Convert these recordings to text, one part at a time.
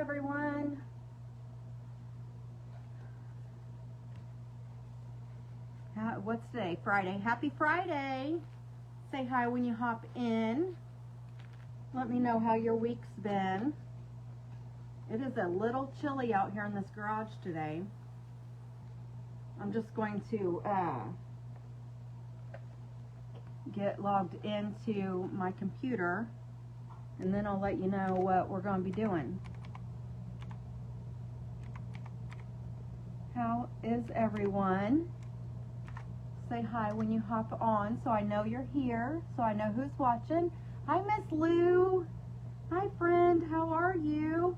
everyone. What's today? Friday. Happy Friday. Say hi when you hop in. Let me know how your week's been. It is a little chilly out here in this garage today. I'm just going to get logged into my computer, and then I'll let you know what we're going to be doing. How is everyone? Say hi when you hop on so I know you're here, so I know who's watching. Hi, Miss Lou. Hi, friend. How are you?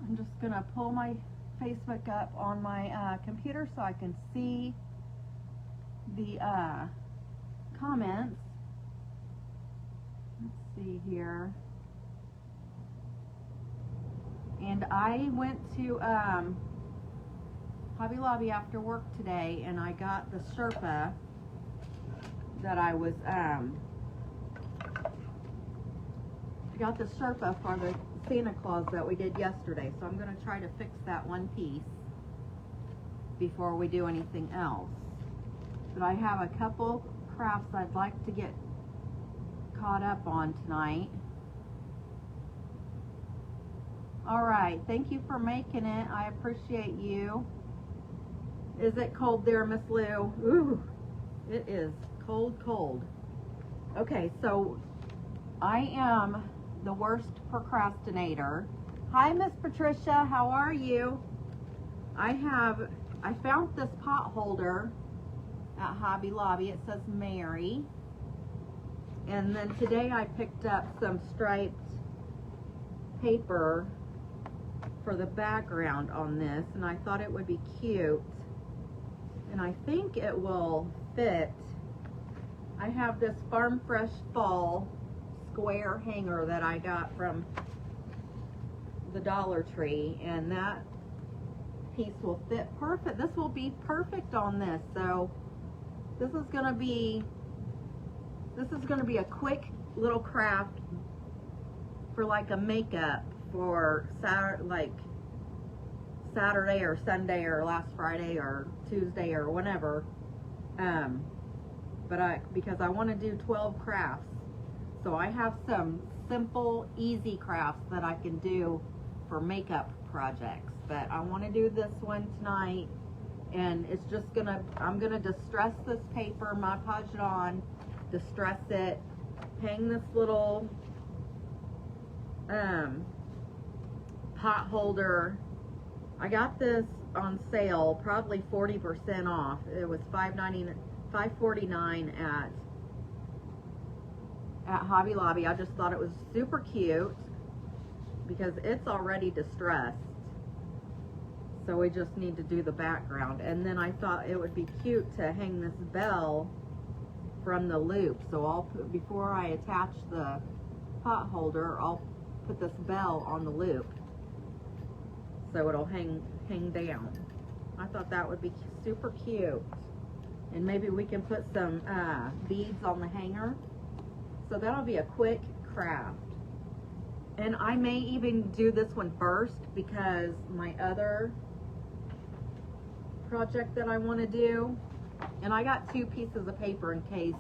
I'm just going to pull my Facebook up on my computer so I can see the comments. Let's see here. And I went to Hobby Lobby after work today, and I got the Sherpa that I was got the Sherpa for the Santa Claus that we did yesterday. So I'm going to try to fix that one piece before we do anything else. But I have a couple crafts I'd like to get caught up on tonight. All right, thank you for making it. I appreciate you. Is it cold there, Miss Lou? Ooh, it is cold, cold. Okay, so I am the worst procrastinator. Hi, Miss Patricia, how are you? I found this pot holder at Hobby Lobby. It says Mary. And then today I picked up some striped paper for the background on this, and I thought it would be cute. And I think it will fit. I have this Farm Fresh Fall square hanger that I got from the Dollar Tree, and that piece will fit perfect. This will be perfect on this. So this is gonna be a quick little craft for like a makeup for Saturday or Sunday or last Friday or Tuesday or whenever. Because I want to do 12 crafts. So I have some simple, easy crafts that I can do for makeup projects. But I want to do this one tonight, and it's just I'm gonna distress this paper, Mod Podge it on, distress it, hang this little pot holder. I got this on sale, probably 40% off. It was $5.49 at Hobby Lobby. I just thought it was super cute because it's already distressed. So we just need to do the background. And then I thought it would be cute to hang this bell from the loop. So before I attach the pot holder, I'll put this bell on the loop so it'll hang down. I thought that would be super cute. And maybe we can put some beads on the hanger. So that'll be a quick craft. And I may even do this one first because my other project that I want to do, and I got 2 pieces of paper in case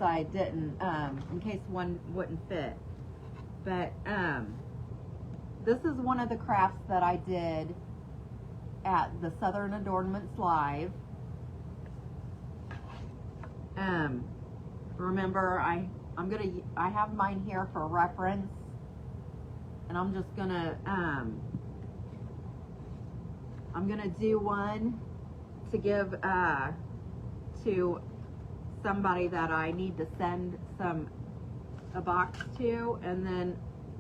I didn't, in case one wouldn't fit. But this is one of the crafts that I did at the Southern Adornments Live. Remember, I have mine here for reference, and I'm just gonna I'm gonna do one to give to somebody that I need to send a box to, and then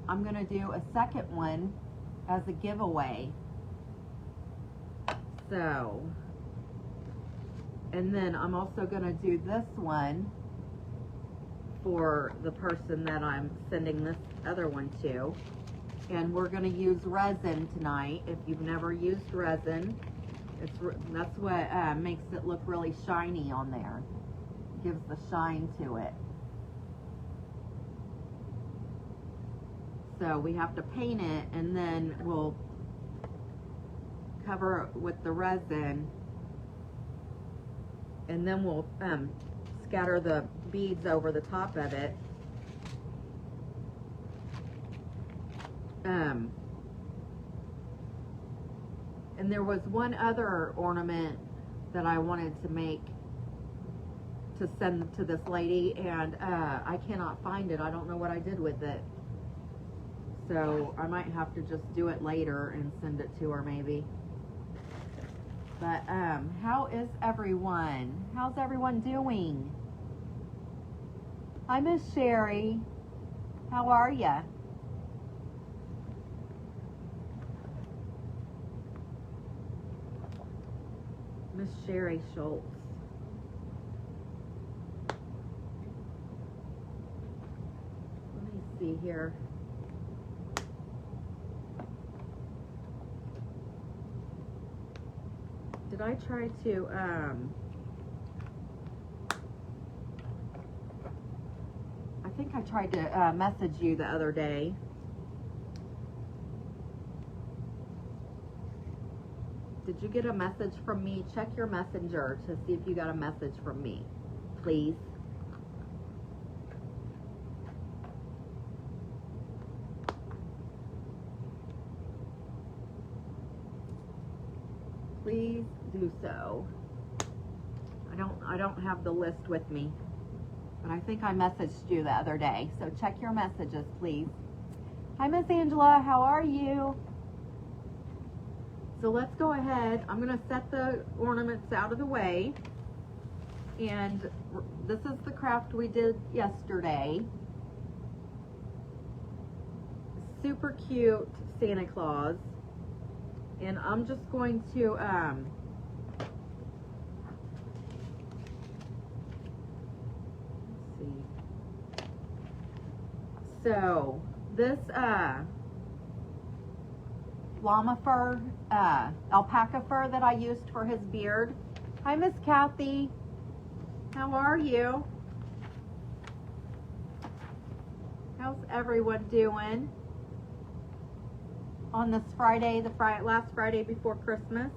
I'm gonna do a second one as a giveaway. So, and then I'm also gonna do this one for the person that I'm sending this other one to. And we're gonna use resin tonight. If you've never used resin, that's what makes it look really shiny on there. Gives the shine to it. So we have to paint it, and then we'll cover it with the resin, and then we'll scatter the beads over the top of it. And there was one other ornament that I wanted to make to send to this lady, and I cannot find it. I don't know what I did with it. So I might have to just do it later and send it to her maybe. But how is everyone? How's everyone doing? Hi, Miss Sherry. How are ya? Miss Sherry Schultz. Let me see here. Did I try to, I think I tried to message you the other day. Did you get a message from me? Check your messenger to see if you got a message from me, please. Please do so. I don't have the list with me, but I think I messaged you the other day. So check your messages, please. Hi, Miss Angela. How are you? So let's go ahead. I'm going to set the ornaments out of the way. And this is the craft we did yesterday. Super cute Santa Claus. And I'm just going to let's see. So this llama fur, alpaca fur that I used for his beard. Hi, Miss Kathy. How are you? How's everyone doing on this Friday, the last Friday before Christmas?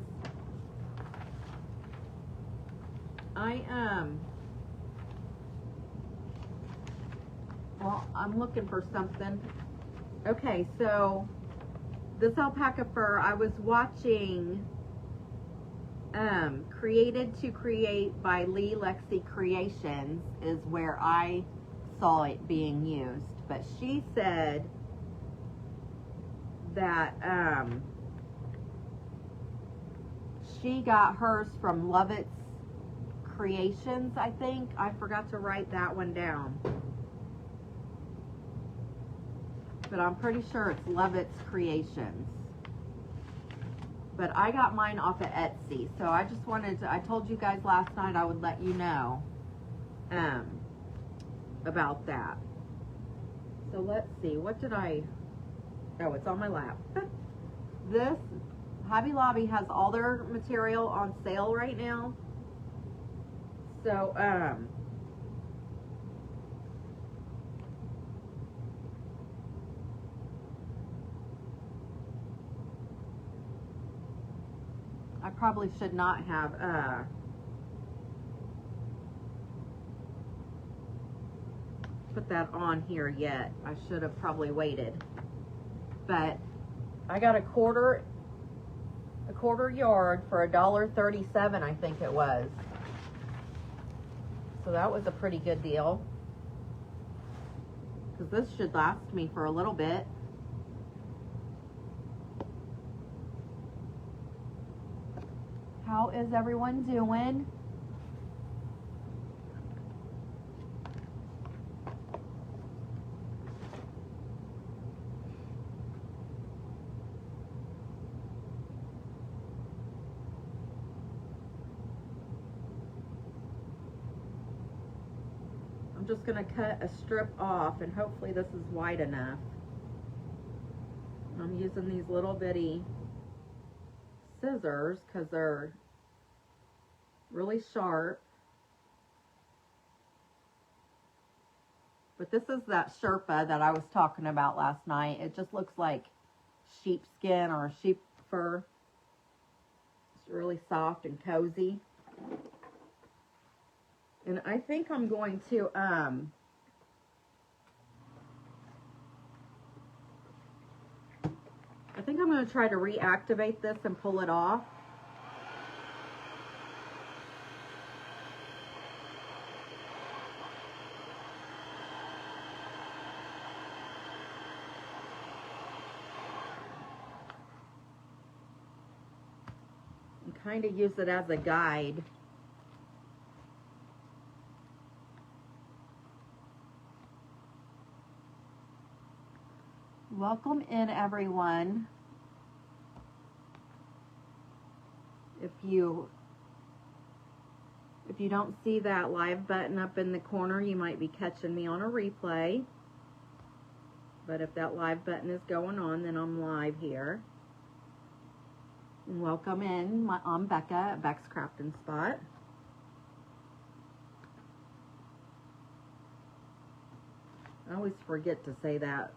Well, I'm looking for something. Okay, so this alpaca fur, I was watching Created to Create by Lee Lexi Creations is where I saw it being used. But she said that she got hers from Lovett's Creations, I think. I forgot to write that one down. But I'm pretty sure it's Lovett's Creations. But I got mine off of Etsy. So I just wanted to, I told you guys last night I would let you know about that. So let's see, what did I, oh, it's on my lap. This, Hobby Lobby has all their material on sale right now. So, I probably should not have put that on here yet. I should have probably waited. But I got a quarter yard for $1.37, I think it was. So that was a pretty good deal. Because this should last me for a little bit. How is everyone doing? I'm just going to cut a strip off, and hopefully this is wide enough. I'm using these little bitty scissors because they're really sharp. But this is that Sherpa that I was talking about last night. It just looks like sheepskin or sheep fur. It's really soft and cozy. And I think I'm going to, I think I'm going to try to reactivate this and pull it off. And kind of use it as a guide. Welcome in, everyone. If you don't see that live button up in the corner, you might be catching me on a replay. But if that live button is going on, then I'm live here. And welcome in. I'm Becca at Beck's Crafting Spot. I always forget to say that.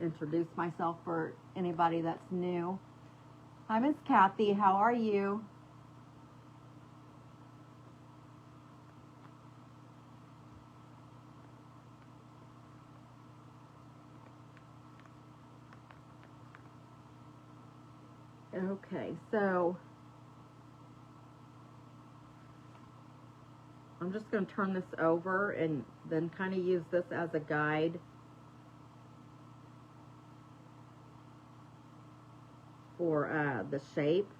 Introduce myself for anybody that's new. Hi, Miss Kathy. How are you? Okay, so I'm just going to turn this over and then kind of use this as a guide for the shape.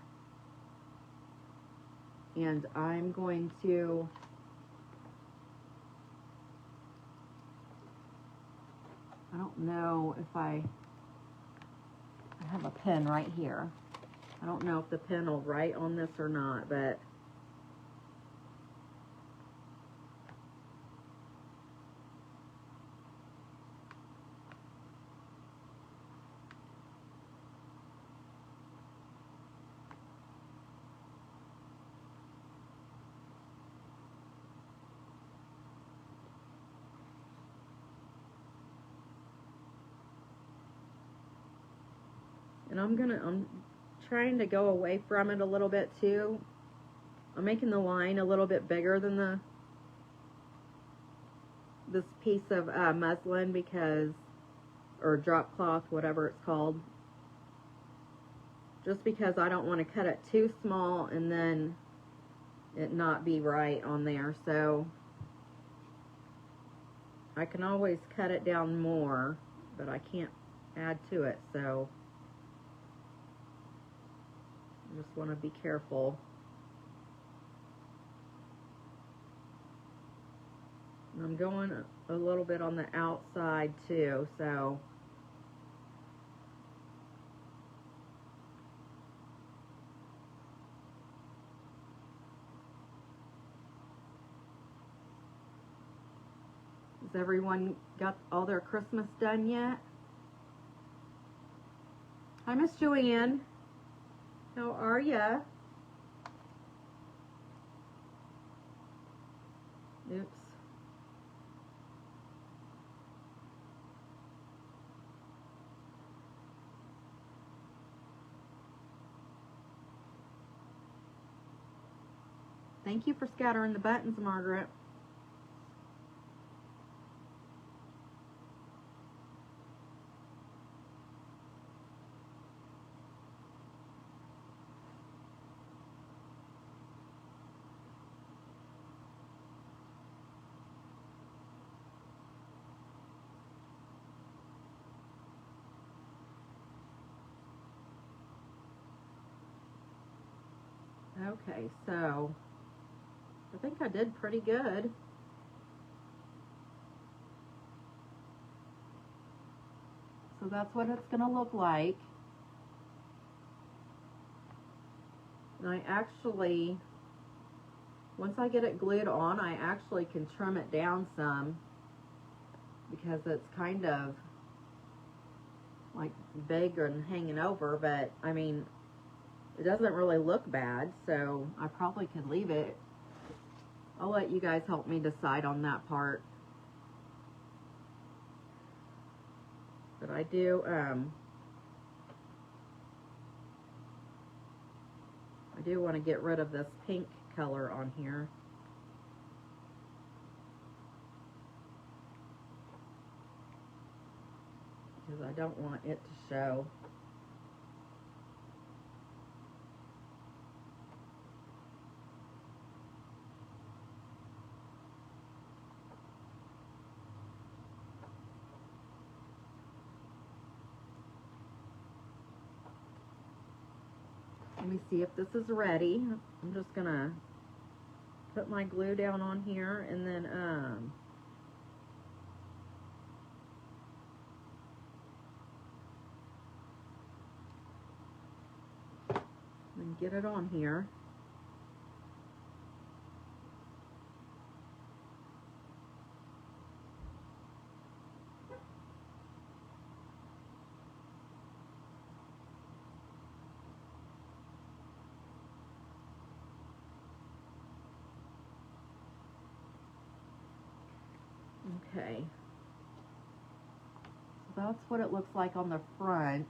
And I'm going to I don't know if I have a pen right here. I don't know if the pen will write on this or not, but and I'm trying to go away from it a little bit too. I'm making the line a little bit bigger than this piece of muslin because, or drop cloth, whatever it's called, just because I don't want to cut it too small and then it not be right on there. So I can always cut it down more, but I can't add to it, so I just want to be careful. And I'm going a little bit on the outside too, so has everyone got all their Christmas done yet? Hi, Miss Joanne. How are ya? Oops. Thank you for scattering the buttons, Margaret. Okay, so I think I did pretty good. So that's what it's going to look like. And I actually, once I get it glued on, I actually can trim it down some because it's kind of like big and hanging over, but I mean, it doesn't really look bad, so I probably could leave it. I'll let you guys help me decide on that part. But I do, want to get rid of this pink color on here. Because I don't want it to show. Let me see if this is ready. I'm just gonna put my glue down on here and then get it on here. Okay, so that's what it looks like on the front,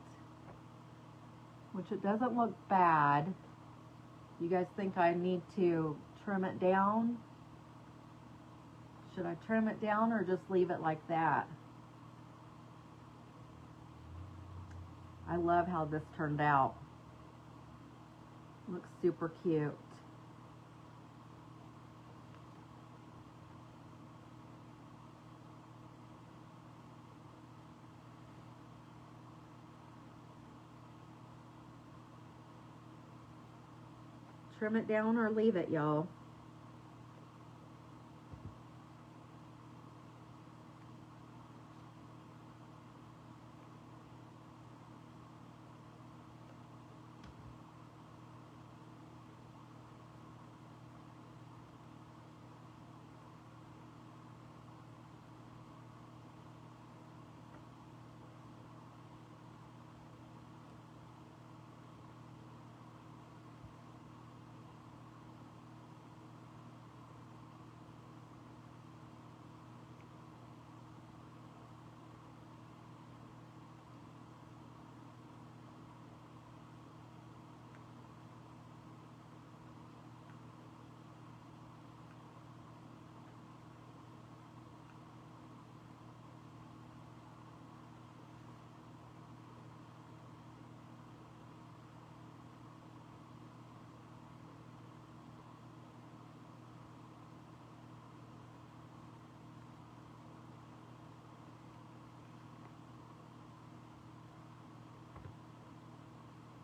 which it doesn't look bad. You guys think I need to trim it down? Should I trim it down or just leave it like that? I love how this turned out. Looks super cute. Trim it down or leave it, y'all.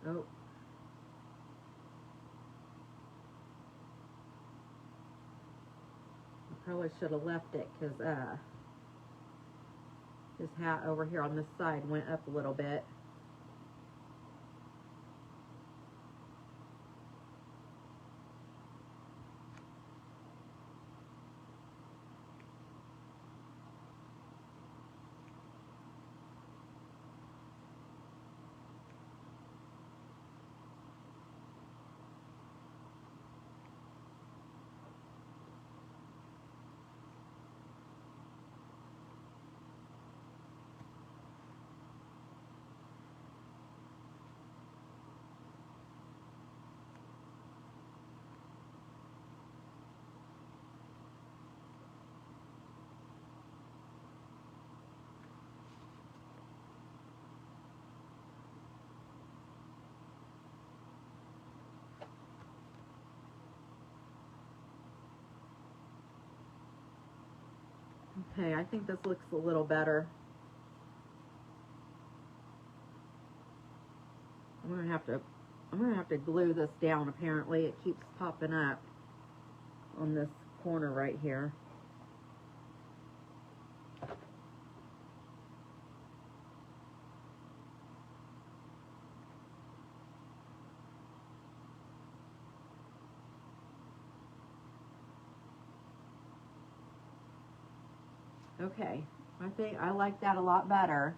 Oh. I probably should have left it because his hat over here on this side went up a little bit. Okay, I think this looks a little better. I'm gonna have to glue this down. Apparently it keeps popping up on this corner right here. Okay, I think I like that a lot better.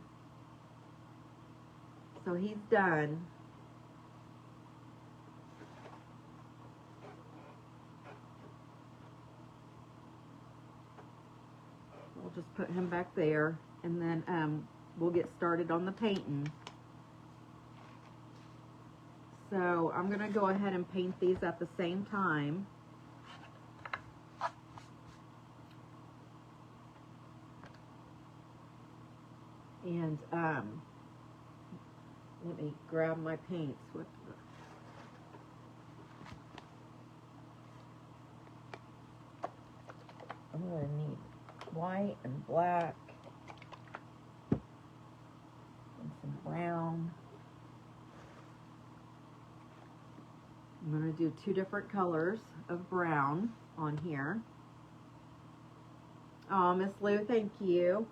So he's done. We'll just put him back there, and then we'll get started on the painting. So I'm going to go ahead and paint these at the same time. And let me grab my paints with the, I'm going to need white and black and some brown. I'm going to do 2 different colors of brown on here. Oh, Miss Lou, thank you.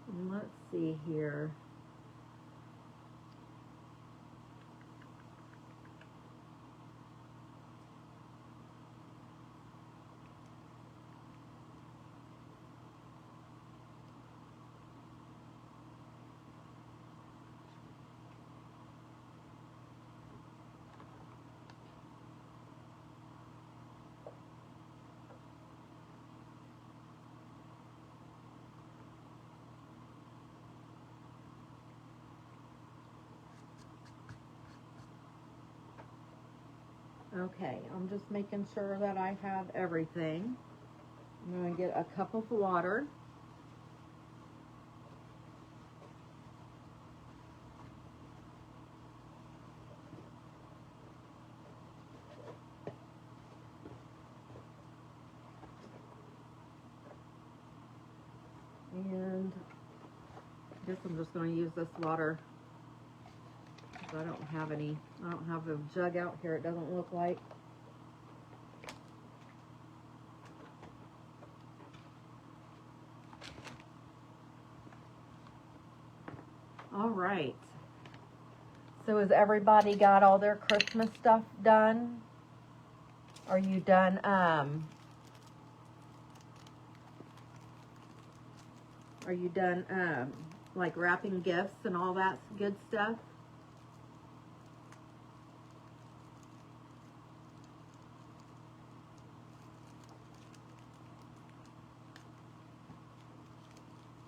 And let's see here. Okay, I'm just making sure that I have everything. I'm going to get a cup of water. And I guess I'm just going to use this water. I don't have a jug out here, it doesn't look like. All right. So has everybody got all their Christmas stuff done? Are you done, like wrapping gifts and all that good stuff?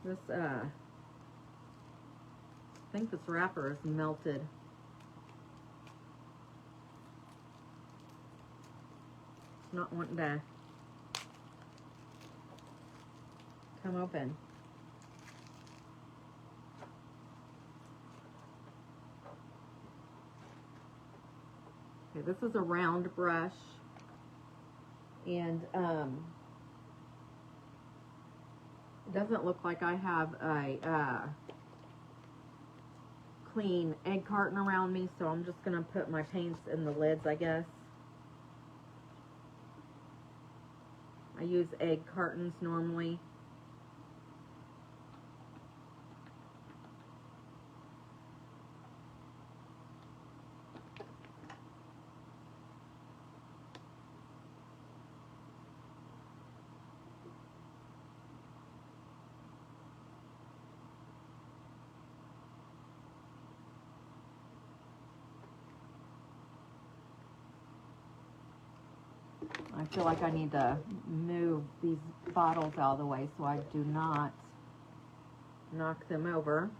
This, I think this wrapper is melted. It's not wanting to come open. Okay, this is a round brush, and it doesn't look like I have a clean egg carton around me, so I'm just going to put my paints in the lids, I guess. I use egg cartons normally. I feel like I need to move these bottles out of the way so I do not knock them over.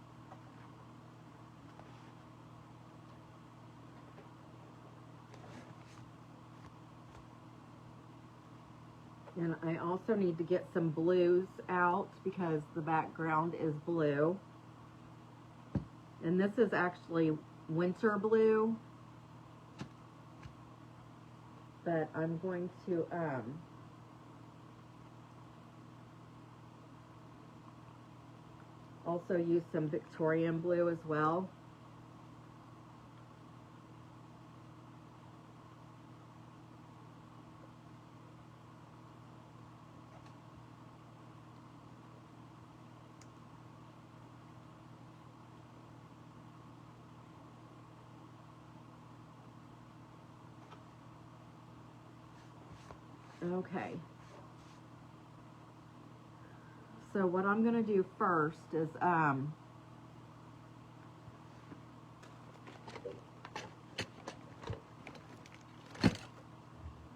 And I also need to get some blues out because the background is blue. And this is actually winter blue. But I'm going to also use some Victorian blue as well. Okay. So what I'm going to do first is I'm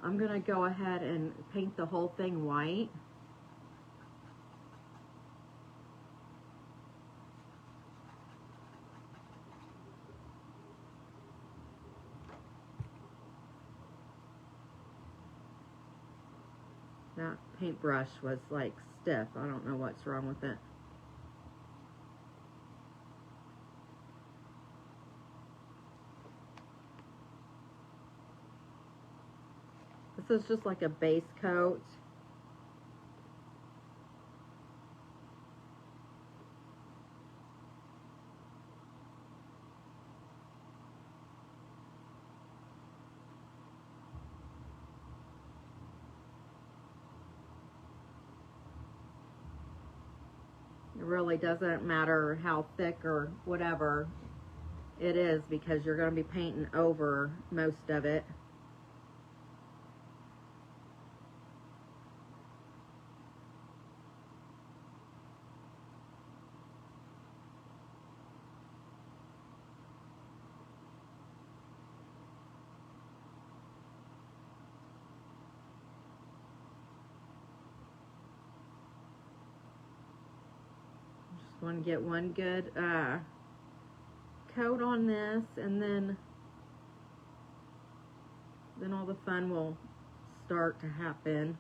going to go ahead and paint the whole thing white. That paintbrush was like stiff. I don't know what's wrong with it. This is just like a base coat. It really doesn't matter how thick or whatever it is because you're going to be painting over most of it. Just want to get one good coat on this, and then all the fun will start to happen.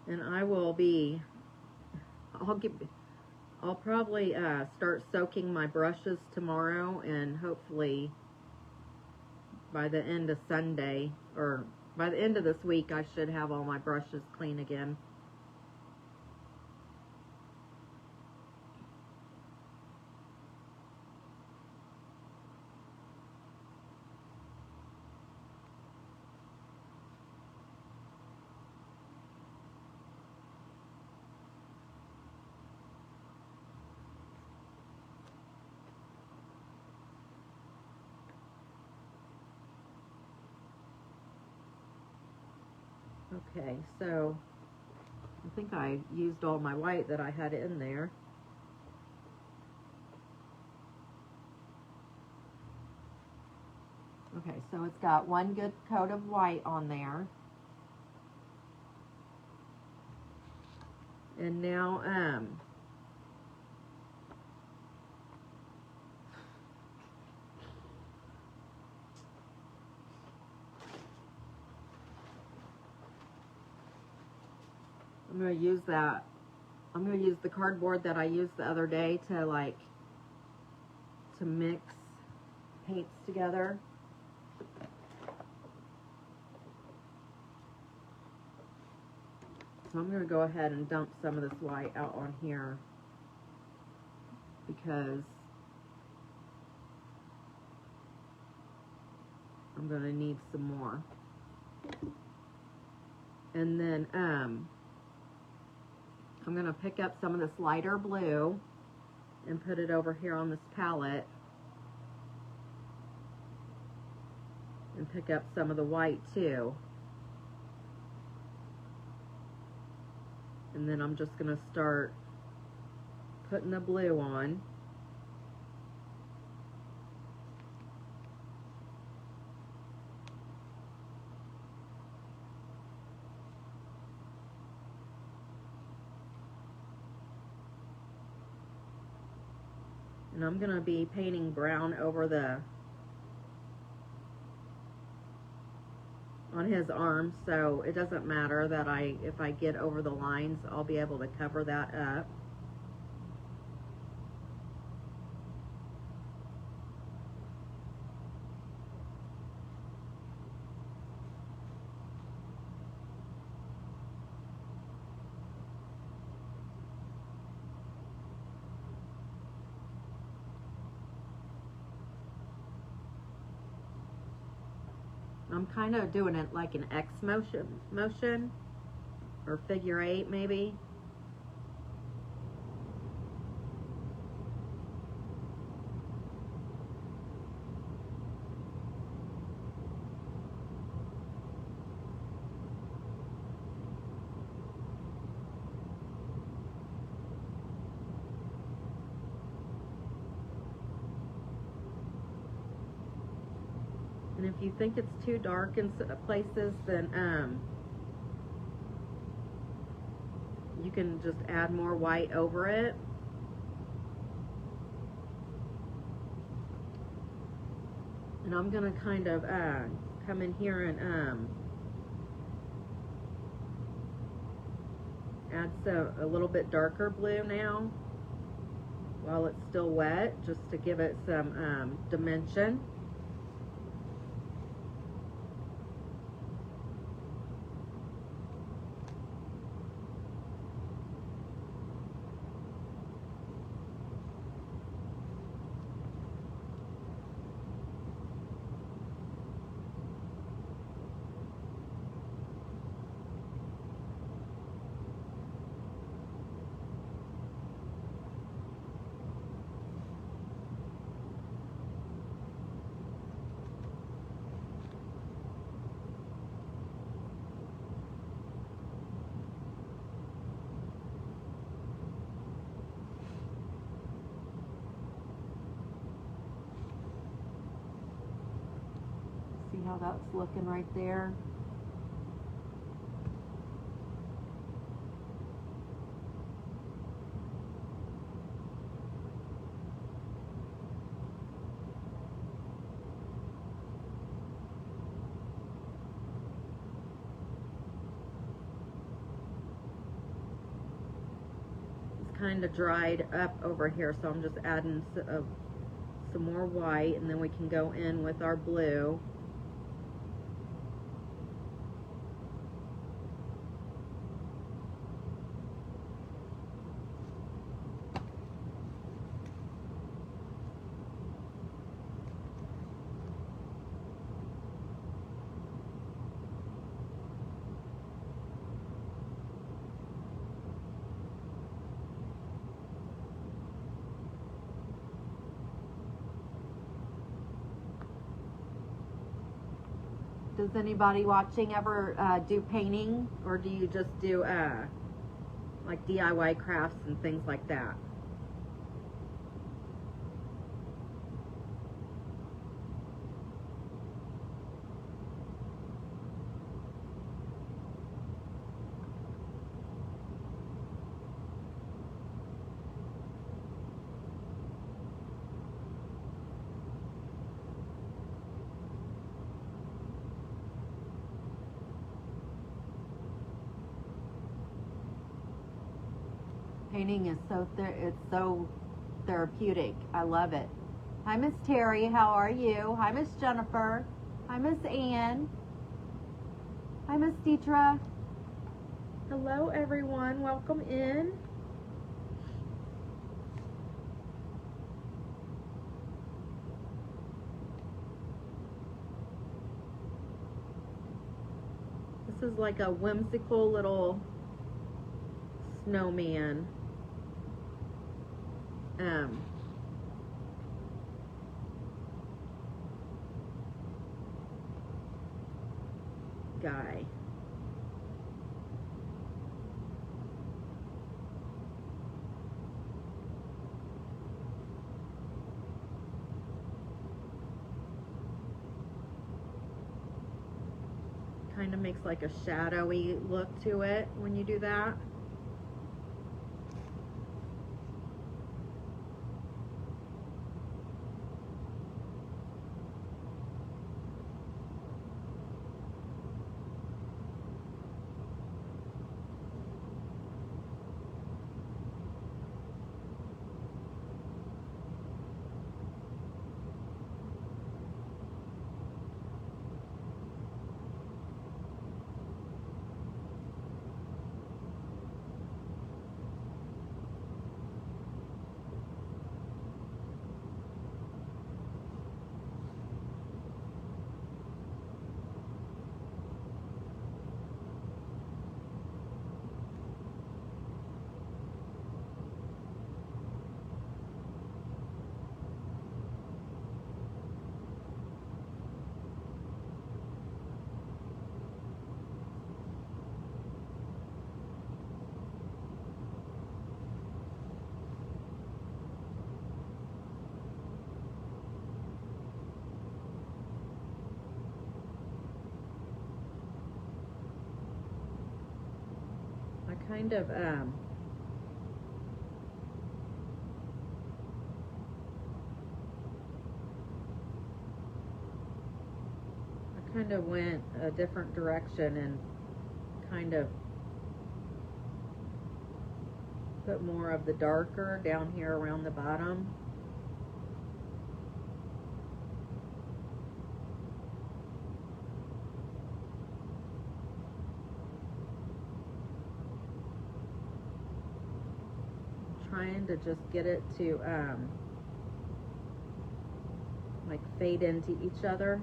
And I'll probably start soaking my brushes tomorrow, and hopefully by the end of Sunday, or by the end of this week, I should have all my brushes clean again. Okay, so I think I used all my white that I had in there. Okay, so it's got one good coat of white on there. And now, I'm going to use the cardboard that I used the other day to mix paints together. So I'm going to go ahead and dump some of this white out on here because I'm going to need some more. And then I'm going to pick up some of this lighter blue and put it over here on this palette, and pick up some of the white too. And then I'm just going to start putting the blue on. And I'm going to be painting brown over on his arm, so it doesn't matter that if I get over the lines, I'll be able to cover that up. I'm kind of doing it like an X motion, or figure 8 maybe. And if you think it's too dark in places, then you can just add more white over it. And I'm gonna kind of come in here and add a little bit darker blue now while it's still wet, just to give it some dimension. See how that's looking right there? It's kind of dried up over here, so I'm just adding some more white, and then we can go in with our blue. Does anybody watching ever do painting, or do you just do like DIY crafts and things like that? Painting is it's so therapeutic. I love it. Hi, Miss Terry. How are you? Hi, Miss Jennifer. Hi, Miss Ann. Hi, Miss Deetra. Hello, everyone. Welcome in. This is like a whimsical little snowman. Guy. Kind of makes like a shadowy look to it when you do that. Kind of kind of went a different direction and kind of put more of the darker down here around the bottom. Trying to just get it to like fade into each other.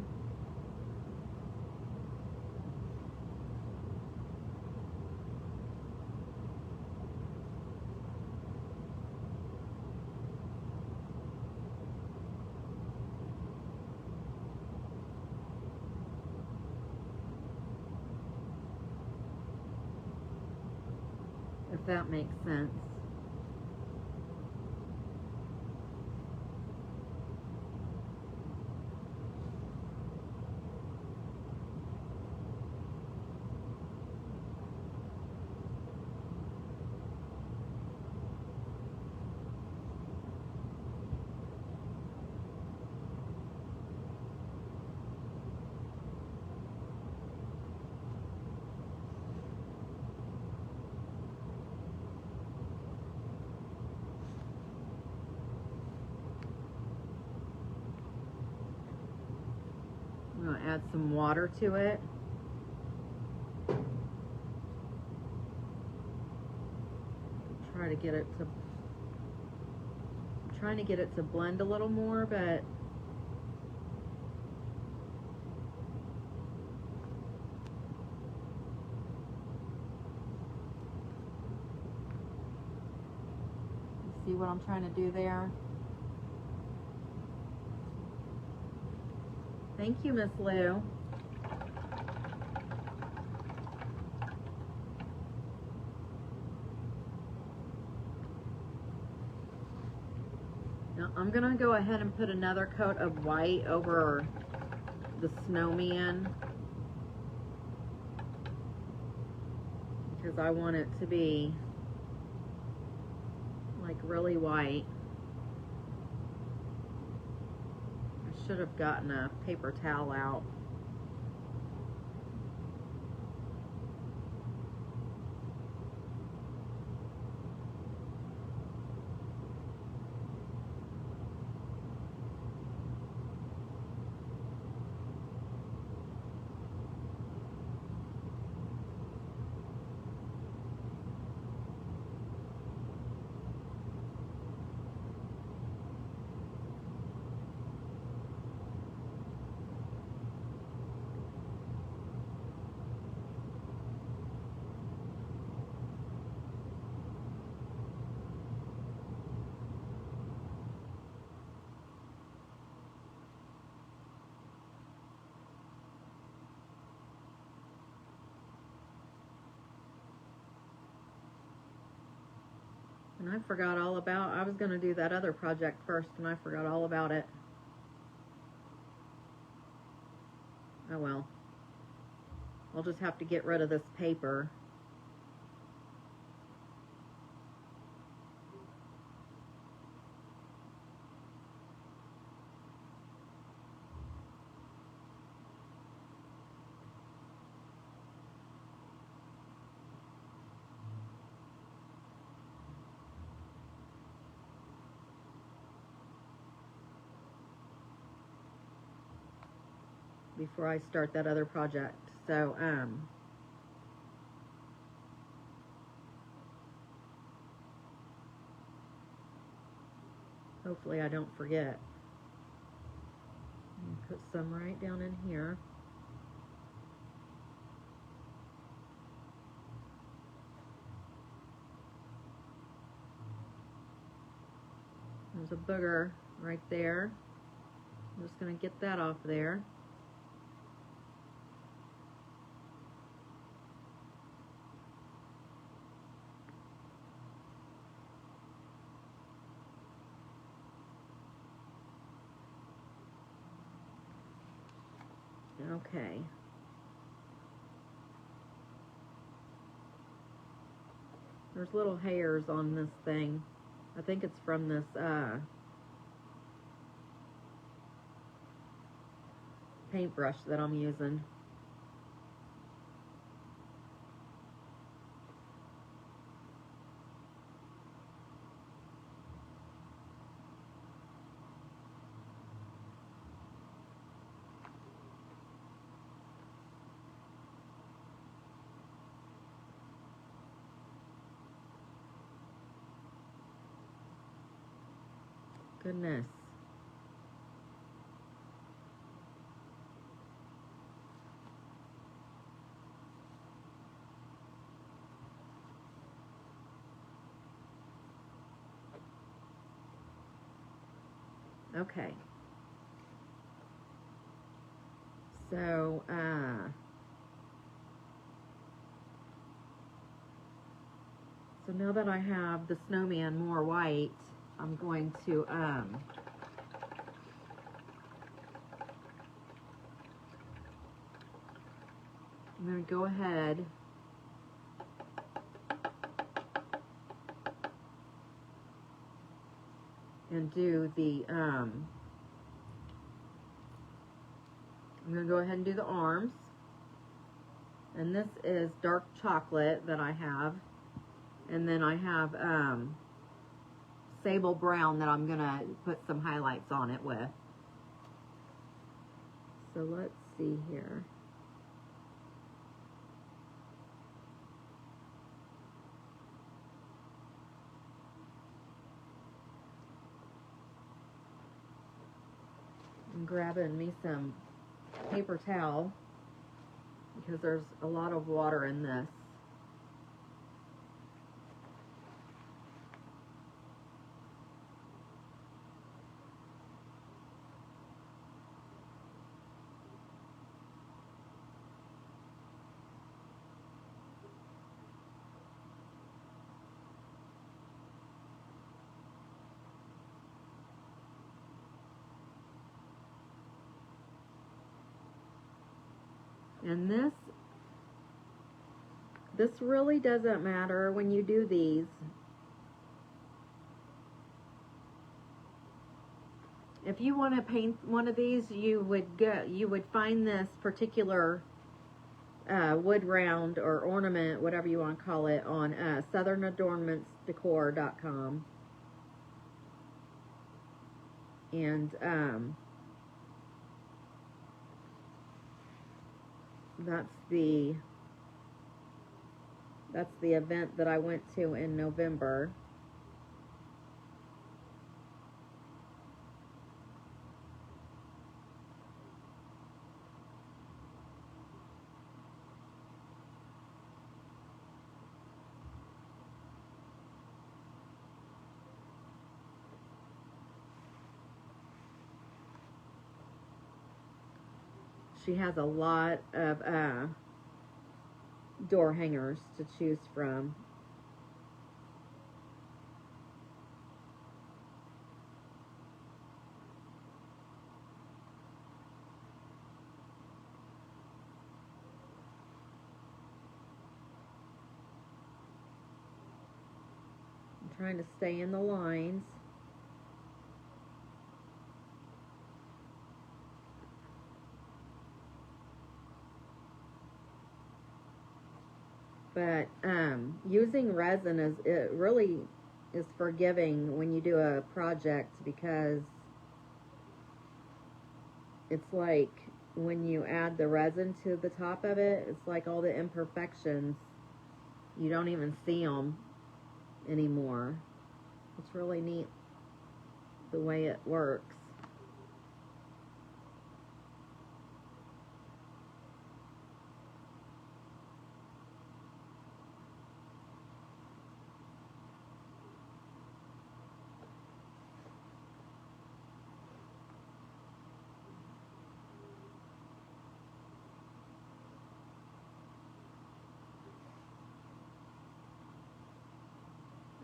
If that makes sense. I'm going to add some water to it. Try to get it to, I'm trying to get it to blend a little more, but you see what I'm trying to do there? Thank you, Miss Lou. Now I'm gonna go ahead and put another coat of white over the snowman because I want it to be like really white. Should have gotten a paper towel out. And I forgot all about, I was going to do that other project first and I forgot all about it. Oh well. I'll just have to get rid of this paper. Before I start that other project. So, hopefully I don't forget. Put some right down in here. There's a booger right there. I'm just going to get that off there. Okay. There's little hairs on this thing. I think it's from this paintbrush that I'm using. Goodness. Okay. So, so now that I have the snowman more white, I'm going to, I'm going to go ahead and do the, I'm going to go ahead and do the arms. And this is dark chocolate that I have. And then I have sable brown that I'm going to put some highlights on it with. So let's see here. I'm grabbing me some paper towel because there's a lot of water in this. And this really doesn't matter when you do these. If you want to paint one of these, you would find this particular wood round or ornament, whatever you want to call it, on southernadornamentsdecor.com. And that's the event that I went to in November. She has a lot of door hangers to choose from. I'm trying to stay in the lines. But using resin it really is forgiving when you do a project, because it's like when you add the resin to the top of it, it's like all the imperfections, you don't even see them anymore. It's really neat the way it works.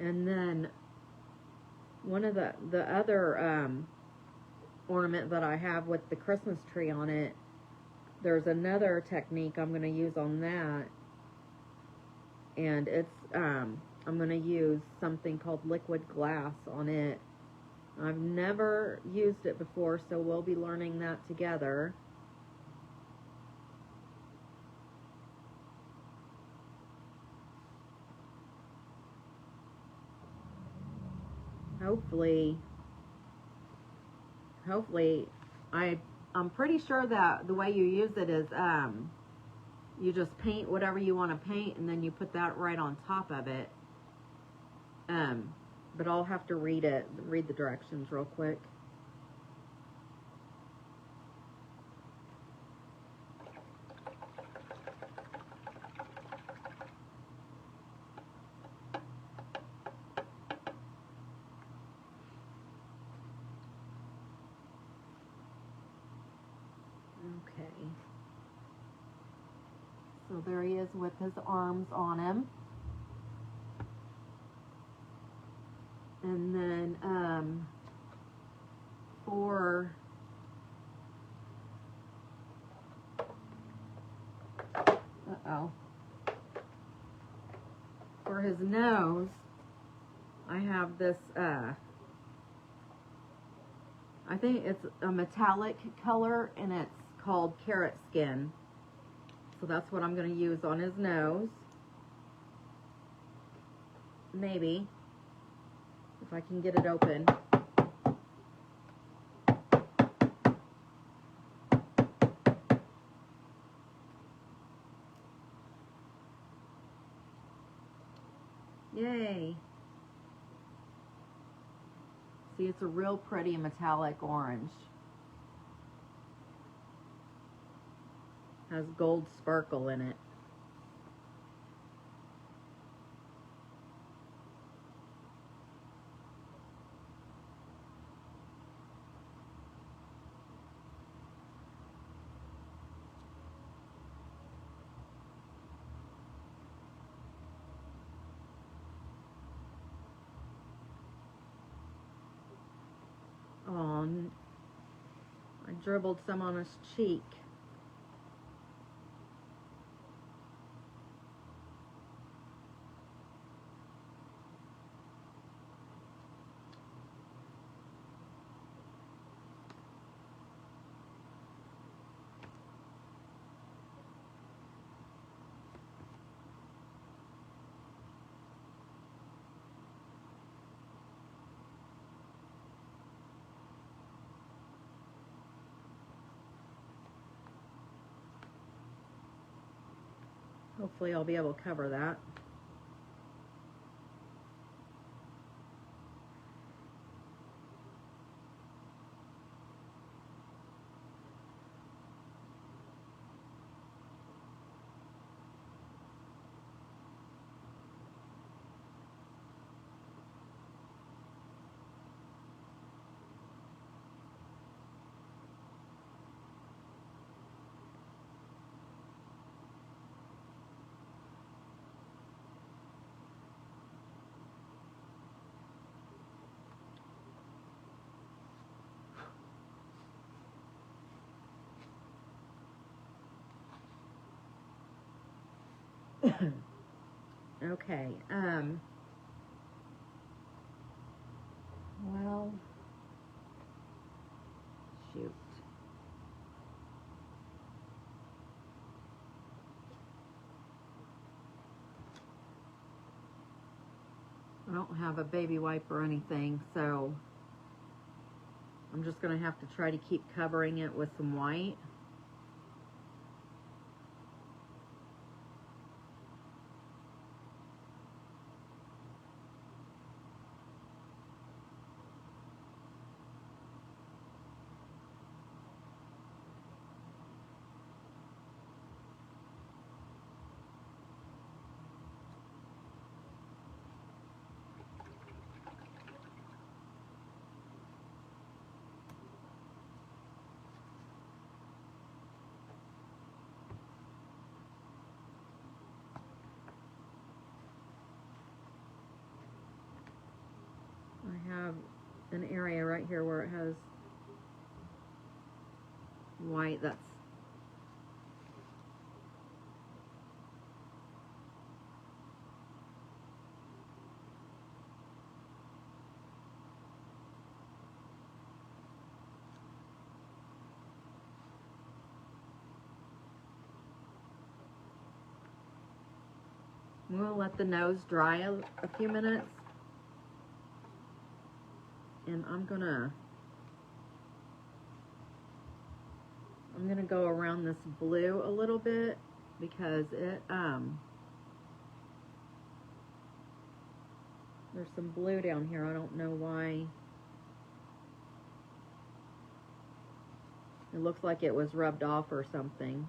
And then one of the other ornament that I have with the Christmas tree on it, there's another technique I'm going to use on that, and it's I'm going to use something called liquid glass on it. I've never used it before, so we'll be learning that together. hopefully, I'm pretty sure that the way you use it is, you just paint whatever you want to paint, and then you put that right on top of it. But I'll have to read the directions real quick. Okay. So there he is with his arms on him. And then for for his nose, I have this I think it's a metallic color, and it's called Carrot Skin. So that's what I'm going to use on his nose. Maybe, if I can get it open. Yay! See, it's a real pretty metallic orange. Has gold sparkle in it. Oh, I dribbled some on his cheek. Hopefully I'll be able to cover that. Okay, well, shoot. I don't have a baby wipe or anything, so I'm just going to have to try to keep covering it with some white. I have an area right here where it has white that's I'm going to let the nose dry a few minutes. And I'm gonna go around this blue a little bit because it there's some blue down here. I don't know why. It looks like it was rubbed off or something.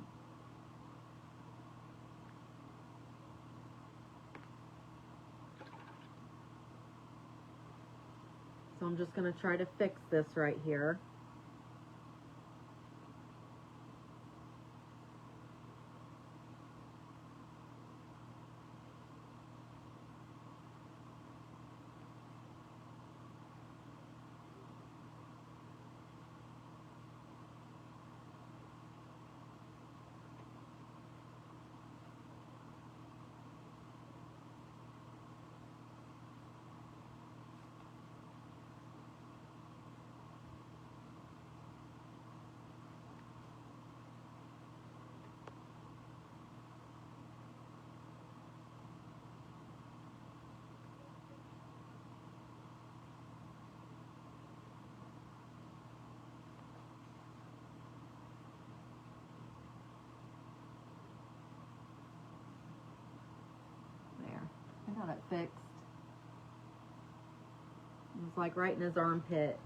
So I'm just going to try to fix this right here. I got it fixed. It was like right in his armpit.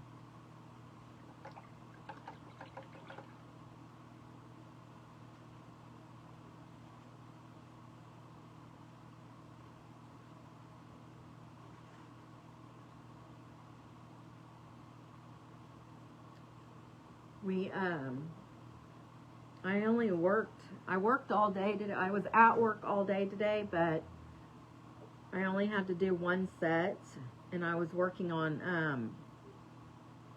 I worked all day today. I was at work all day today, but I only had to do one set, and I was working on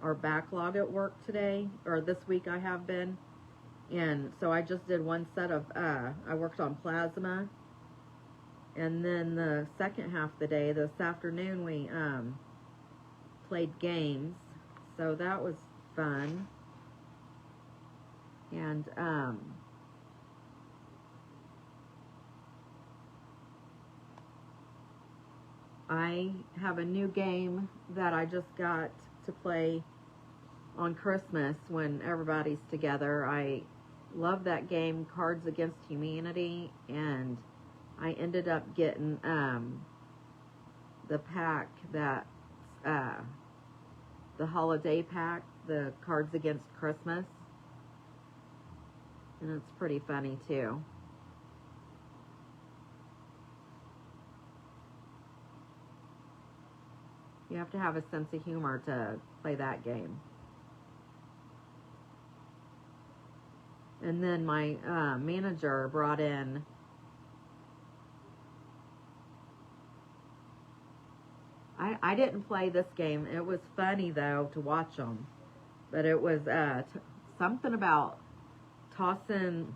our backlog at work today, or this week I have been, and so I just did one set of, I worked on plasma, and then the second half of the day, this afternoon, we played games, so that was fun, and I have a new game that I just got to play on Christmas when everybody's together. I love that game, Cards Against Humanity, and I ended up getting the pack that's the holiday pack, the Cards Against Christmas, and it's pretty funny too. You have to have a sense of humor to play that game. And then my manager brought in I didn't play this game. It was funny though to watch them, but it was something about tossing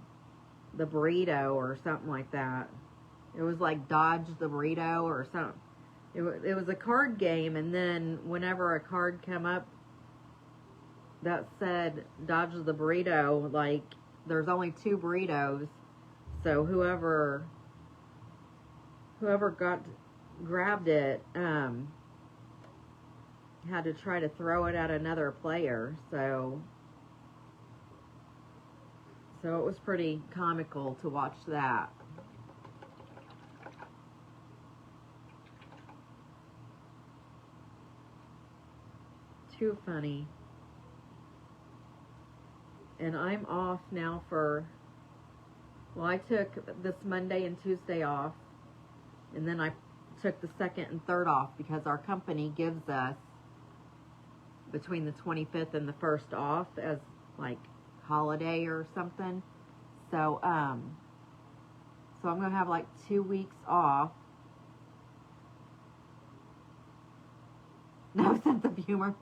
the burrito or something like that. It was like dodge the burrito or something. It was a card game, and then whenever a card came up that said dodge the burrito, like there's only 2 burritos, so whoever grabbed it had to try to throw it at another player, so it was pretty comical to watch that. Too funny. And I'm off now I took this Monday and Tuesday off, and then I took the 2nd and 3rd off because our company gives us between the 25th and the 1st off as like holiday or something. So I'm gonna have like 2 weeks off. No sense of humor.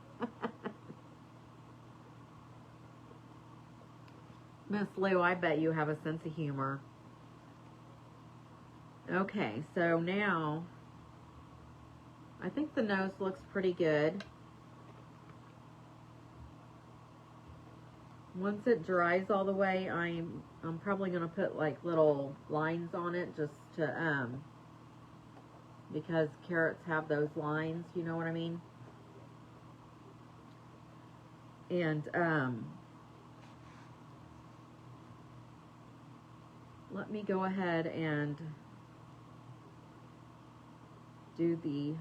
Miss Lou, I bet you have a sense of humor. Okay, so now I think the nose looks pretty good. Once it dries all the way, I'm probably going to put like little lines on it just to because carrots have those lines, you know what I mean? And let me go ahead and do the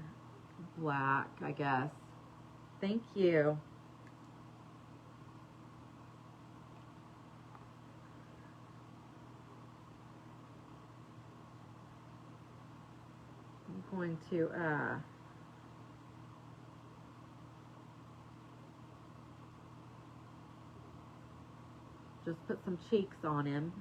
black, I guess. Thank you. I'm going to just put some cheeks on him.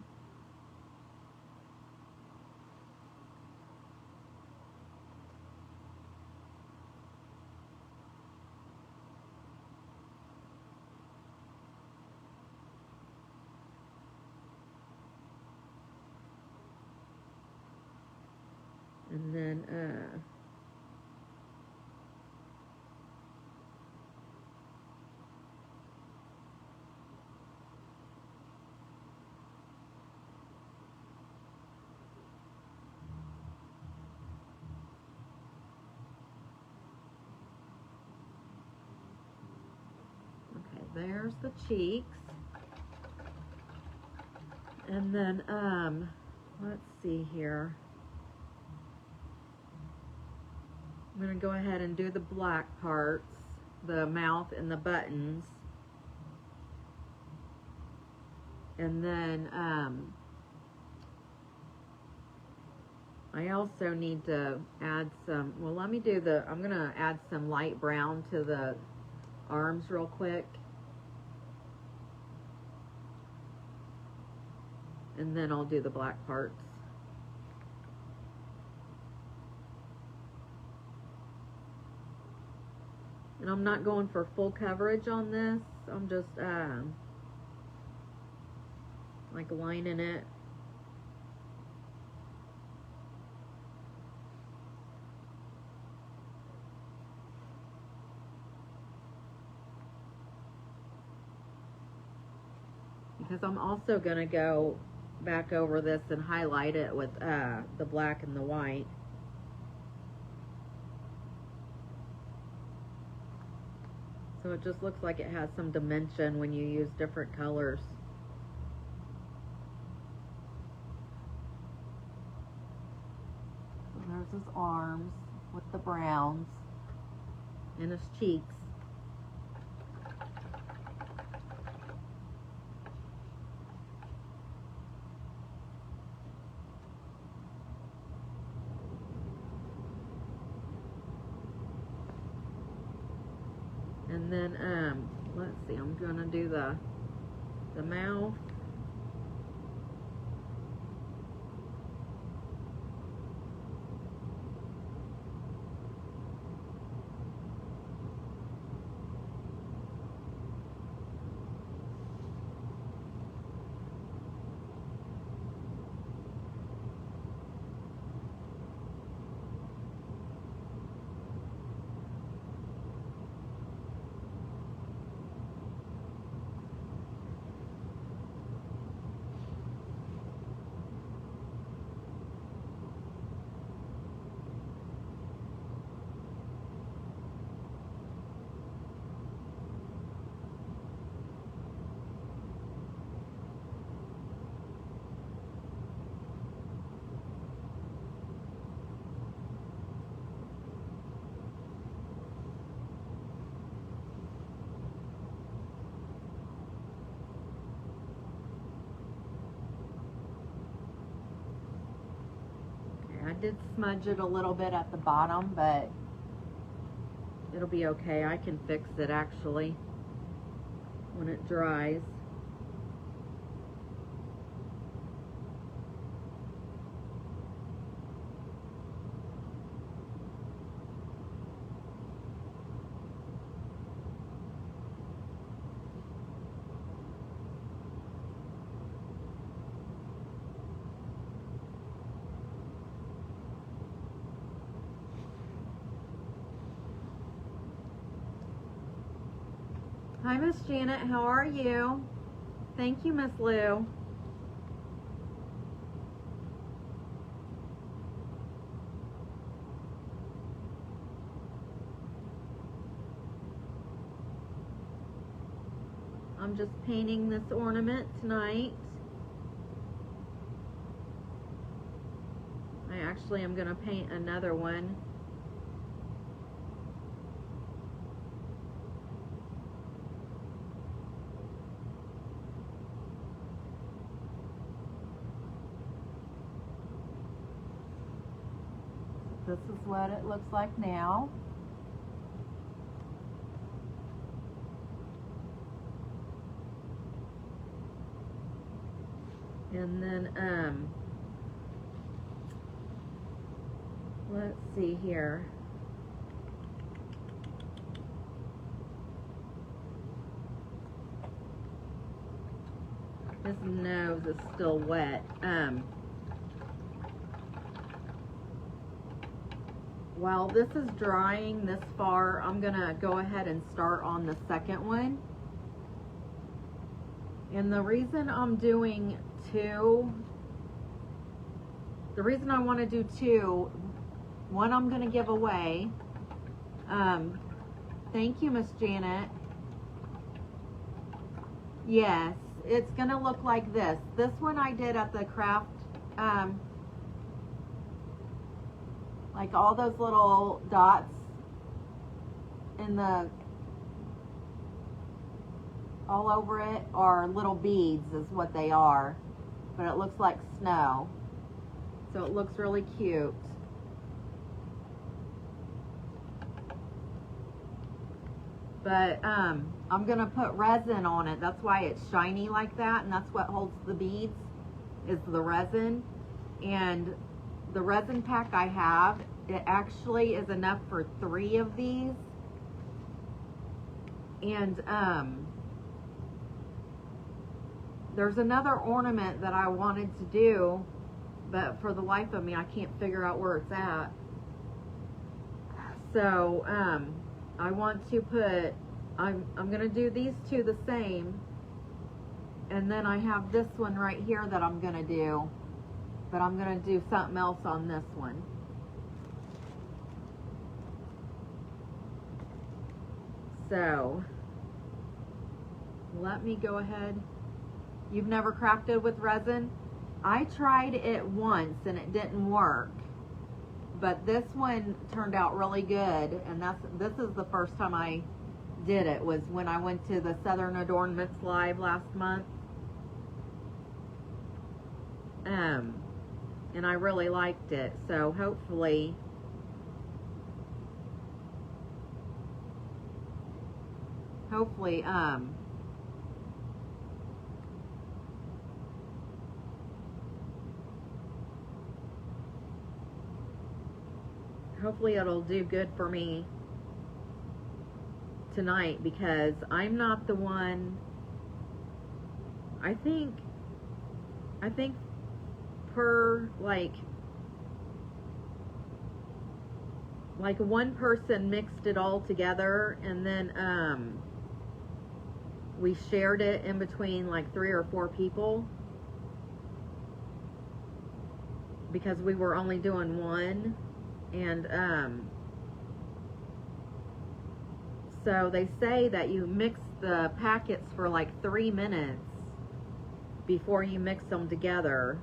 And then okay, there's the cheeks. And then let's see here. I'm going to go ahead and do the black parts, the mouth and the buttons. And then I also need to add some, well, let me do the, I'm going to add some light brown to the arms real quick. And then I'll do the black parts. And I'm not going for full coverage on this. I'm just like lining it. Because I'm also going to go back over this and highlight it with the black and the white. So it just looks like it has some dimension when you use different colors. So there's his arms with the browns and his cheeks. And then, let's see, I'm gonna do the mouth. I did smudge it a little bit at the bottom, but it'll be okay. I can fix it actually when it dries. Hi, Miss Janet. How are you? Thank you, Miss Lou. I'm just painting this ornament tonight. I actually am going to paint another one. This is what it looks like now. And then, let's see here. This nose is still wet. While this is drying this far, I'm gonna go ahead and start on the second one. And the reason I'm doing two, the reason I want to do two, one I'm going to give away. Thank you, Miss Janet. Yes, it's going to look like this. This one I did at the craft, like all those little dots in the all over it are little beads is what they are, but it looks like snow, so it looks really cute. But I'm gonna put resin on it. That's why it's shiny like that, and that's what holds the beads is the resin. And the resin pack I have, it actually is enough for 3 of these. And there's another ornament that I wanted to do, but for the life of me, I can't figure out where it's at. So, I want to put, I'm going to do these two the same, and then I have this one right here that I'm going to do, but I'm going to do something else on this one. So, let me go ahead. You've never crafted with resin? I tried it once and it didn't work, but this one turned out really good, and this is the first time I did it, was when I went to the Southern Adornments Live last month. And I really liked it, so hopefully hopefully it'll do good for me tonight, because I'm not the one. I think per like one person mixed it all together, and then we shared it in between like 3 or 4 people, because we were only doing one. And so they say that you mix the packets for like 3 minutes before you mix them together.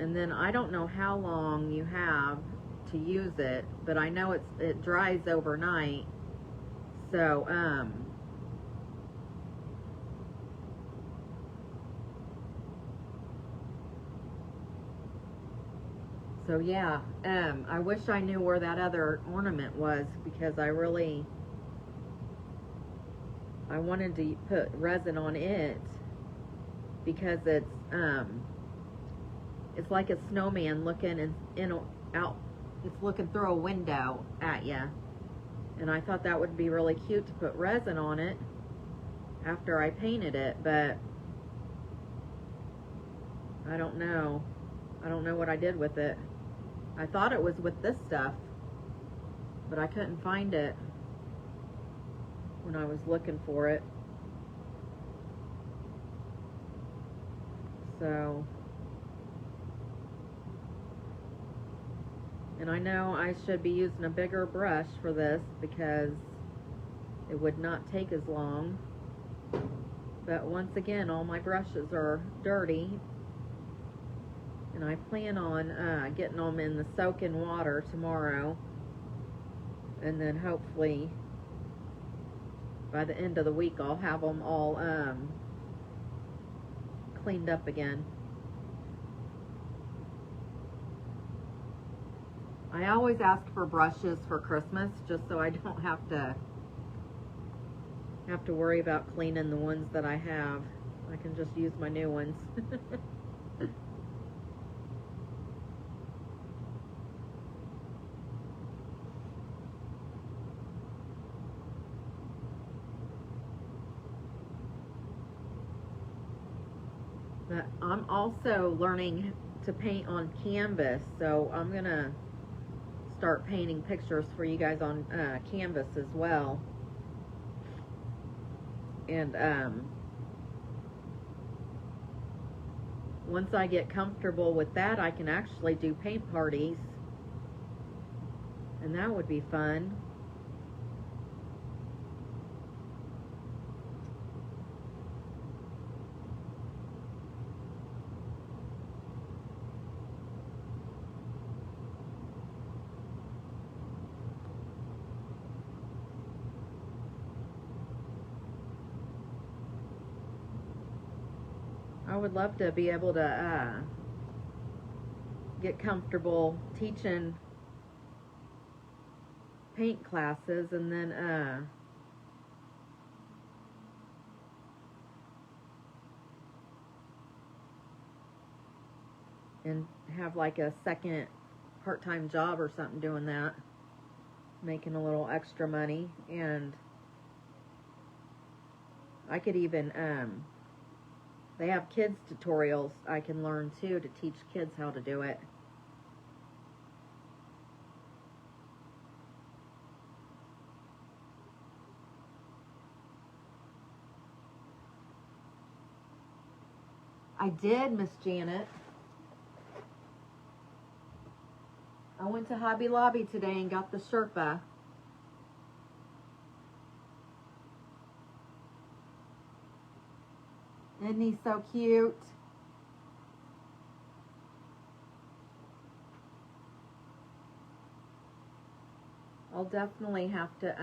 And then I don't know how long you have to use it, but I know it dries overnight. So so yeah, I wish I knew where that other ornament was, because I wanted to put resin on it, because it's like a snowman looking out. It's looking through a window at you, and I thought that would be really cute to put resin on it after I painted it, but I don't know. I don't know what I did with it. I thought it was with this stuff, but I couldn't find it when I was looking for it. So, and I know I should be using a bigger brush for this, because it would not take as long. But once again, all my brushes are dirty, and I plan on getting them in the soak-in water tomorrow, and then hopefully by the end of the week I'll have them all cleaned up again. I always ask for brushes for Christmas just so I don't have to worry about cleaning the ones that I have. I can just use my new ones. But I'm also learning to paint on canvas, so I'm gonna start painting pictures for you guys on canvas as well. And once I get comfortable with that, I can actually do paint parties, and that would be fun. I would love to be able to get comfortable teaching paint classes, and then and have like a second part-time job or something doing that, making a little extra money. And I could even they have kids tutorials I can learn too, to teach kids how to do it. I did, Miss Janet. I went to Hobby Lobby today and got the Sherpa. Isn't he so cute? I'll definitely have to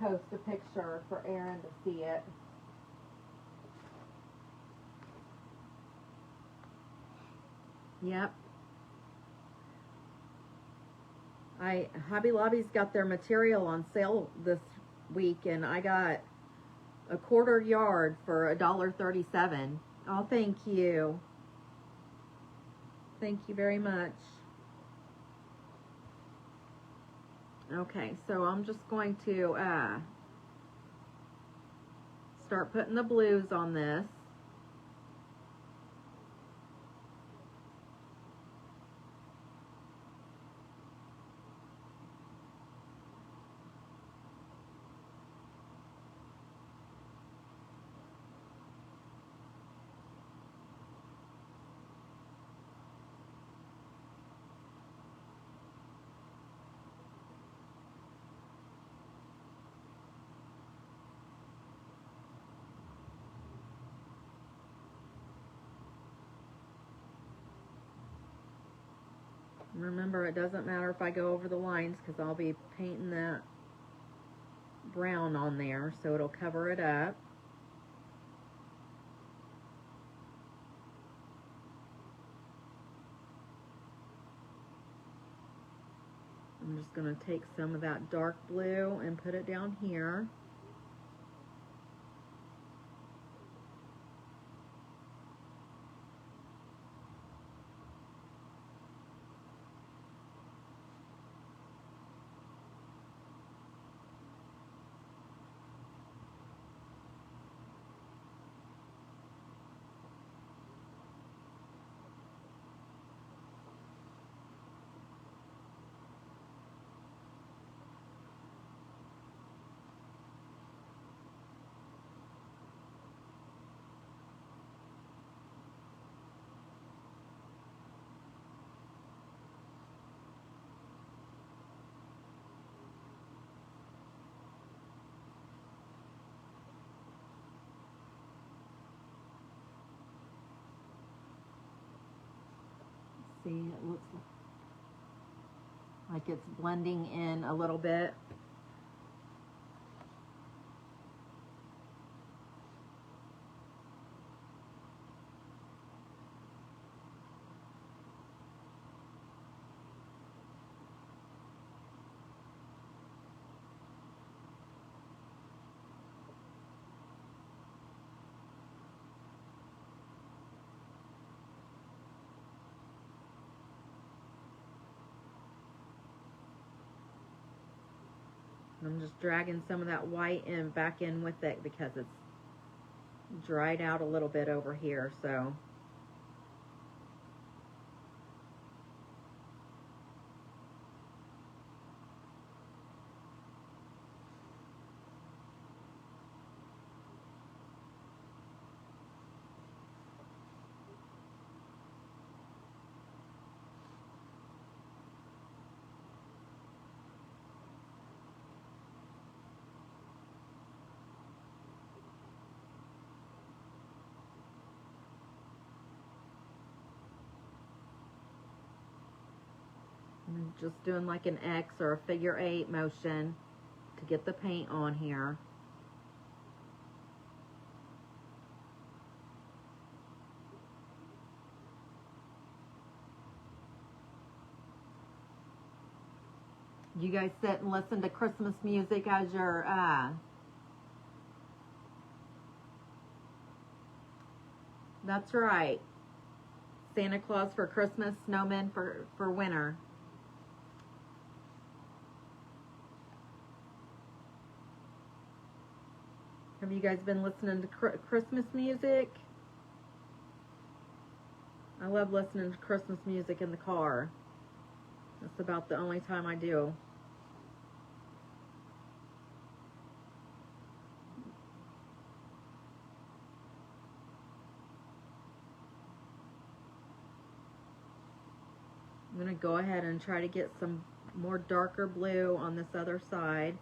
post a picture for Aaron to see it. Yep. Hobby Lobby's got their material on sale this week, and I got a quarter yard for $1.37. Oh, thank you. Thank you very much. Okay, so I'm just going to start putting the blues on this. Remember, it doesn't matter if I go over the lines, because I'll be painting that brown on there, so it'll cover it up. I'm just going to take some of that dark blue and put it down here. See, it looks like it's blending in a little bit. I'm just dragging some of that white in back in with it because it's dried out a little bit over here, so I'm just doing like an X or a figure 8 motion to get the paint on here. You guys sit and listen to Christmas music as you're that's right. Santa Claus for Christmas, snowmen for winter. Have you guys been listening to Christmas music? I love listening to Christmas music in the car. That's about the only time I do. I'm going to go ahead and try to get some more darker blue on this other side.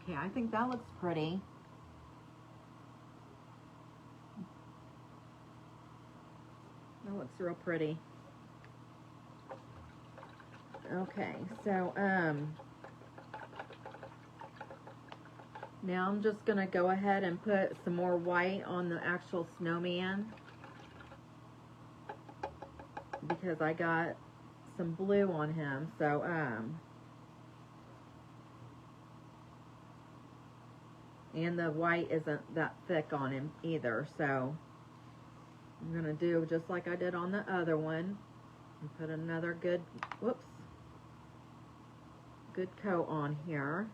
Okay, I think that looks pretty. That looks real pretty. Okay, so now I'm just gonna go ahead and put some more white on the actual snowman because I got some blue on him. So and the white isn't that thick on him either, so I'm gonna do just like I did on the other one and put another good coat on here.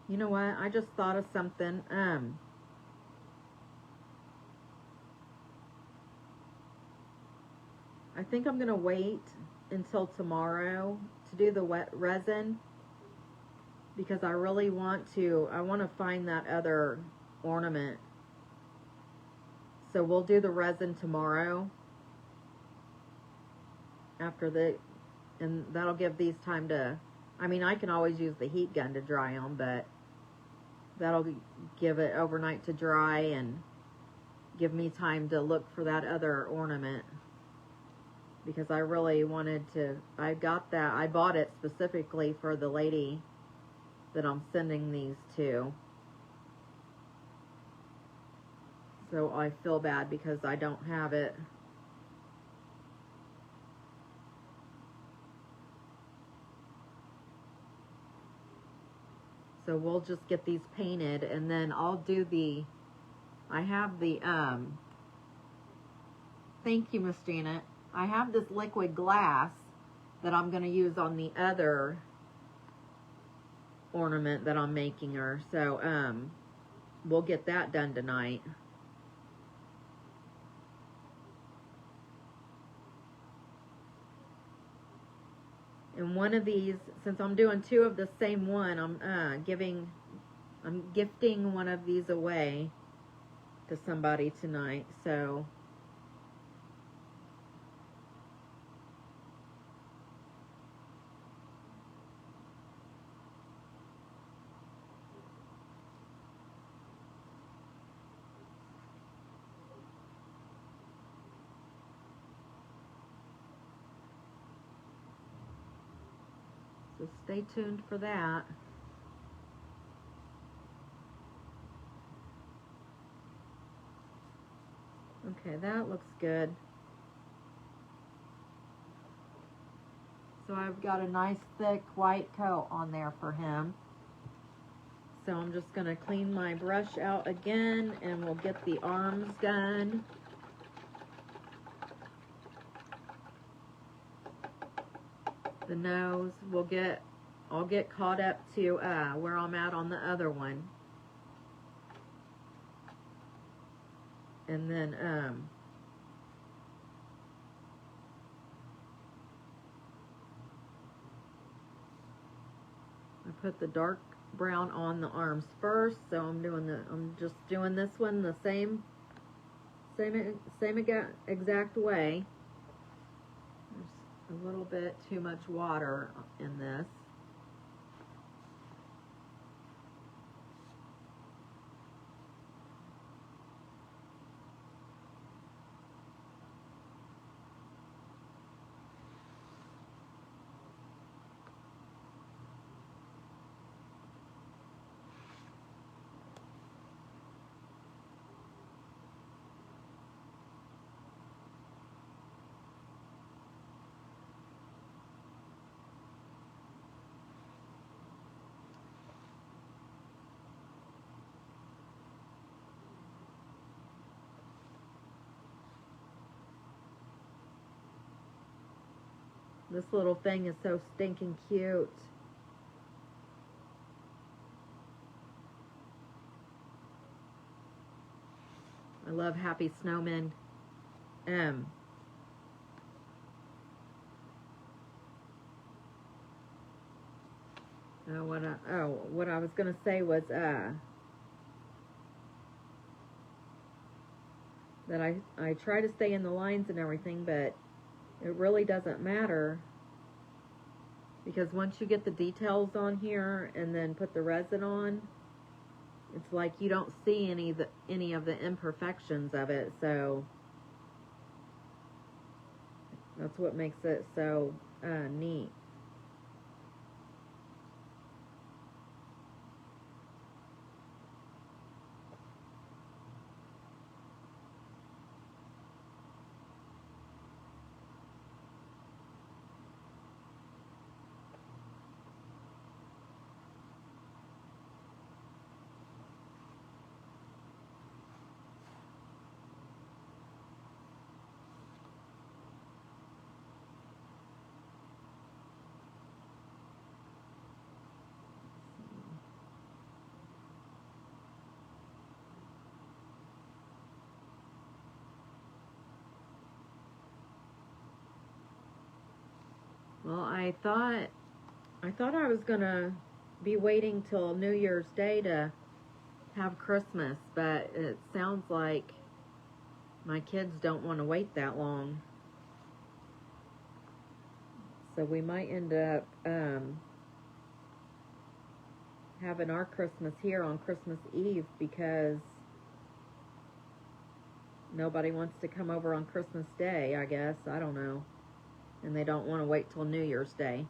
You know what? I just thought of something. I think I'm gonna wait until tomorrow to do the wet resin because I really want to. I want to find that other ornament So we'll do the resin tomorrow and that'll give these time to, I mean, I can always use the heat gun to dry them, but that'll give it overnight to dry and give me time to look for that other ornament, because I really wanted to, I bought it specifically for the lady that I'm sending these to. So I feel bad because I don't have it. So we'll just get these painted, and then I'll do I have the, thank you, Miss Janet. I have this liquid glass that I'm going to use on the other ornament that I'm making her. So, we'll get that done tonight. And one of these, since I'm doing two of the same one, I'm gifting one of these away to somebody tonight. So stay tuned for that. Okay, that looks good. So I've got a nice thick white coat on there for him. So I'm just going to clean my brush out again, and we'll get the arms done. The nose, I'll get caught up to where I'm at on the other one. And then I put the dark brown on the arms first, so I'm just doing this one the same exact way. There's a little bit too much water in this. This little thing is so stinking cute. I love Happy Snowmen. What I was gonna say was that I try to stay in the lines and everything, but it really doesn't matter, because once you get the details on here and then put the resin on, it's like you don't see any of the imperfections of it. So that's what makes it so neat. Well, I thought I was gonna be waiting till New Year's Day to have Christmas, but it sounds like my kids don't want to wait that long. So we might end up having our Christmas here on Christmas Eve because nobody wants to come over on Christmas Day, I guess. I don't know. And they don't want to wait till New Year's Day.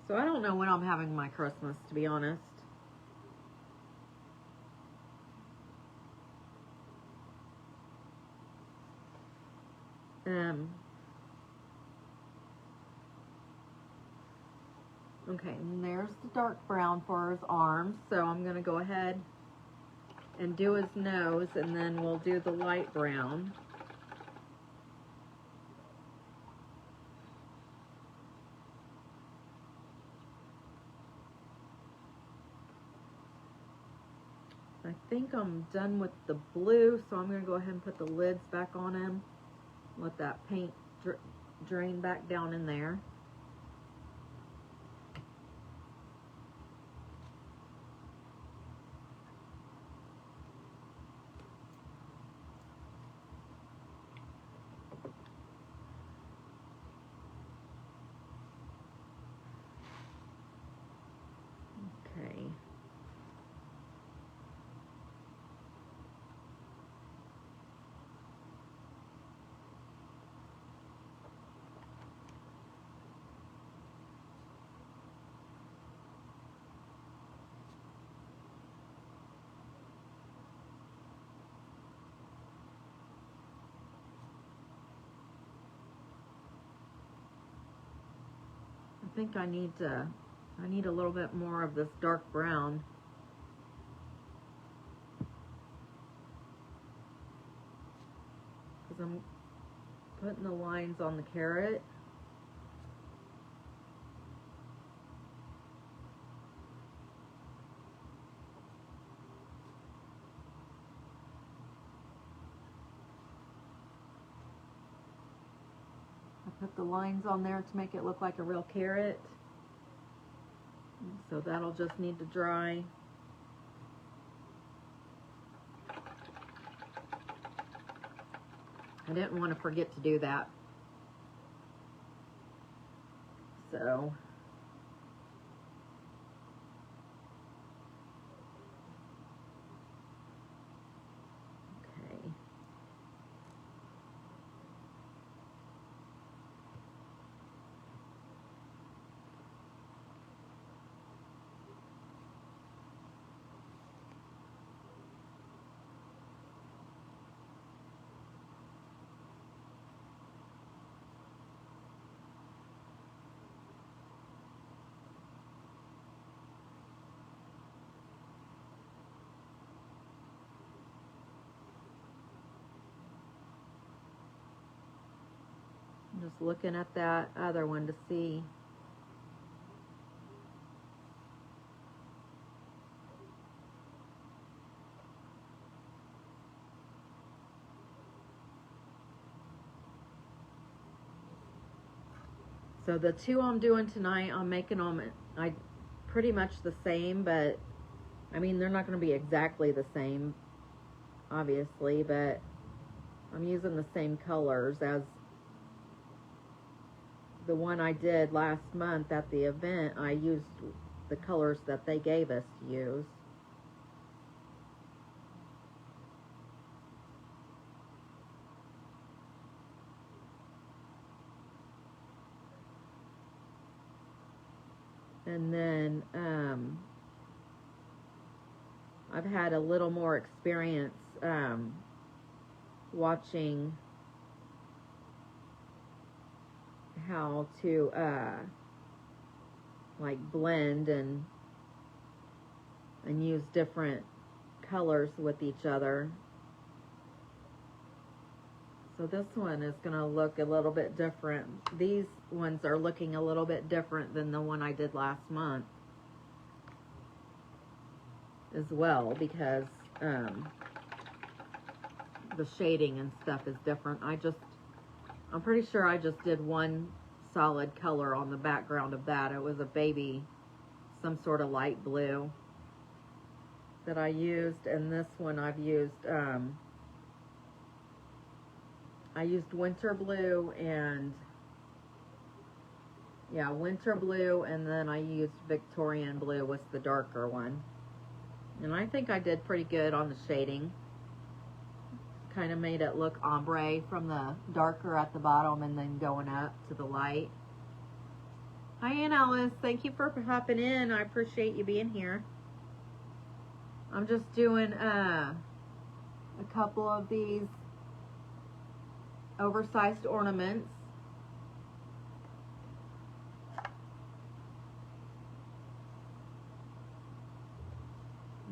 So I don't know when I'm having my Christmas, to be honest. Okay, and there's the dark brown for his arms. So I'm going to go ahead and do his nose, and then we'll do the light brown. I think I'm done with the blue, so I'm going to go ahead and put the lids back on him. Let that paint drain back down in there. Okay. I think I need a little bit more of this dark brown. Because I'm putting the lines on the carrot. Put the lines on there to make it look like a real carrot. So that'll just need to dry. I didn't want to forget to do that. So okay. I'm just looking at that other one to see. So the two I'm doing tonight, I'm making them pretty much the same, but I mean, they're not going to be exactly the same, obviously, but I'm using the same colors as the one I did last month at the event. I used the colors that they gave us to use. And then I've had a little more experience watching how to like blend and use different colors with each other. So this one is going to look a little bit different. These ones are looking a little bit different than the one I did last month as well, because the shading and stuff is different. I'm pretty sure I just did one solid color on the background of that. It was a baby, some sort of light blue that I used, and this one I've used I used winter blue and, yeah, winter blue, and then I used Victorian blue was the darker one. And I think I did pretty good on the shading. Kind of made it look ombre from the darker at the bottom and then going up to the light. Hi, Aunt Alice. Thank you for hopping in. I appreciate you being here. I'm just doing a couple of these oversized ornaments.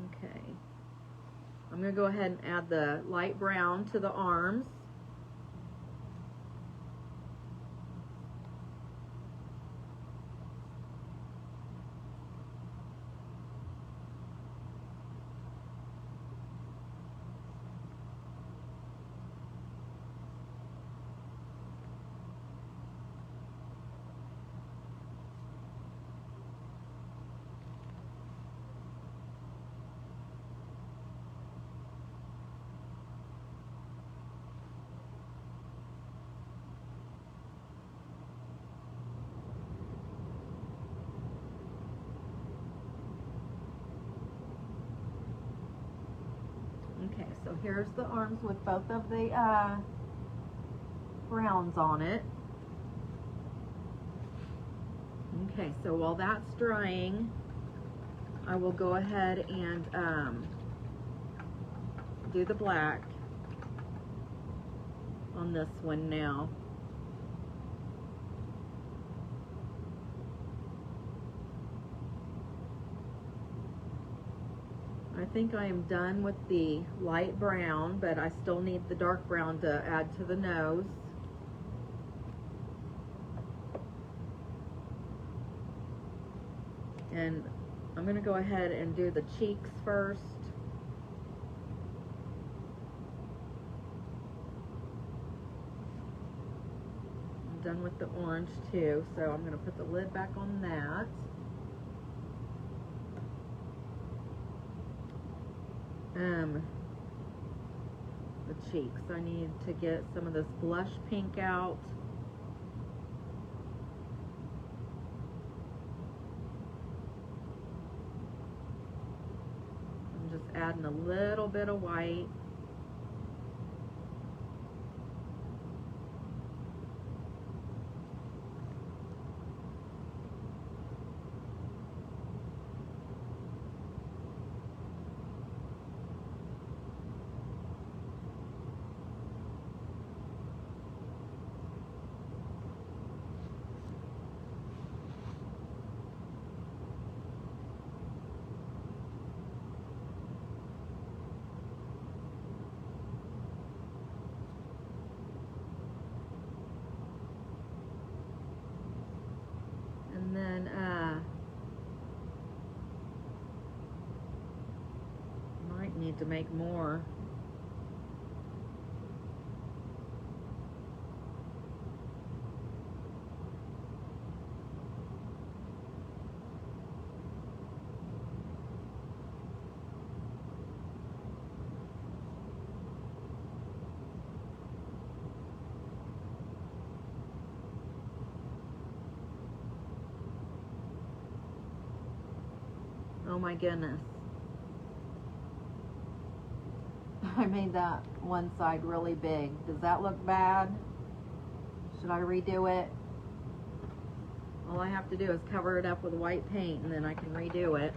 Okay. I'm going to go ahead and add the light brown to the arms. Okay, so here's the arms with both of the browns on it. Okay, so while that's drying, I will go ahead and do the black on this one now. I think I am done with the light brown, but I still need the dark brown to add to the nose. And I'm going to go ahead and do the cheeks first. I'm done with the orange too, so I'm going to put the lid back on that. The cheeks, I need to get some of this blush pink out. I'm just adding a little bit of white. And then might need to make more. Oh my goodness. I made that one side really big. Does that look bad? Should I redo it? All I have to do is cover it up with white paint and then I can redo it.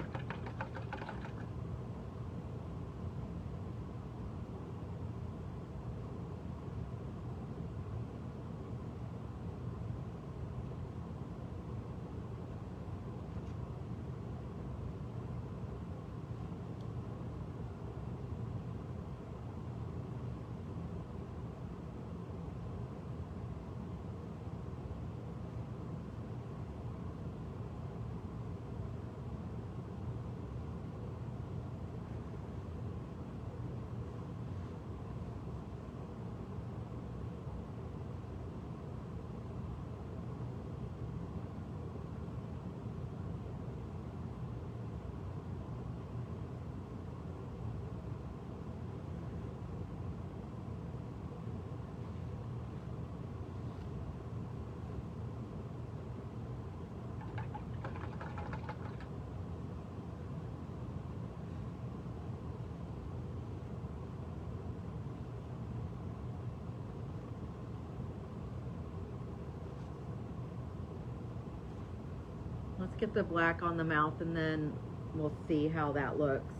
get the black on the mouth and then we'll see how that looks.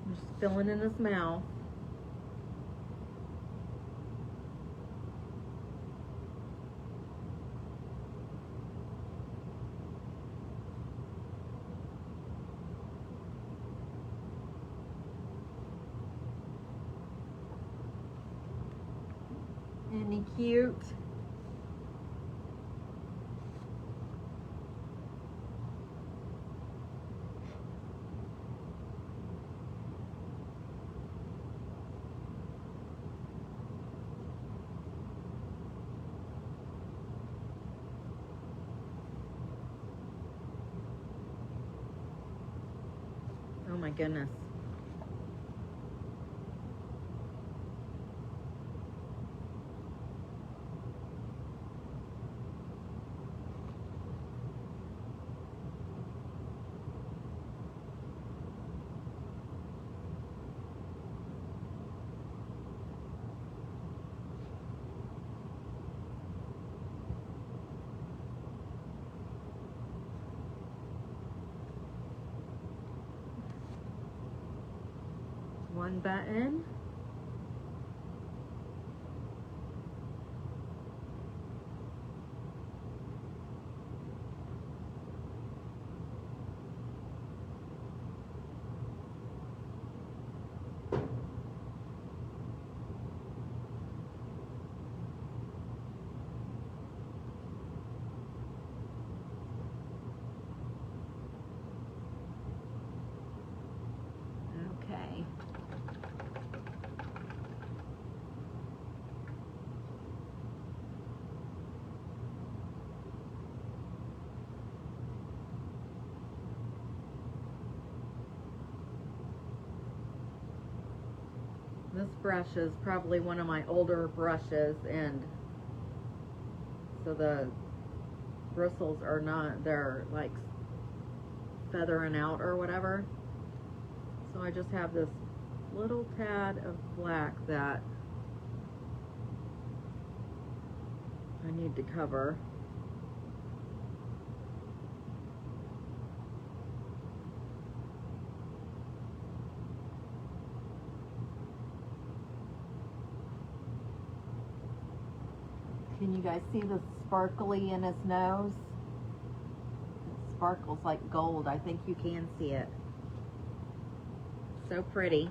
Just filling in his mouth. Isn't he cute? Oh my goodness. One button. Okay. This brush is probably one of my older brushes, and so the bristles are not, they're like feathering out or whatever. So I just have this little tad of black that I need to cover. Can you guys see the sparkly in his nose? It sparkles like gold. I think you can see it. So pretty.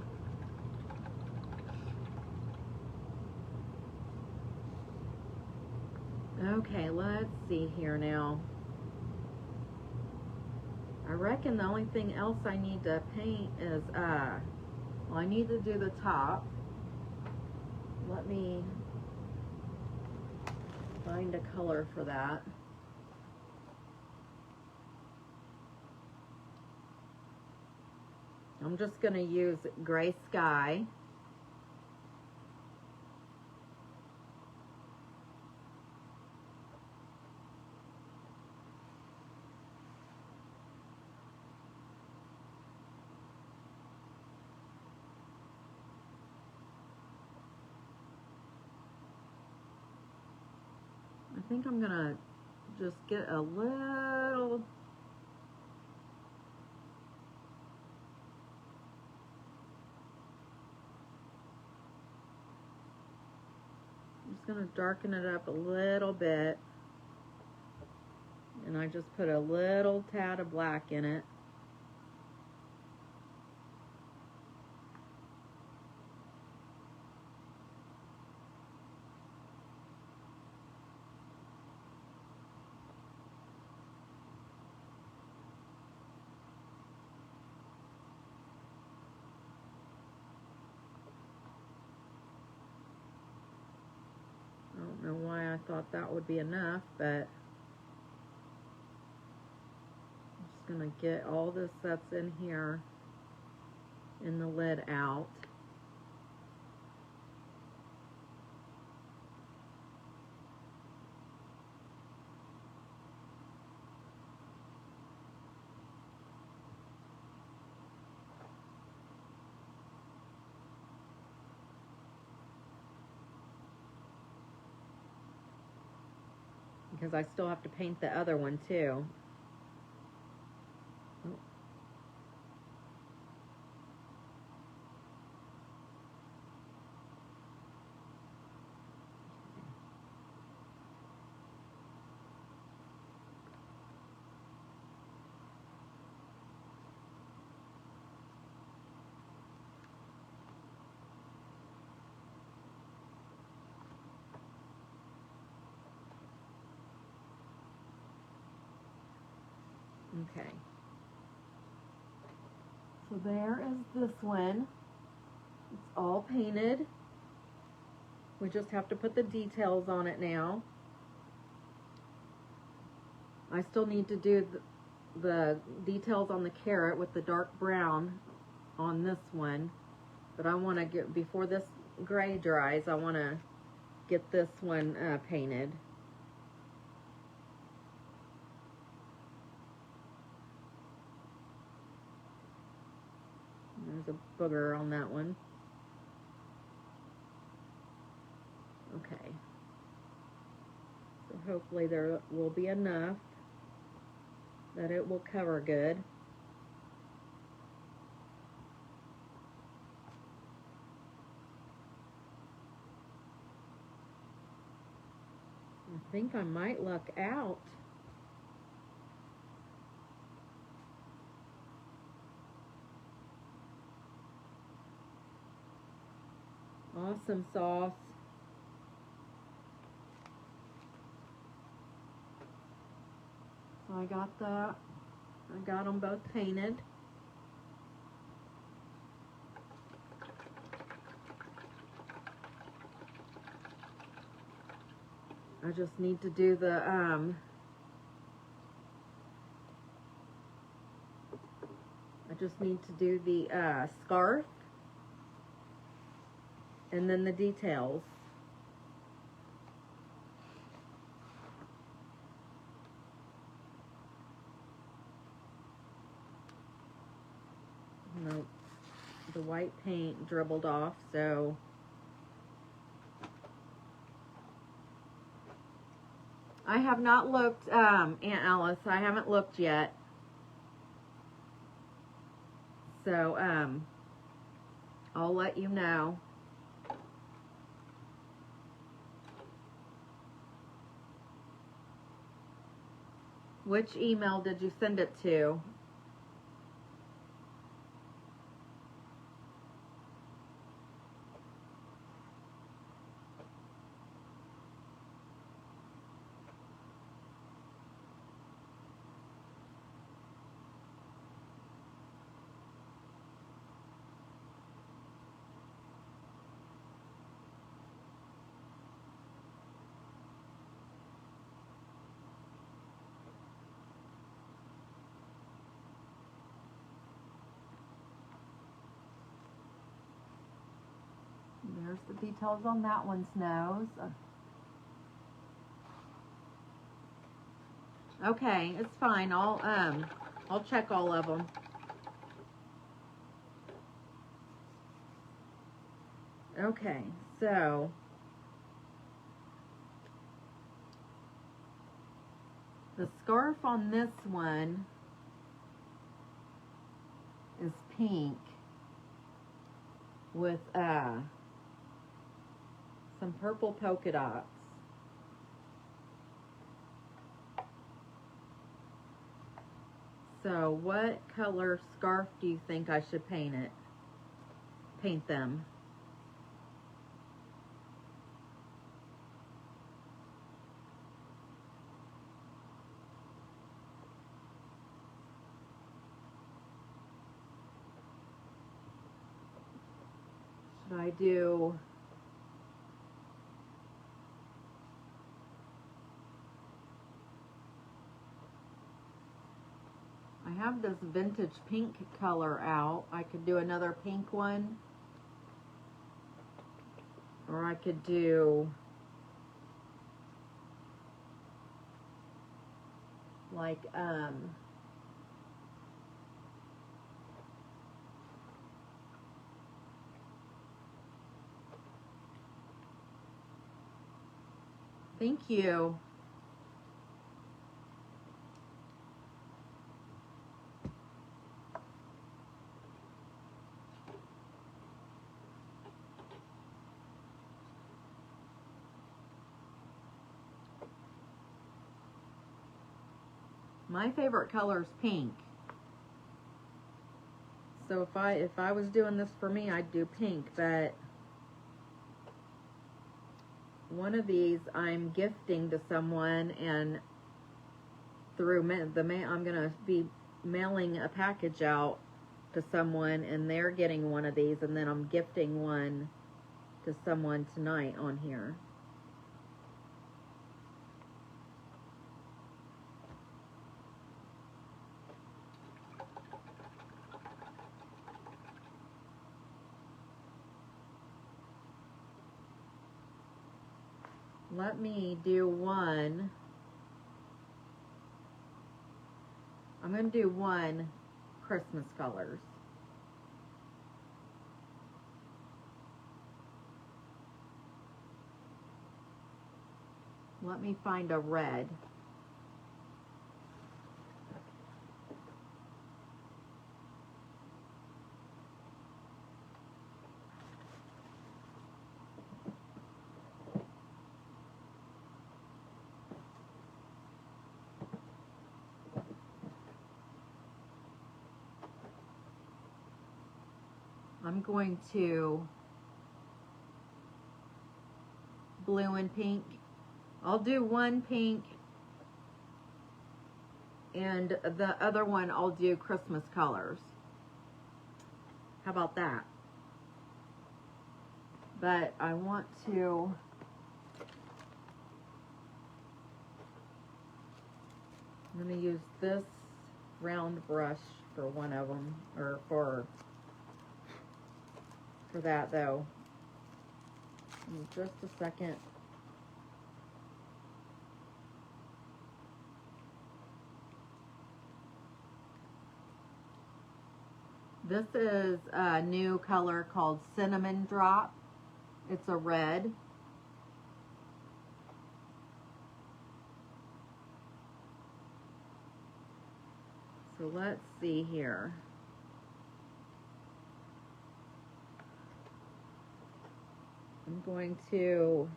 Okay, let's see here now. I reckon the only thing else I need to paint is, well, I need to do the top. Let me find a color for that. I'm just going to use Gray Sky. I think I'm going to just get a little just going to darken it up a little bit. And I just put a little tad of black in it. I don't know why I thought that would be enough, but I'm just going to get all this that's in here in the lid out. Because I still have to paint the other one too. Oh. Okay. So there is this one. It's all painted. We just have to put the details on it now. I still need to do the details on the carrot with the dark brown on this one. But I want to get, before this gray dries, I want to get this one painted. There's a booger on that one. Okay. So hopefully there will be enough that it will cover good. I think I might luck out. Awesome sauce. So I got that. I got them both painted. I just need to do the scarf and then the details. Nope. The white paint dribbled off, so I have not looked, Aunt Alice, I haven't looked yet. So, I'll let you know. Which email did you send it to? There's the details on that one's nose. Okay, it's fine. I'll check all of them. Okay, so the scarf on this one is pink with some purple polka dots. So what color scarf do you think I should paint them? Should I do I have this vintage pink color out. I could do another pink one. Or I could do like thank you. My favorite color is pink. So if I was doing this for me, I'd do pink, but one of these I'm gifting to someone, and through I'm going to be mailing a package out to someone, and they're getting one of these, and then I'm gifting one to someone tonight on here. Let me do one. I'm going to do one Christmas colors. Let me find a red. I'm going to blue and pink. I'll do one pink, and the other one I'll do Christmas colors. How about that? But I want to I'm going to use this round brush for one of them, or for that though. In just a second. This is a new color called Cinnamon Drop. It's a red. So let's see here. I'm going to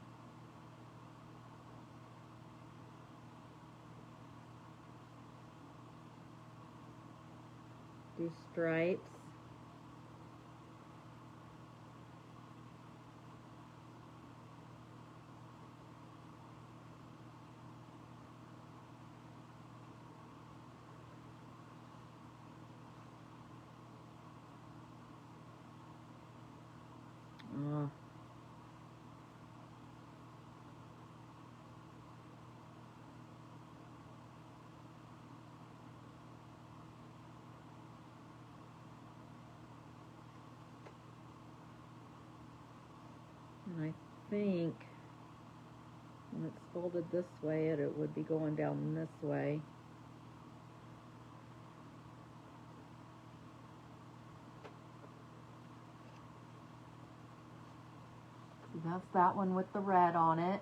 do stripes. And I think when it's folded this way, it would be going down this way. So that's that one with the red on it.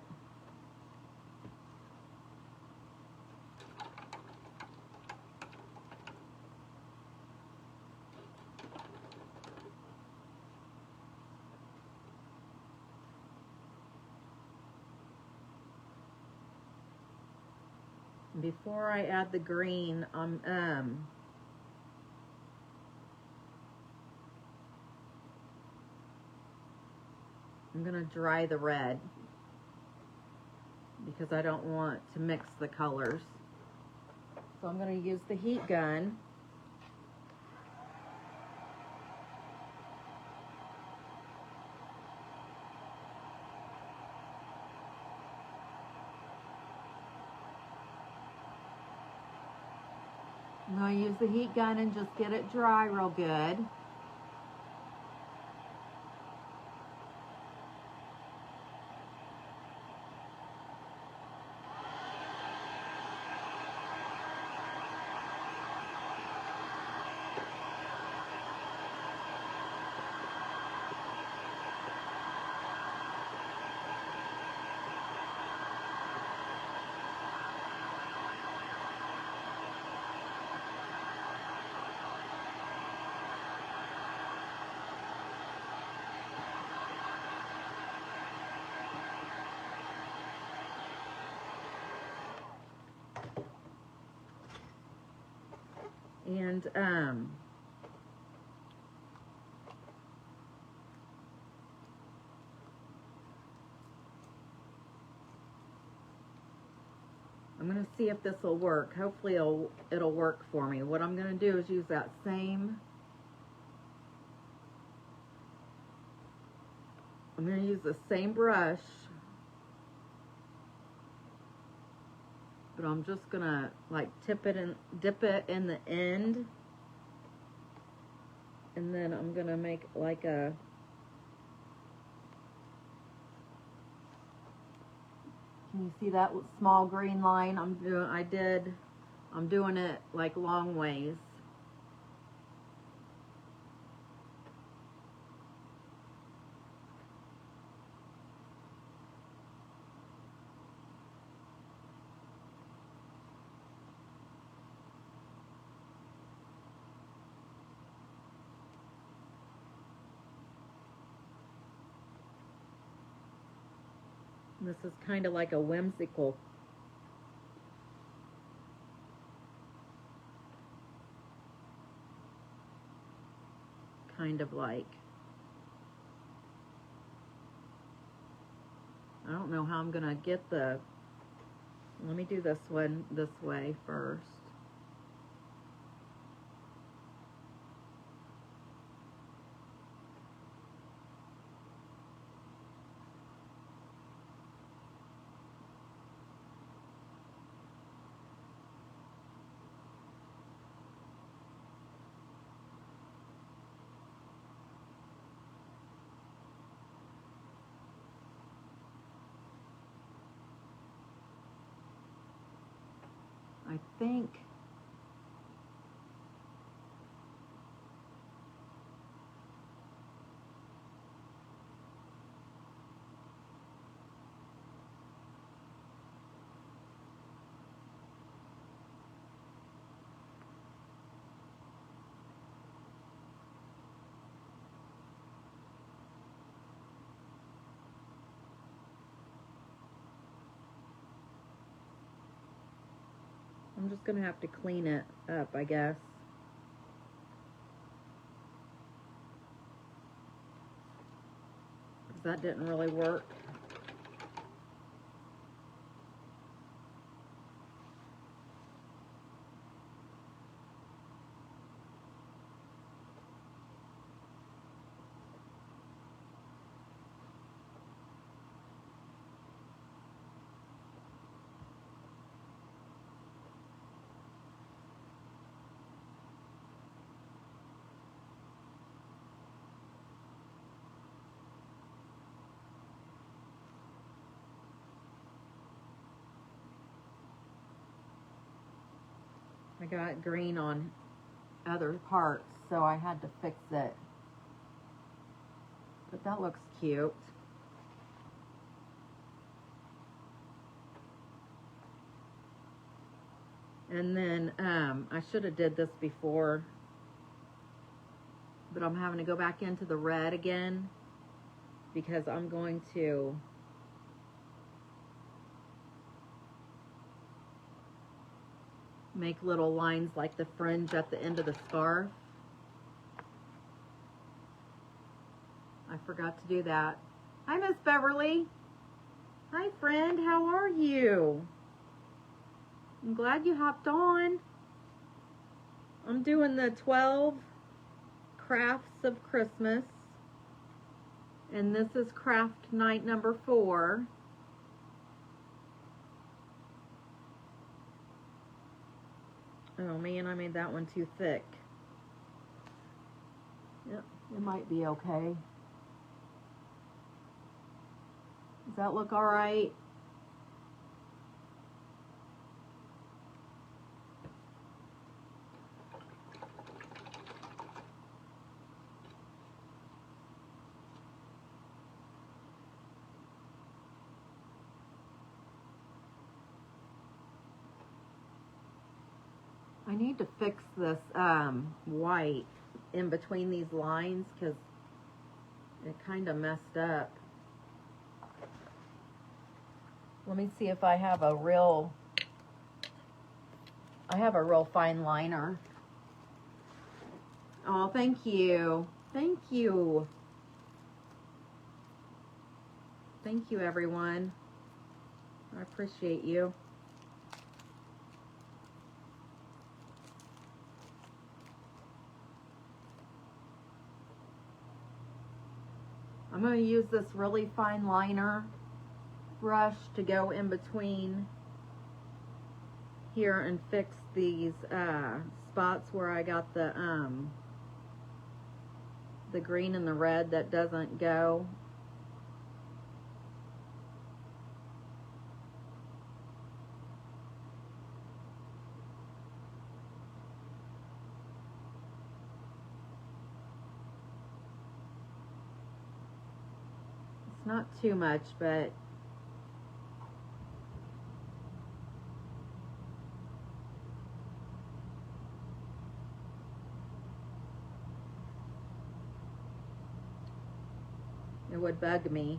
Before I add the green, I'm gonna dry the red because I don't want to mix the colors. So I'm gonna use the heat gun. I'm going to use the heat gun and just get it dry real good. And I'm going to see if this will work. Hopefully it'll work for me. What I'm going to do is use that same, I'm going to use the same brush, but I'm just going to like dip it in the end, and then I'm going to make like a, can you see that small green line? I'm doing it like long ways. This is kind of like a whimsical kind of like, I don't know how I'm gonna get the, let me do this one this way first. I think I'm just gonna have to clean it up, I guess. That didn't really work. I got green on other parts, so I had to fix it. But that looks cute. And then I should have did this before, but I'm having to go back into the red again because I'm going to make little lines like the fringe at the end of the scarf. I forgot to do that. Hi, Miss Beverly. Hi, friend. How are you? I'm glad you hopped on. I'm doing the 12 crafts of Christmas. And this is craft night number 4. Oh man, I made that one too thick. Yep, it might be okay. Does that look all right? I need to fix this white in between these lines because it kind of messed up. Let me see if I have a real fine liner. Oh, thank you. Thank you. Thank you, everyone. I appreciate you. I'm going to use this really fine liner brush to go in between here and fix these spots where I got the green and the red that doesn't go. It's not too much, but it would bug me.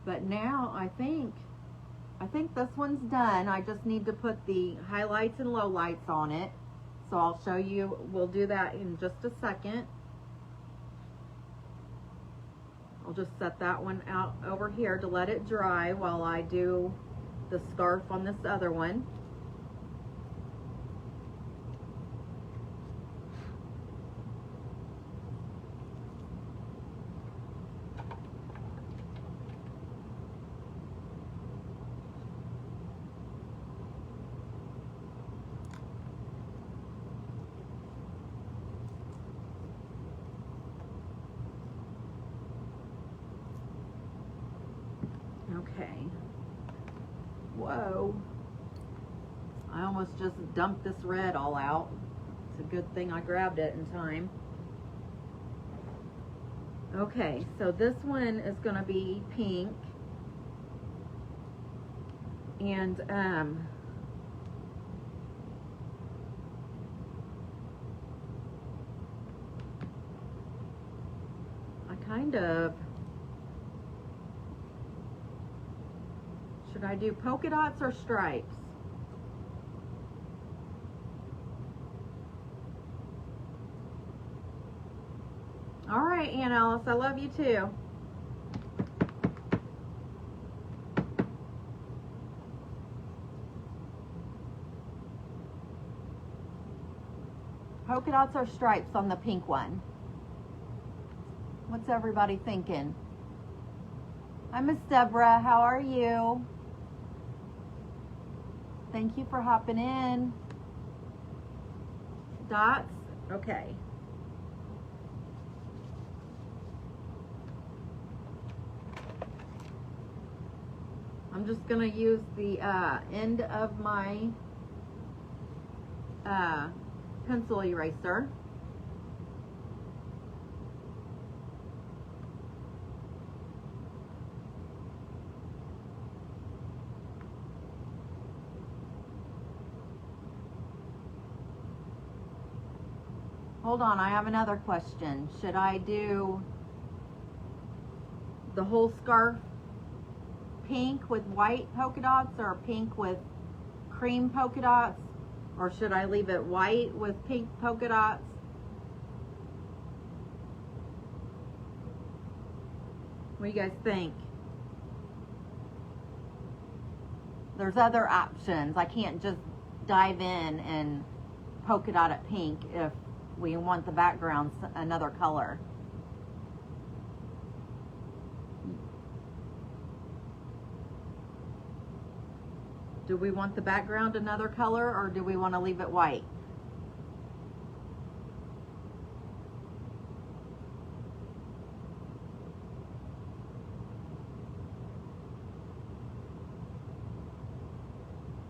But now I think this one's done. I just need to put the highlights and lowlights on it. So I'll show you, we'll do that in just a second. I'll just set that one out over here to let it dry while I do the scarf on this other one. Okay. Whoa. I almost just dumped this red all out. It's a good thing I grabbed it in time. Okay, so this one is going to be pink. And I kind of, should I do polka dots or stripes? All right, Aunt Alice, I love you too. Polka dots or stripes on the pink one? What's everybody thinking? Hi, Miss Deborah, how are you? Thank you for hopping in. Dots? Okay. I'm just going to use the end of my pencil eraser. Hold on, I have another question. Should I do the whole scarf pink with white polka dots, or pink with cream polka dots? Or should I leave it white with pink polka dots? What do you guys think? There's other options. I can't just dive in and polka dot it pink if we want the background another color. Do we want the background another color, or do we want to leave it white?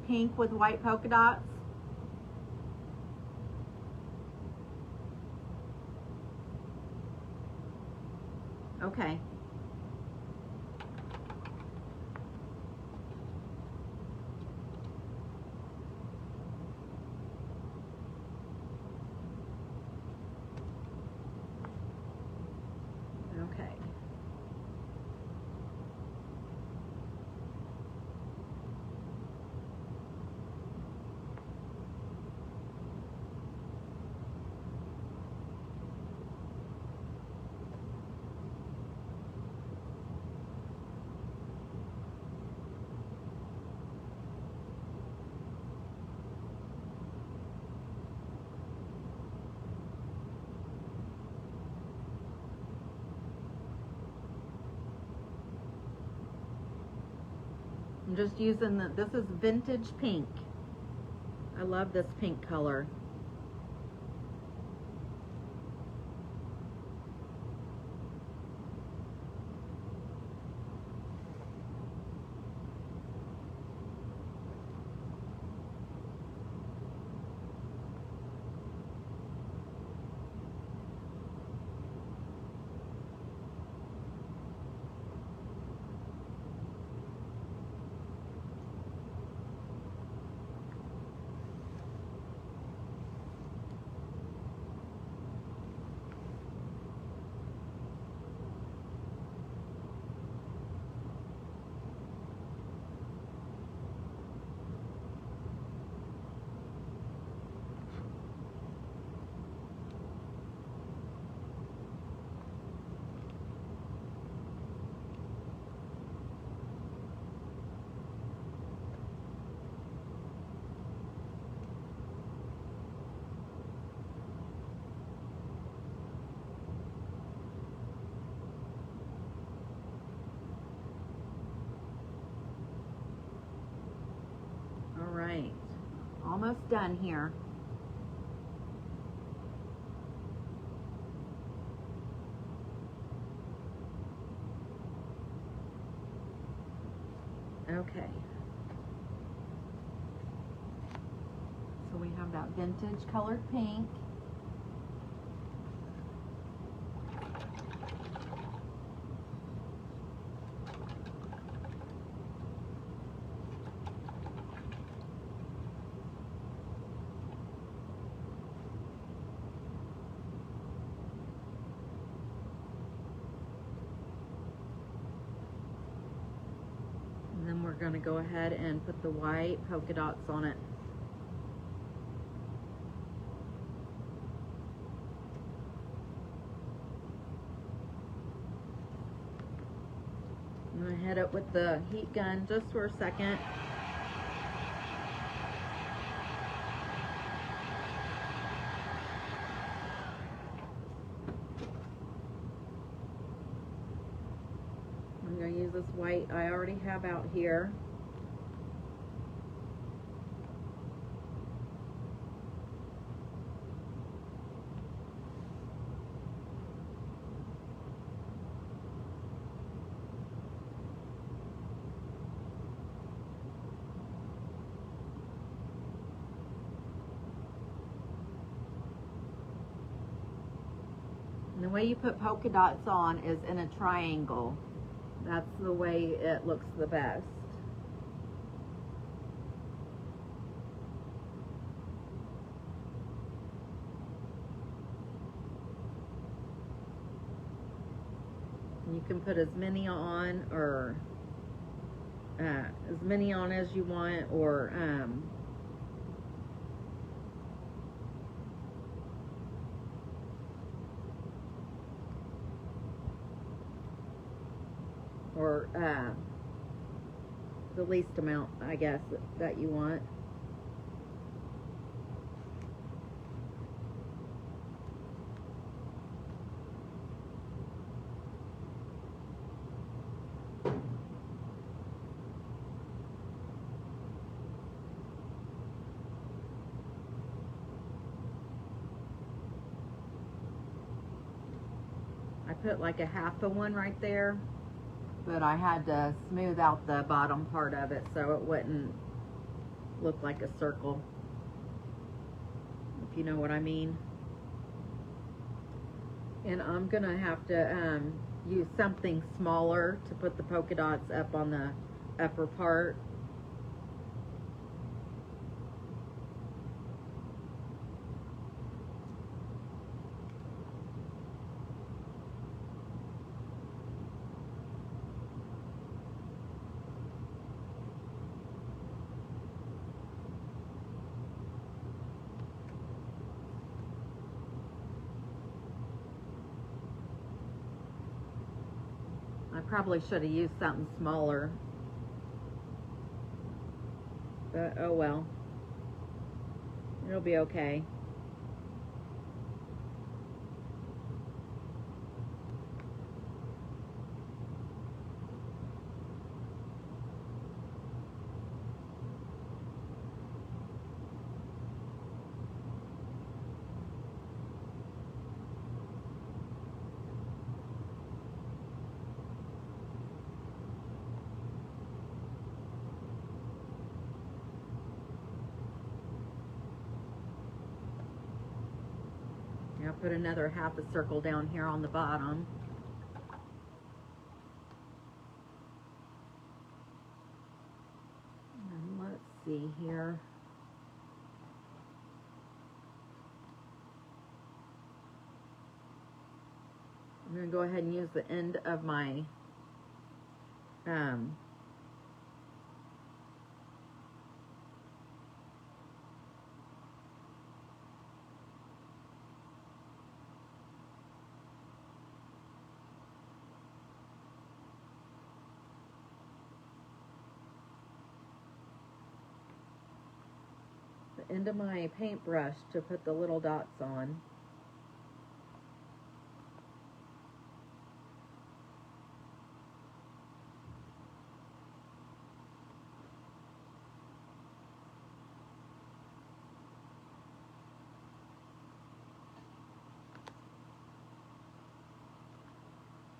Pink with white polka dots? Okay. Okay. I'm just using this is vintage pink. I love this pink color. All right, almost done here. Okay. So we have that vintage colored pink. And then we're going to go ahead and put the white polka dots on it. I'm going to hit it with the heat gun just for a second. I'm going to use this white I already have out here. And the way you put polka dots on is in a triangle. That's the way it looks the best. You can put as many on, or as many on as you want, or the least amount, I guess, that you want. I put like a half of one right there, but I had to smooth out the bottom part of it so it wouldn't look like a circle, if you know what I mean. And I'm gonna have to use something smaller to put the polka dots up on the upper part. I probably should have used something smaller, but oh well, it'll be okay. Now put another half a circle down here on the bottom. And let's see here. I'm going to go ahead and use the end of my end of my paintbrush to put the little dots on.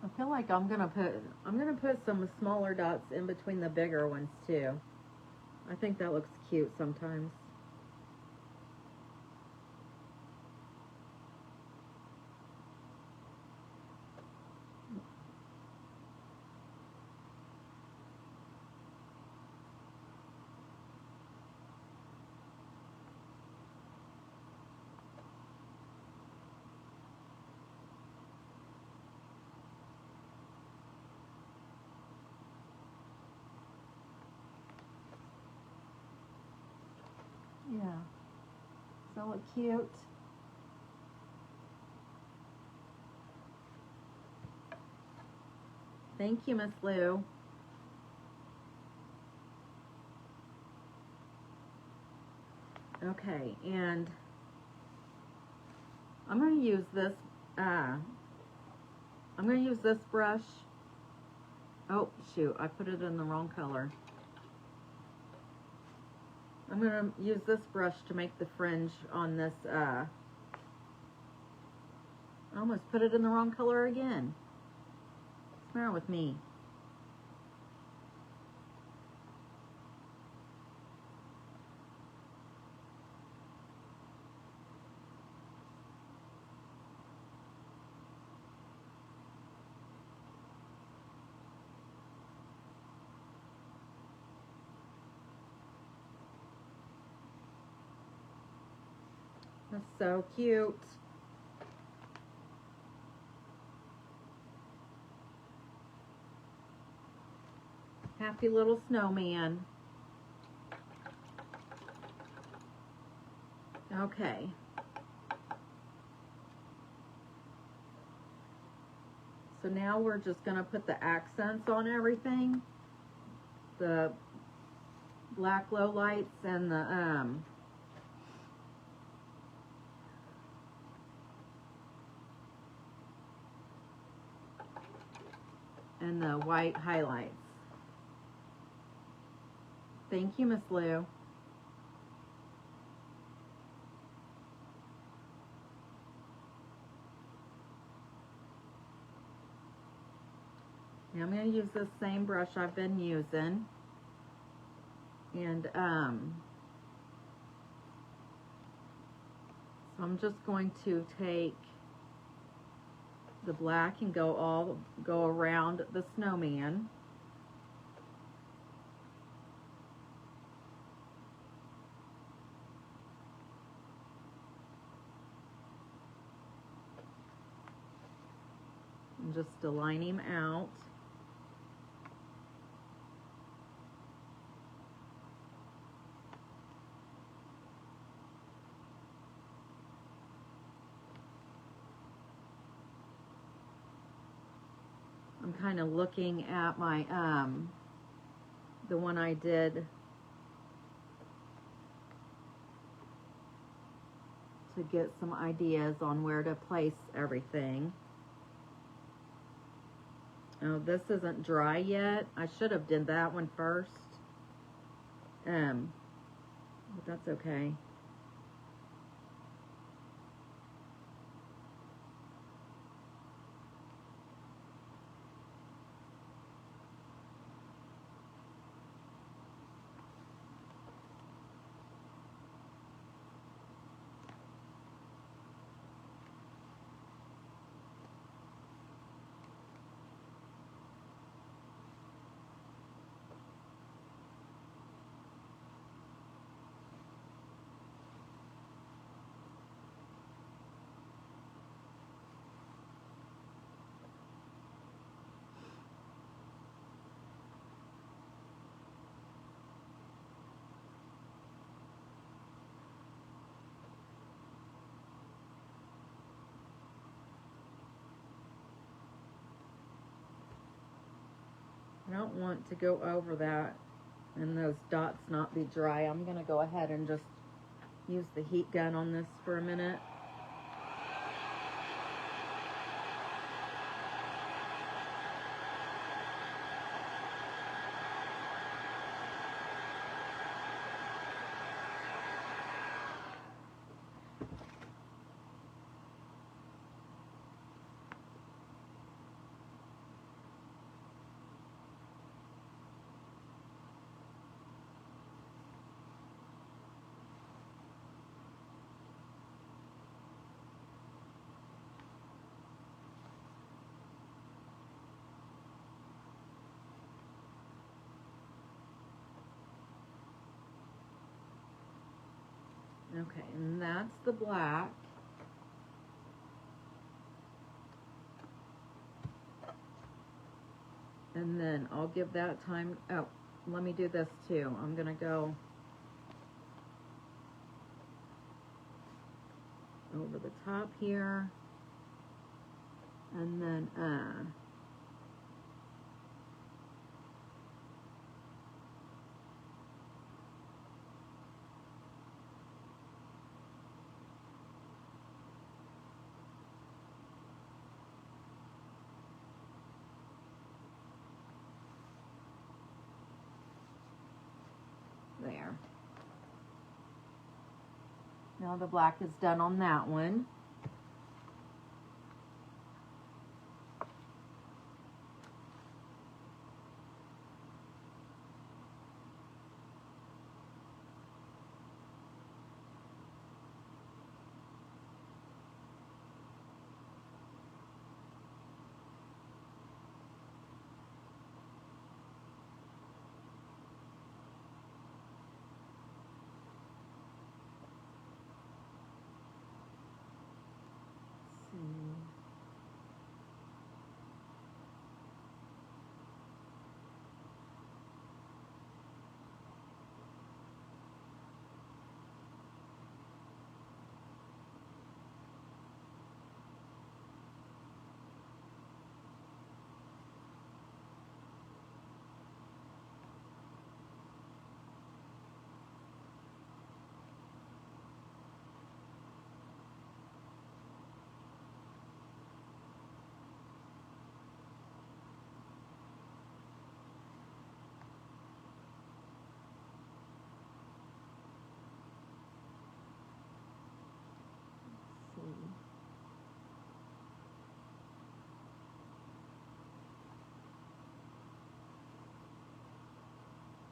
I feel like I'm gonna put some smaller dots in between the bigger ones too. I think that looks cute sometimes. Yeah, so look cute. Thank you, Miss Lou. Okay, and I'm going to use this. I'm going to use this brush. Oh shoot! I put it in the wrong color. I'm going to use this brush to make the fringe on this. I almost put it in the wrong color again. What's the matter with me? That's so cute. Happy little snowman. Okay. So now we're just going to put the accents on everything. The black low lights and the white highlights. Thank you, Miss Lou. Now I'm going to use this same brush I've been using. And so I'm just going to take the black and go around the snowman. And just to line him out. I'm kind of looking at my the one I did to get some ideas on where to place everything. Oh, this isn't dry yet. I should have done that one first. But that's okay. I don't want to go over that and those dots not be dry. I'm going to go ahead and just use the heat gun on this for a minute. Okay, and that's the black. And then I'll give that time. Oh, let me do this too. I'm gonna go over the top here, and then there. Now the black is done on that one.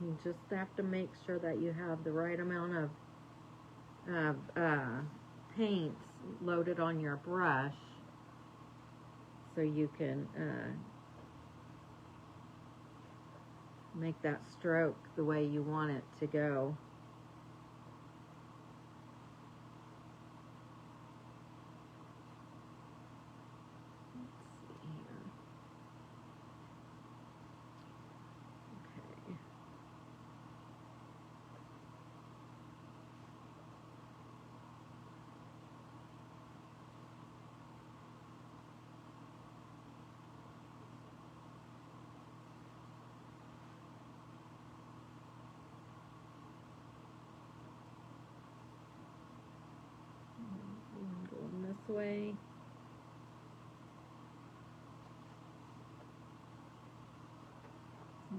You just have to make sure that you have the right amount of paints loaded on your brush so you can make that stroke the way you want it to go. Let's see here. Okay. Going this way.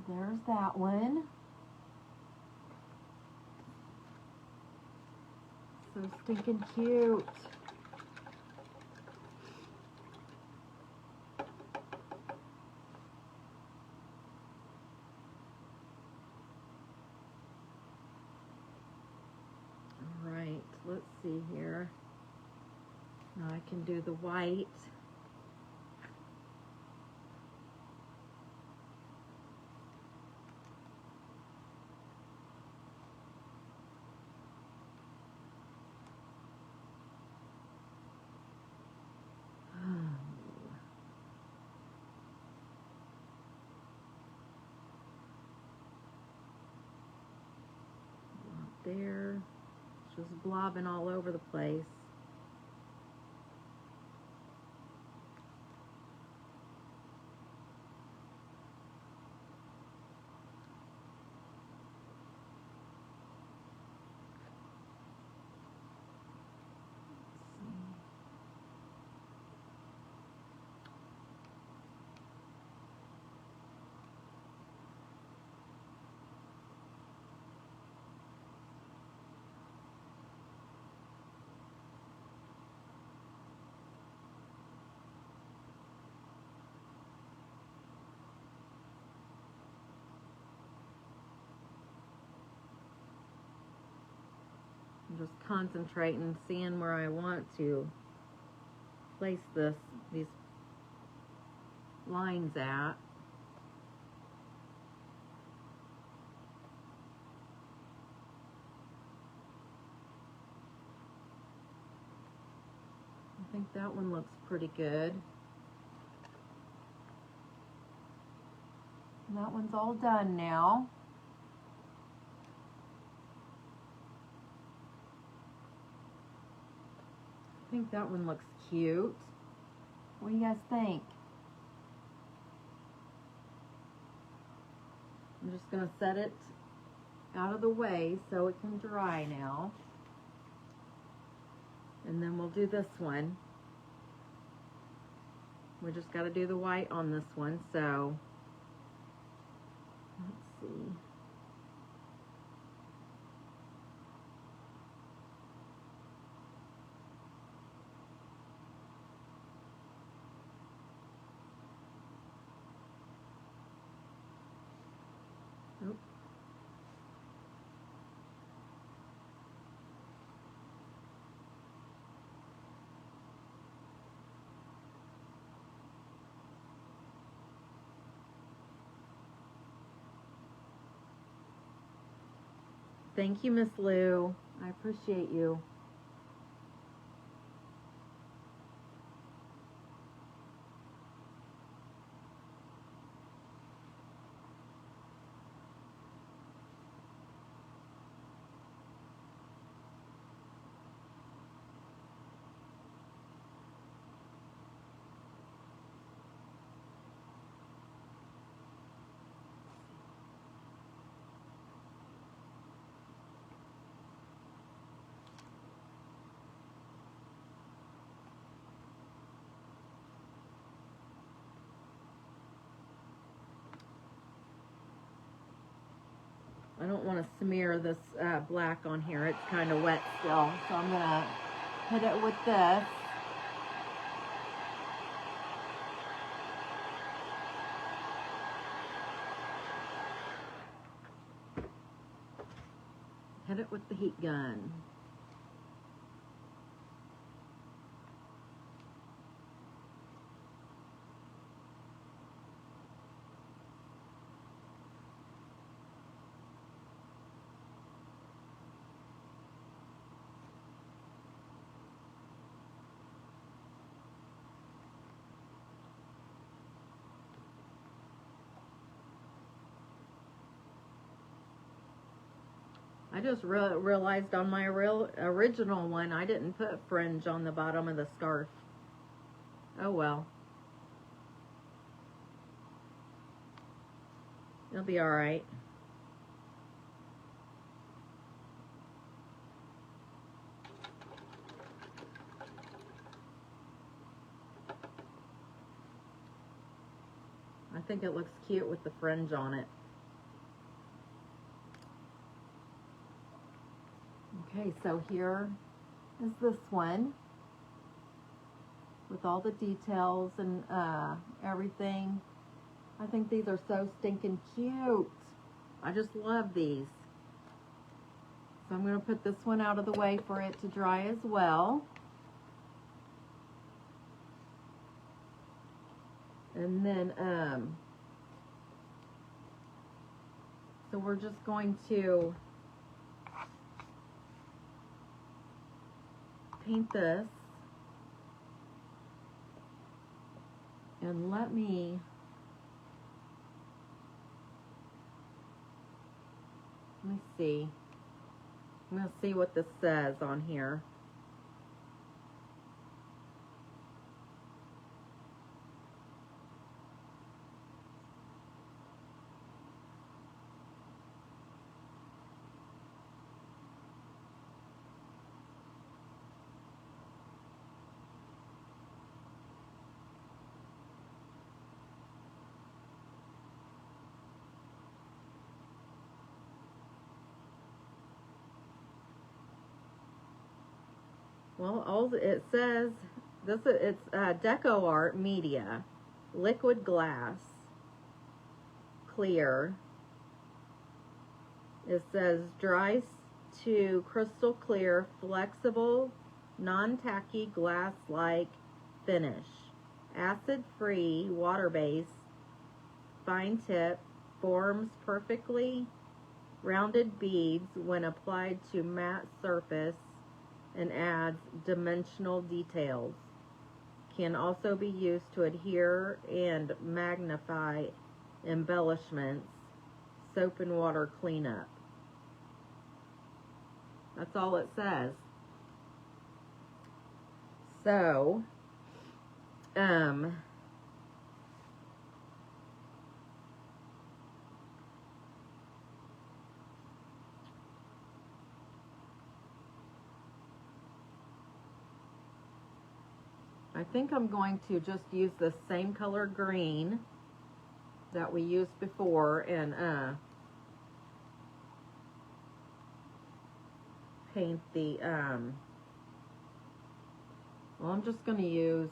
There's that one. So stinking cute. All right, let's see here. Now I can do the white. There, it's just blobbing all over the place. I'm just concentrating, seeing where I want to place these lines at. I think that one looks pretty good. And that one's all done now. I think that one looks cute. What do you guys think? I'm just going to set it out of the way so it can dry now. And then we'll do this one. We just got to do the white on this one, so let's see. Oop. Thank you, Miss Lou. I appreciate you. I don't want to smear this black on here. It's kind of wet still. So I'm going to hit it with this. Hit it with the heat gun. I just realized on my original one, I didn't put fringe on the bottom of the scarf. Oh well. It'll be alright. I think it looks cute with the fringe on it. Okay, so here is this one with all the details and everything. I think these are so stinking cute. I just love these. So I'm going to put this one out of the way for it to dry as well. And then, so we're just going to paint this. And let me see. I'm going to see what this says on here. Well, all it says, it's Deco Art Media, liquid glass, clear. It says dry to crystal clear, flexible, non-tacky glass-like finish, acid-free, water-based, fine tip, forms perfectly rounded beads when applied to matte surface, and adds dimensional details. Can also be used to adhere and magnify embellishments, soap and water cleanup. That's all it says. So, I think I'm going to just use the same color green that we used before and paint the, well, I'm just going to use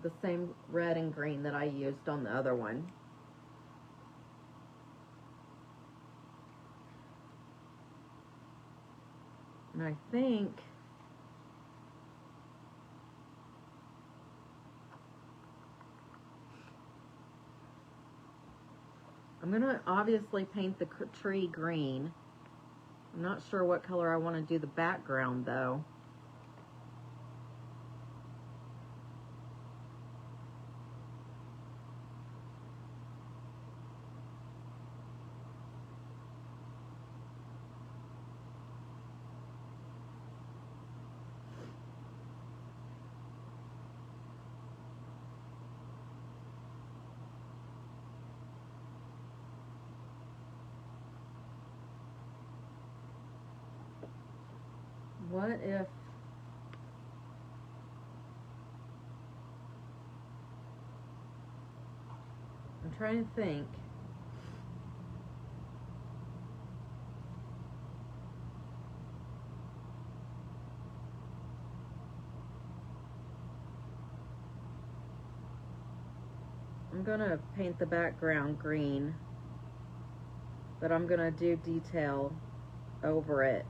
the same red and green that I used on the other one. And I think I'm going to obviously paint the tree green. I'm not sure what color I want to do the background though. What if I'm trying to think. I'm gonna paint the background green. but I'm gonna do detail over it.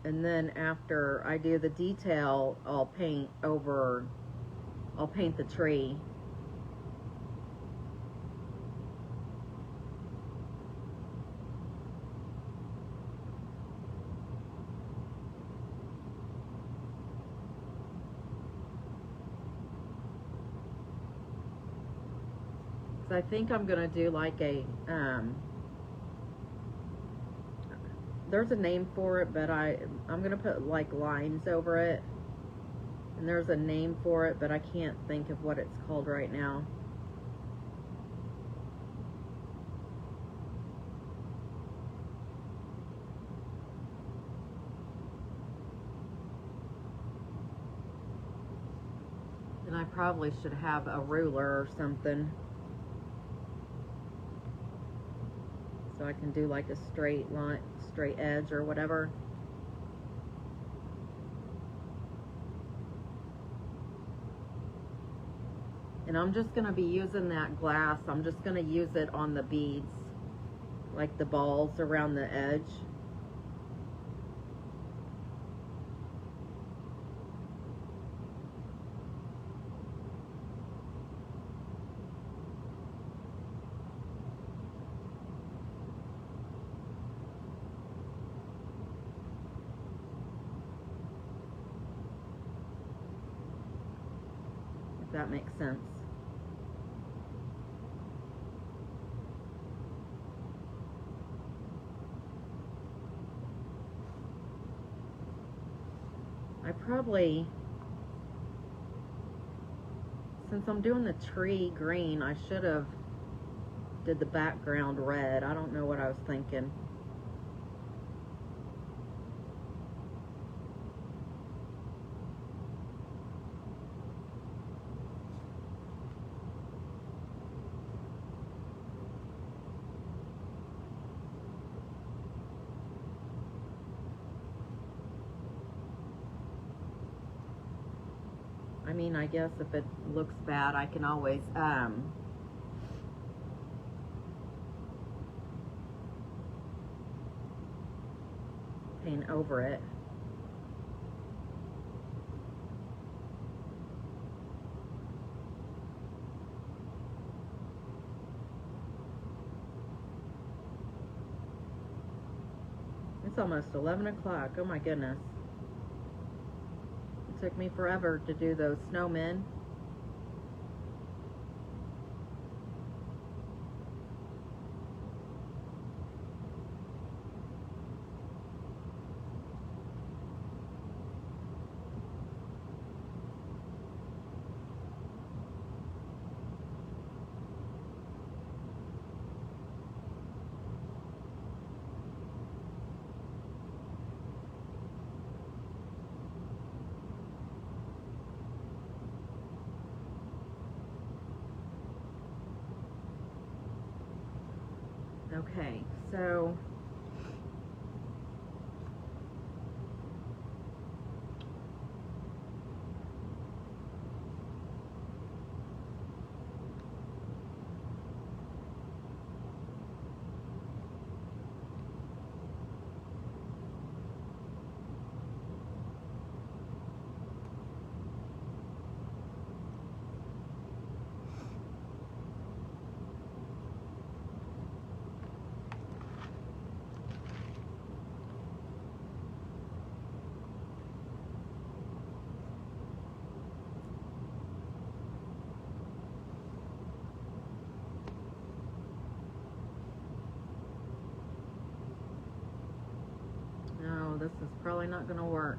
And then after I do the detail, I'll paint the tree. So I think I'm gonna do like a, there's a name for it, but I'm gonna put like lines over it. And there's a name for it, but I can't think of what it's called right now. And I probably should have a ruler or something, so I can do like a straight line, straight edge or whatever. And I'm just going to be using that glass. I'm just going to use it on the beads, like the balls around the edge. If that makes sense. I probably, since I'm doing the tree green, I should have did the background red. I don't know what I was thinking. I mean, I guess if it looks bad, I can always paint over it. It's almost 11 o'clock. Oh my goodness. It took me forever to do those snowmen. Okay, so no, this is probably not going to work.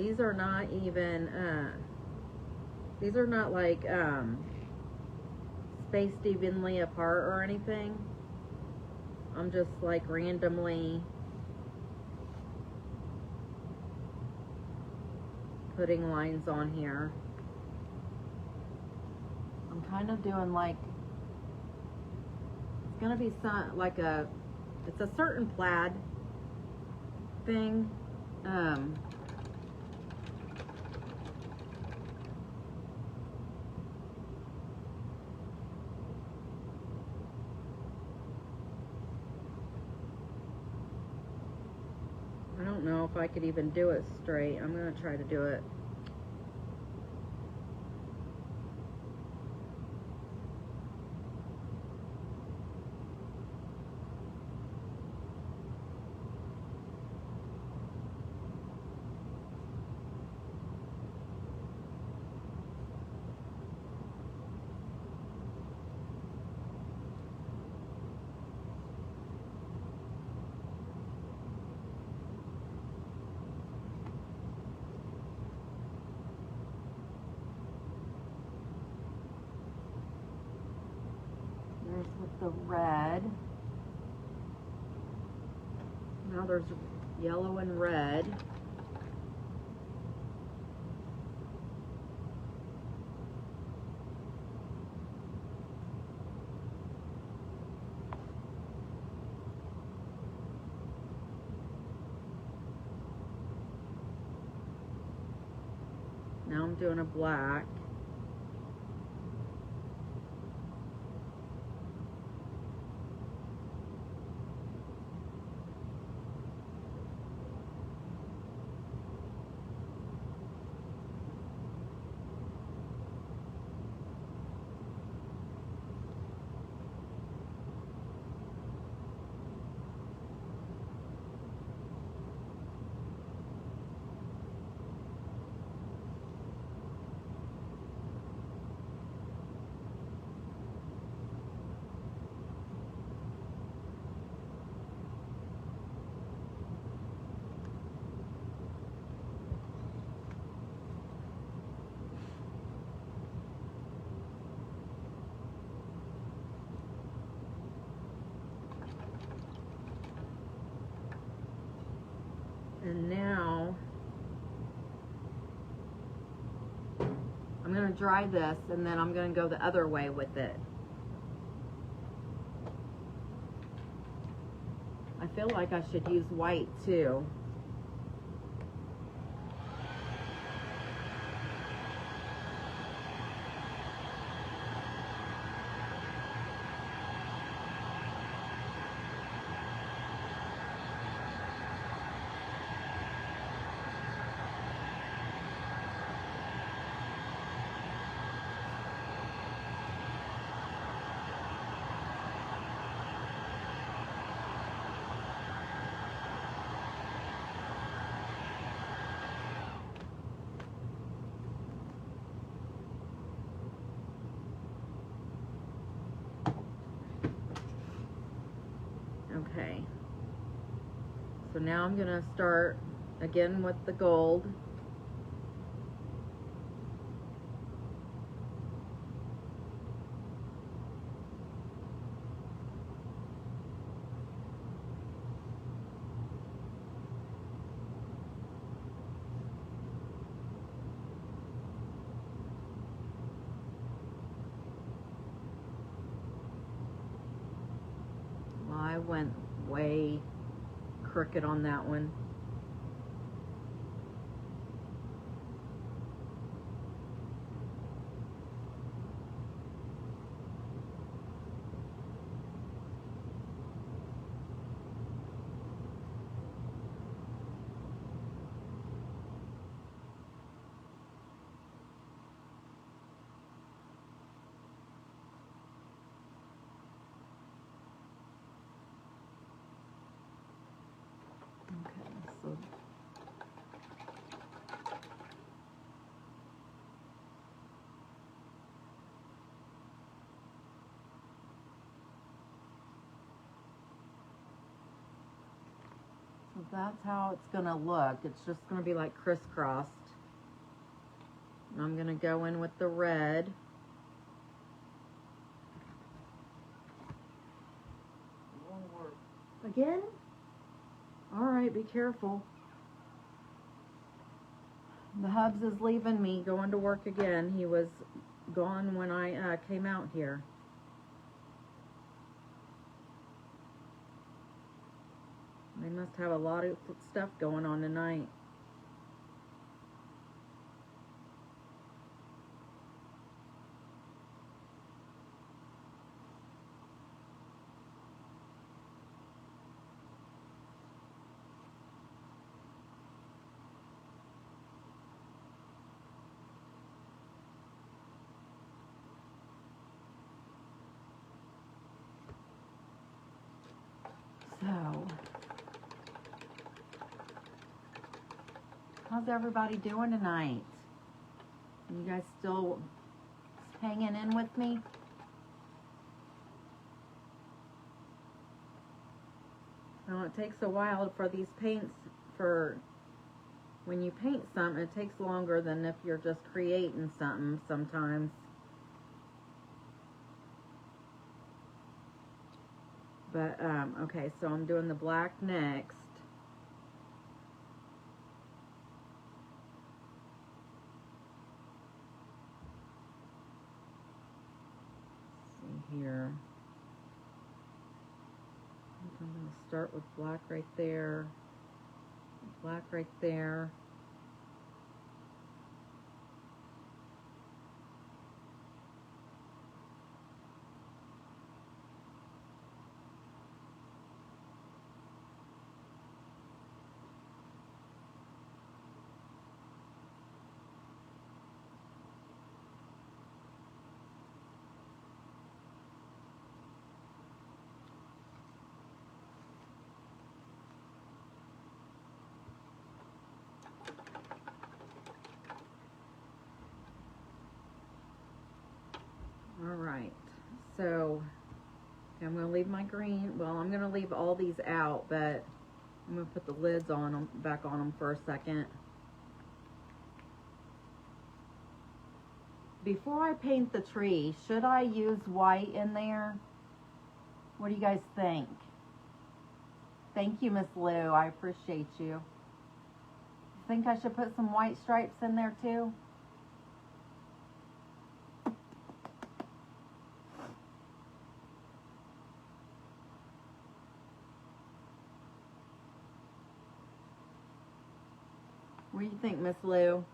these are not even, these are not like, spaced evenly apart or anything. I'm just like randomly putting lines on here. I'm kind of doing like, it's gonna be some, like a, it's a certain plaid thing. I don't know if I could even do it straight. I'm gonna try to do it. There's with the red. Now there's yellow and red. Now I'm doing a black. And now I'm going to dry this, and then I'm going to go the other way with it. I feel like I should use white too. Okay, so now I'm gonna start again with the gold. Well, I went way crooked on that one. Okay, that's how it's gonna look. It's just gonna be like crisscrossed. And I'm gonna go in with the red. Again? All right, be careful. The Hubs is leaving me, going to work again. He was gone when I came out here. They must have a lot of stuff going on tonight. So, how's everybody doing tonight? You guys still hanging in with me? Well, it takes a while for these paints, when you paint something, it takes longer than if you're just creating something sometimes. But, okay, so I'm doing the black next. Let's see here. I'm going to start with black right there. Black right there. All right, so I'm going to leave my green. Well, I'm going to leave all these out, but I'm going to put the lids on them, back on them for a second. Before I paint the tree, should I use white in there? What do you guys think? Thank you, Miss Lou. I appreciate you. Think I should put some white stripes in there too? What do you think, Miss Lou?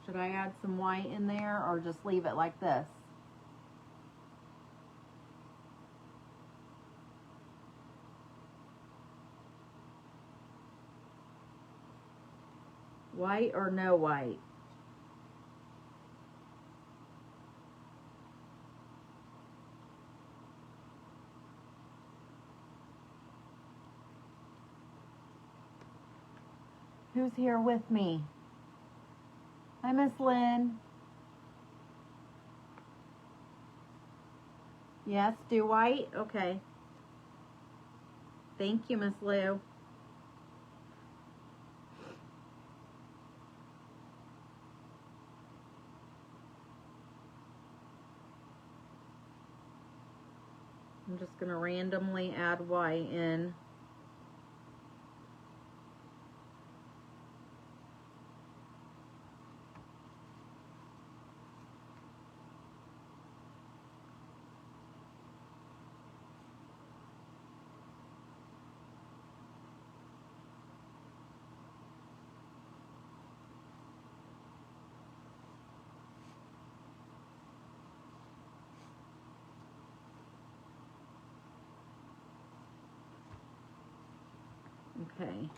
Should I add some white in there or just leave it like this? White or no white? Who's here with me? Hi, Miss Lynn. Yes, do white? Okay. Thank you, Miss Lou. I'm just going to randomly add white in. Okay.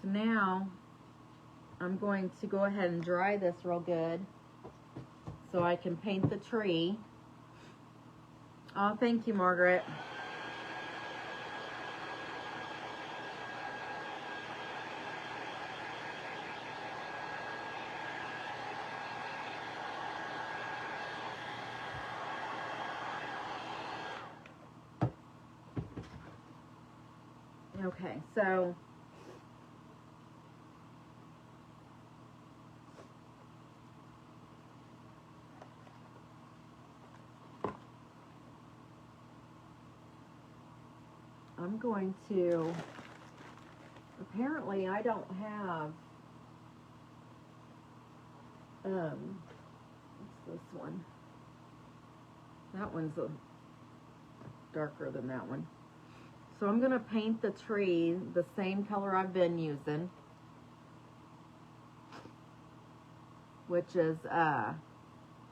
So now I'm going to go ahead and dry this real good so I can paint the tree. Oh, thank you, Margaret. Okay, so I'm going to, apparently I don't have, what's this one? That one's darker than that one. So I'm going to paint the tree the same color I've been using, which is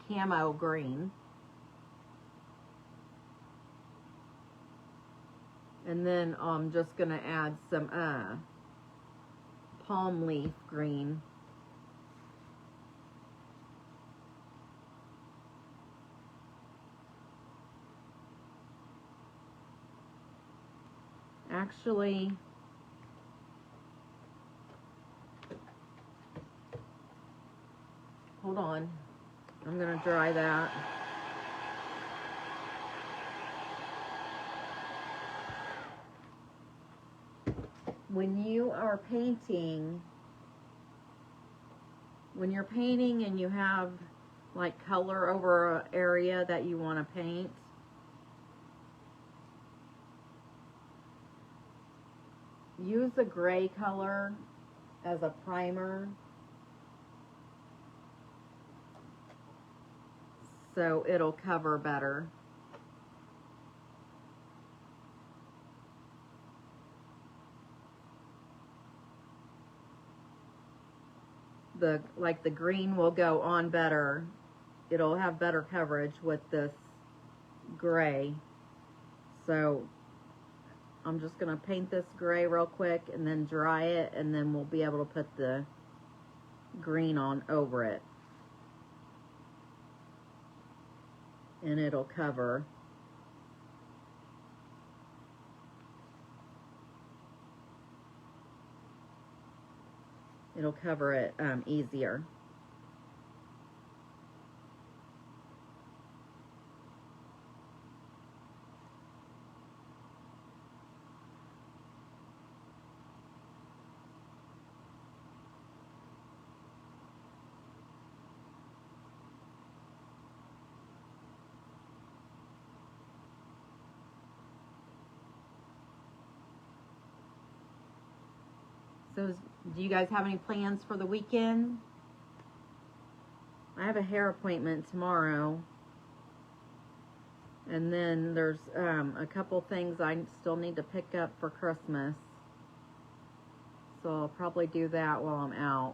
camo green. And then I'm just going to add some palm leaf green. Actually, hold on. I'm going to dry that. When you are painting, when you're painting and you have like color over an area that you want to paint, use a gray color as a primer so it'll cover better. Like the green will go on better. It'll have better coverage with this gray. So I'm just going to paint this gray real quick and then dry it, and then we'll be able to put the green on over it. And it'll cover. It'll cover it easier. So do you guys have any plans for the weekend? I have a hair appointment tomorrow. And then there's a couple things I still need to pick up for Christmas. So I'll probably do that while I'm out.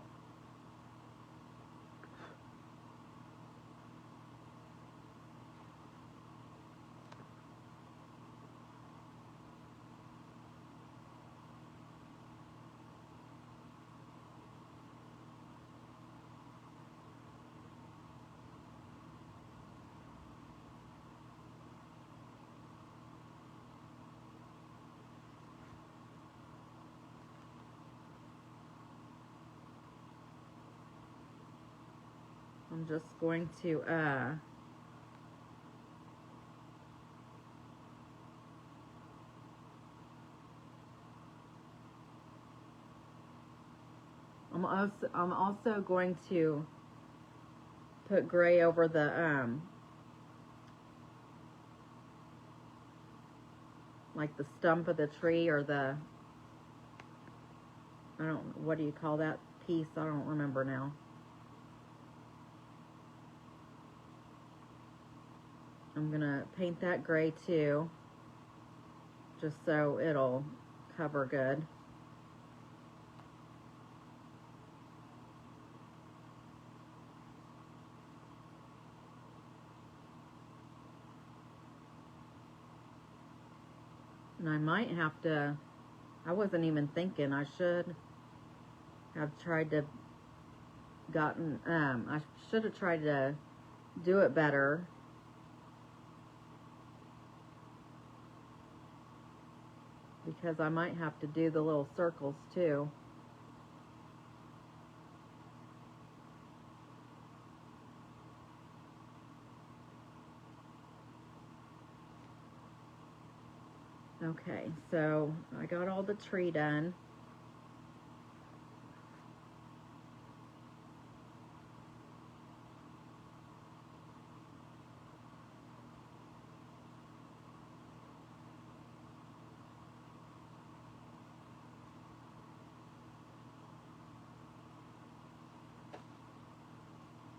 I'm just going to I'm also going to put gray over the like the stump of the tree, or the, I don't, what do you call that piece? I don't remember now. I'm gonna paint that gray too, just so it'll cover good. And I might have to, I wasn't even thinking, I should have tried to I should have tried to do it better. Because I might have to do the little circles too. Okay, so I got all the tree done.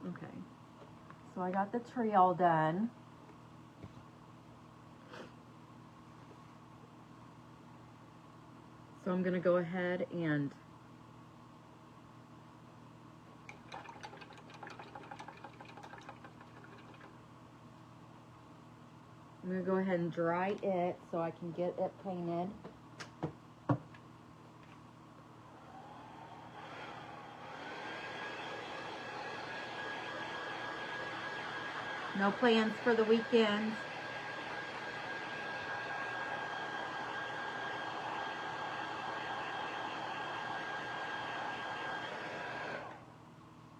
Okay, so I got the tree all done. So I'm going to go ahead and I'm going to go ahead and dry it so I can get it painted. No plans for the weekend.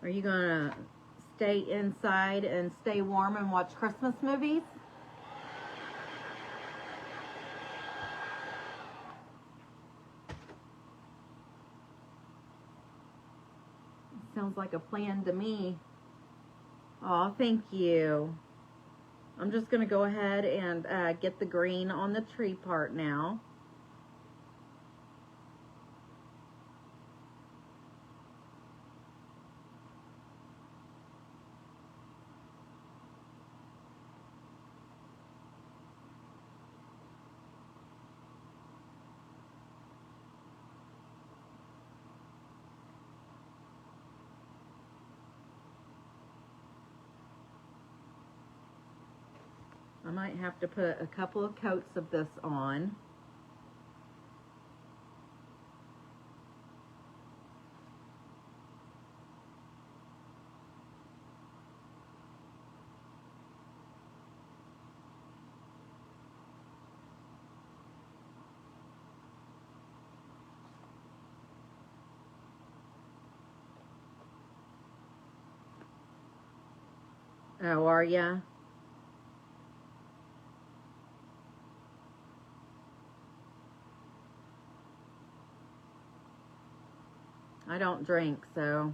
Are you gonna stay inside and stay warm and watch Christmas movies? Sounds like a plan to me. Oh, thank you. I'm just gonna go ahead and get the green on the tree part now. I might have to put a couple of coats of this on. Oh, are ya? I don't drink, so.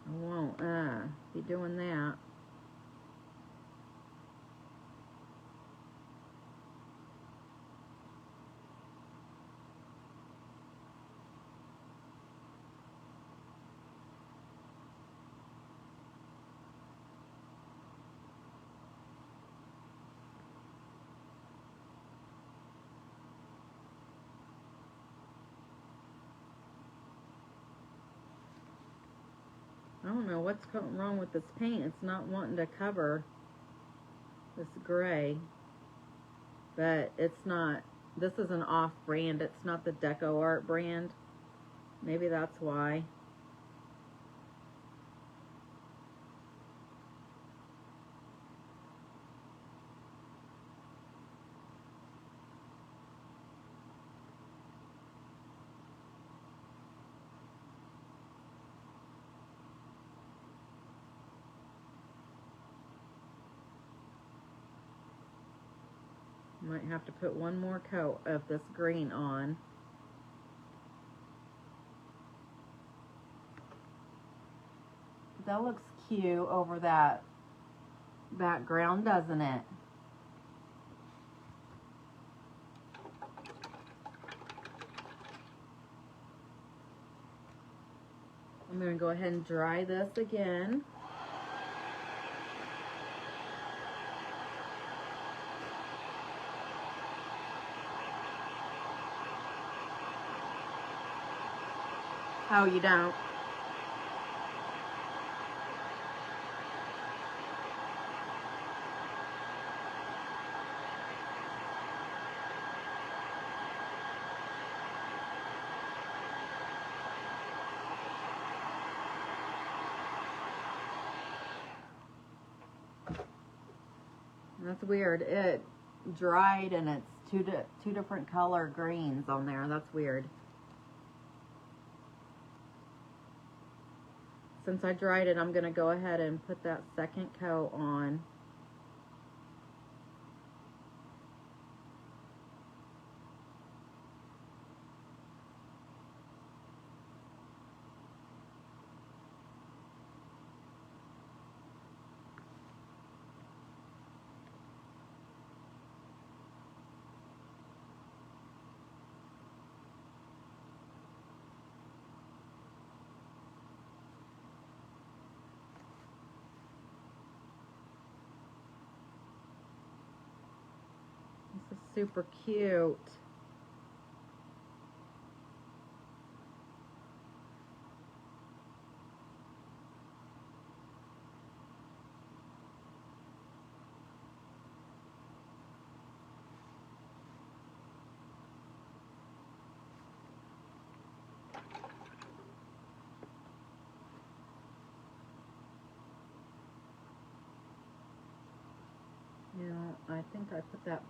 I won't be doing that. I don't know what's wrong with this paint. It's not wanting to cover this gray, but it's not. This is an off brand. It's not the Deco Art brand. Maybe that's why. Might have to put one more coat of this green on. That looks cute over that background, doesn't it? I'm going to go ahead and dry this again. Oh, you don't? That's weird. It dried and it's two different color greens on there. That's weird. since I dried it, I'm going to go ahead and put that second coat on. This is super cute. Yeah, I think I put that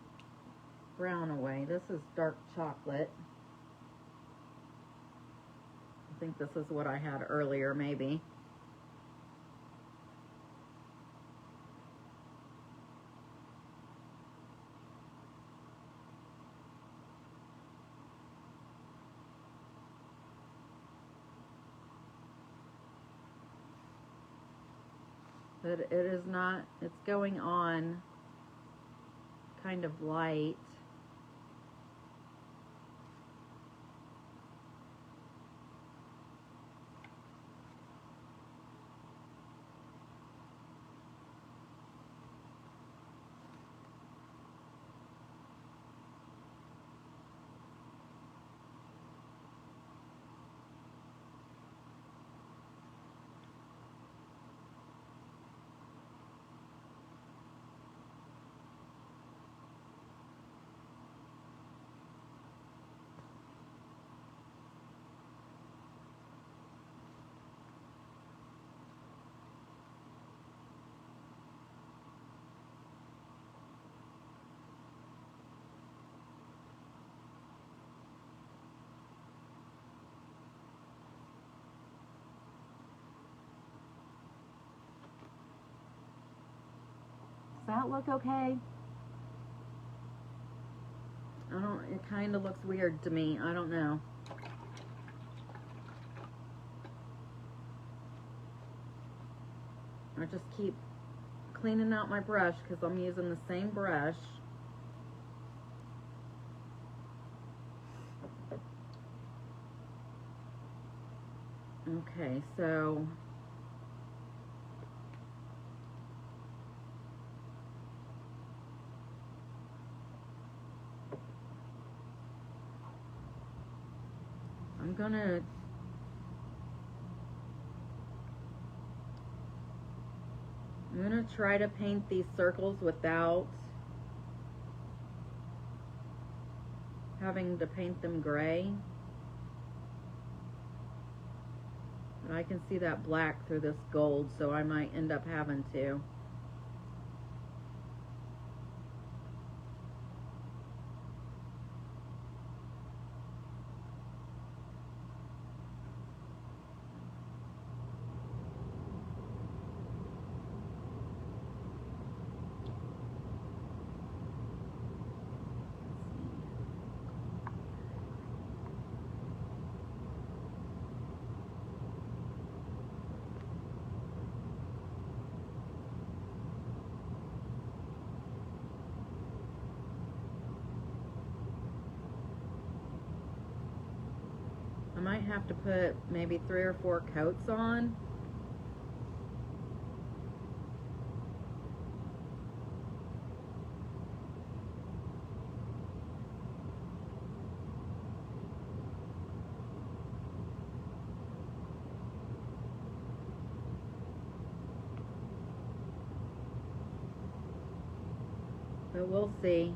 brown away. This is dark chocolate. I think this is what I had earlier, maybe. But it is not, it's going on kind of light. Does that look okay? I don't, it kind of looks weird to me. I don't know. I just keep cleaning out my brush because I'm using the same brush. Okay, so I'm gonna try to paint these circles without having to paint them gray. But I can see that black through this gold, so I might end up having to. I might have to put maybe 3 or 4 coats on. But we'll see.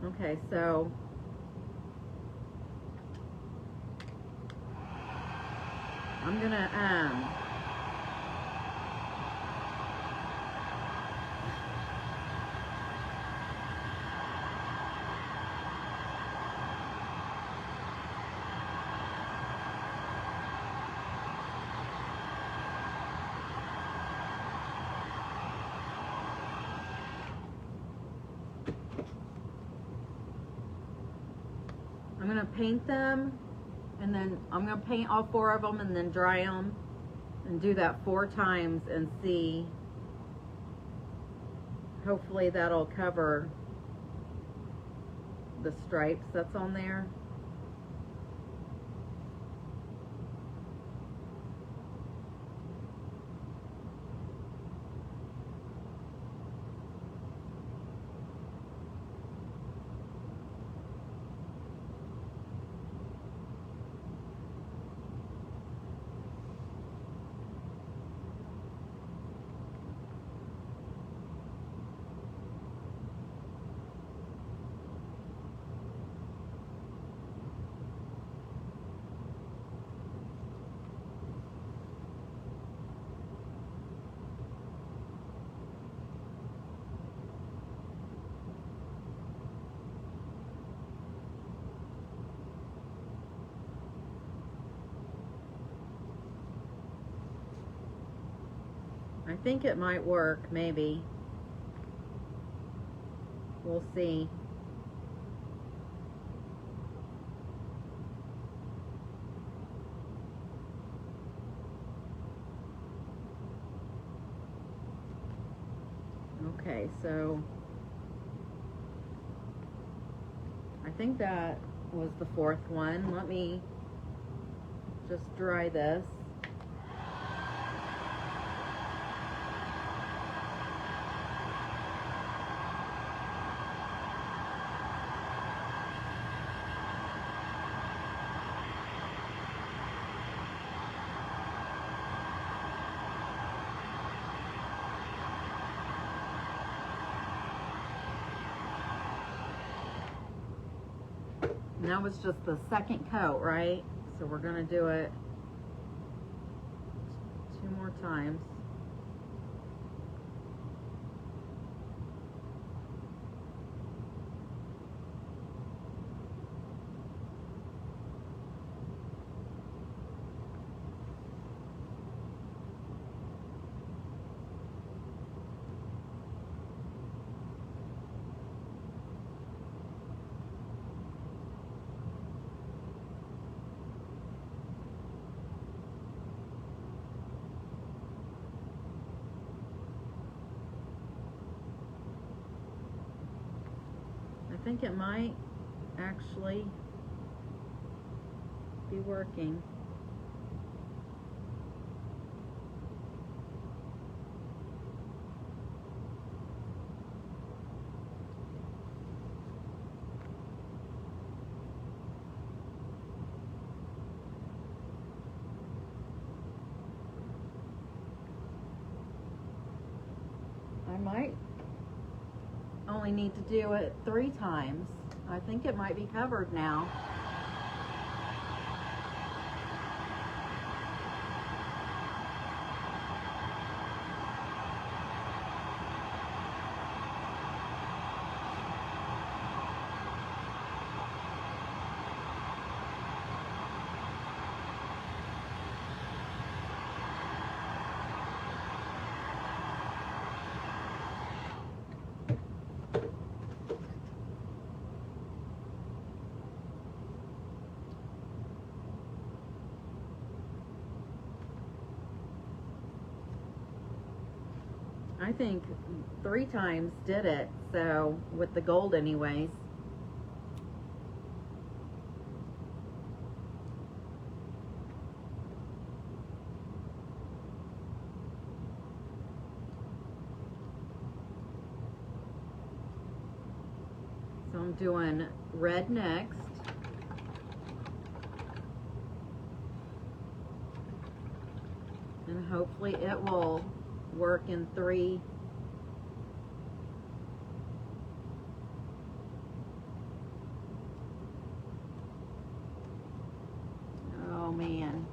Okay, so I'm gonna paint them, and then I'm gonna paint all 4 of them and then dry them and do that 4 times and see. Hopefully that'll cover the stripes that's on there. I think it might work, maybe. We'll see. Okay, so I think that was the 4th one. Let me just dry this. And that was just the 2nd coat, right? So we're gonna do it 2 more times. I think it might actually be working. I might only need to do it 3 times. I think it might be covered now. I think 3 times did it, so with the gold anyways. So I'm doing red next. And hopefully it will work in 3. Oh man.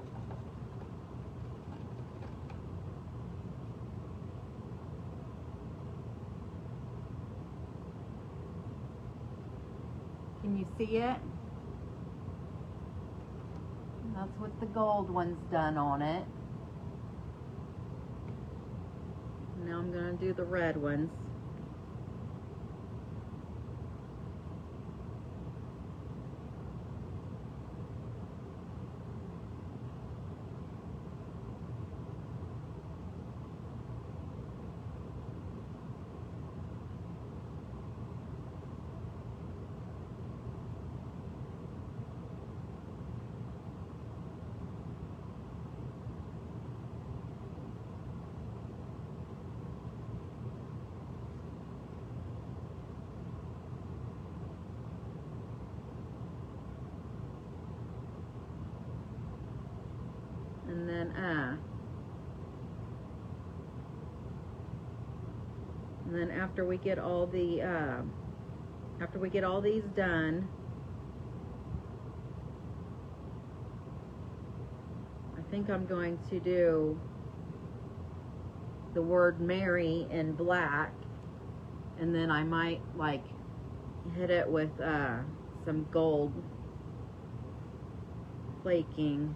Can you see it? That's what the gold one's done on it. Now I'm going to do the red ones. And then after we get all the after we get all these done, I think I'm going to do the word Mary in black, and then I might like hit it with some gold flaking.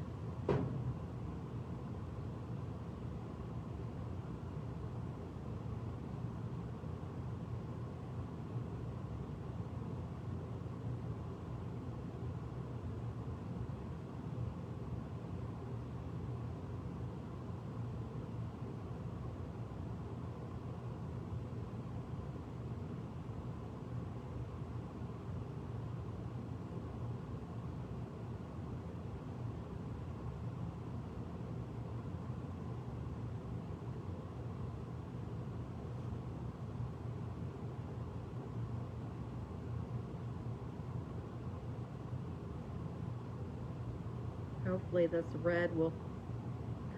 Hopefully this red will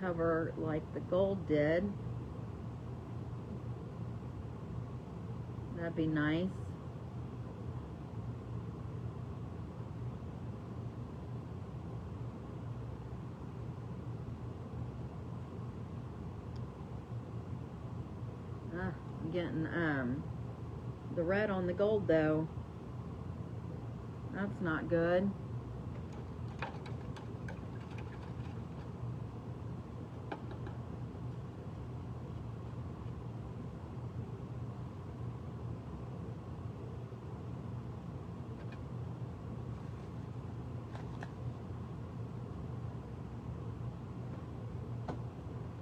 cover like the gold did. That'd be nice. I'm getting the red on the gold though. That's not good.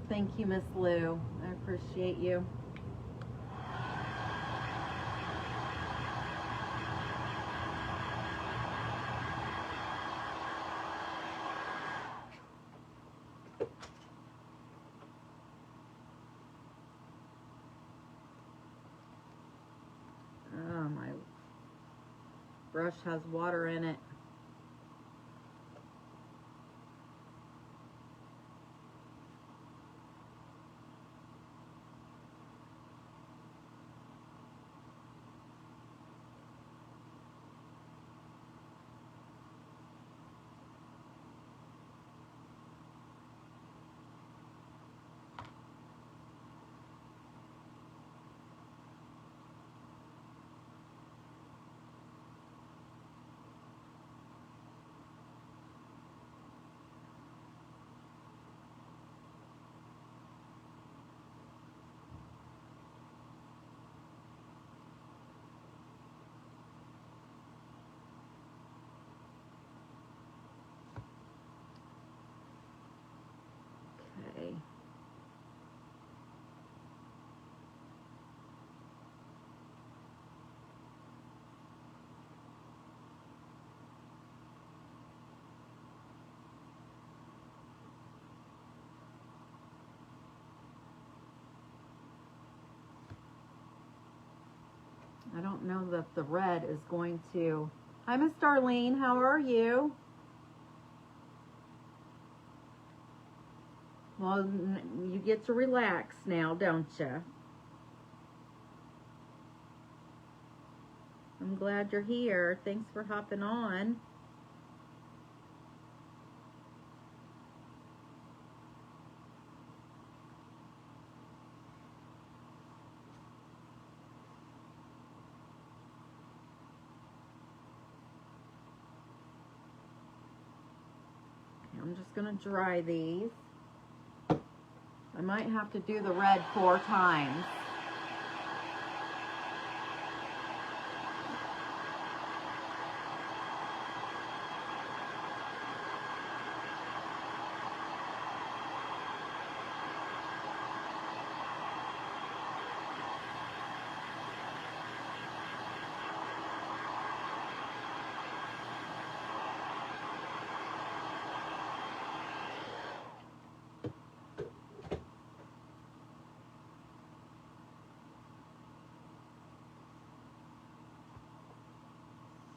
Thank you, Miss Lou. I appreciate you. Oh, my brush has water in it. Okay. I don't know that the red is going to... Hi, Miss Darlene. How are you? Well, you get to relax now, don't you? I'm glad you're here. Thanks for hopping on. I'm just gonna dry these. I might have to do the red 4 times.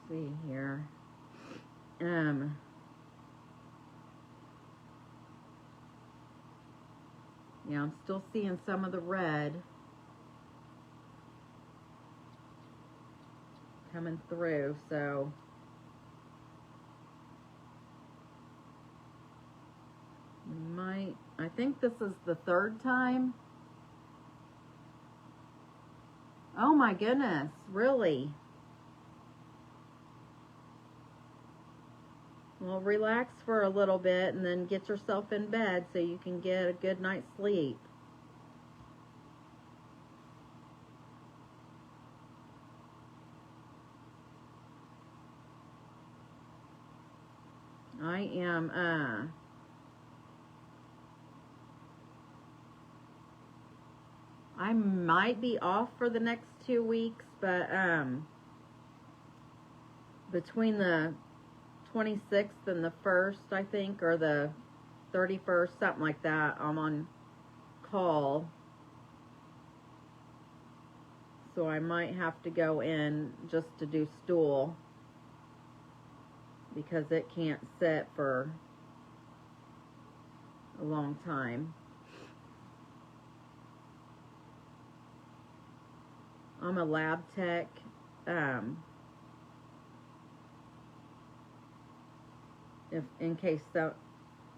See here. Yeah, I'm still seeing some of the red coming through, so we might, I think this is the 3rd time. Oh my goodness, really? Well, relax for a little bit and then get yourself in bed so you can get a good night's sleep. I might be off for the next 2 weeks, but between the 26th and the 1st, I think, or the 31st, something like that, I'm on call. So I might have to go in just to do stool because it can't sit for a long time. I'm a lab tech. If in case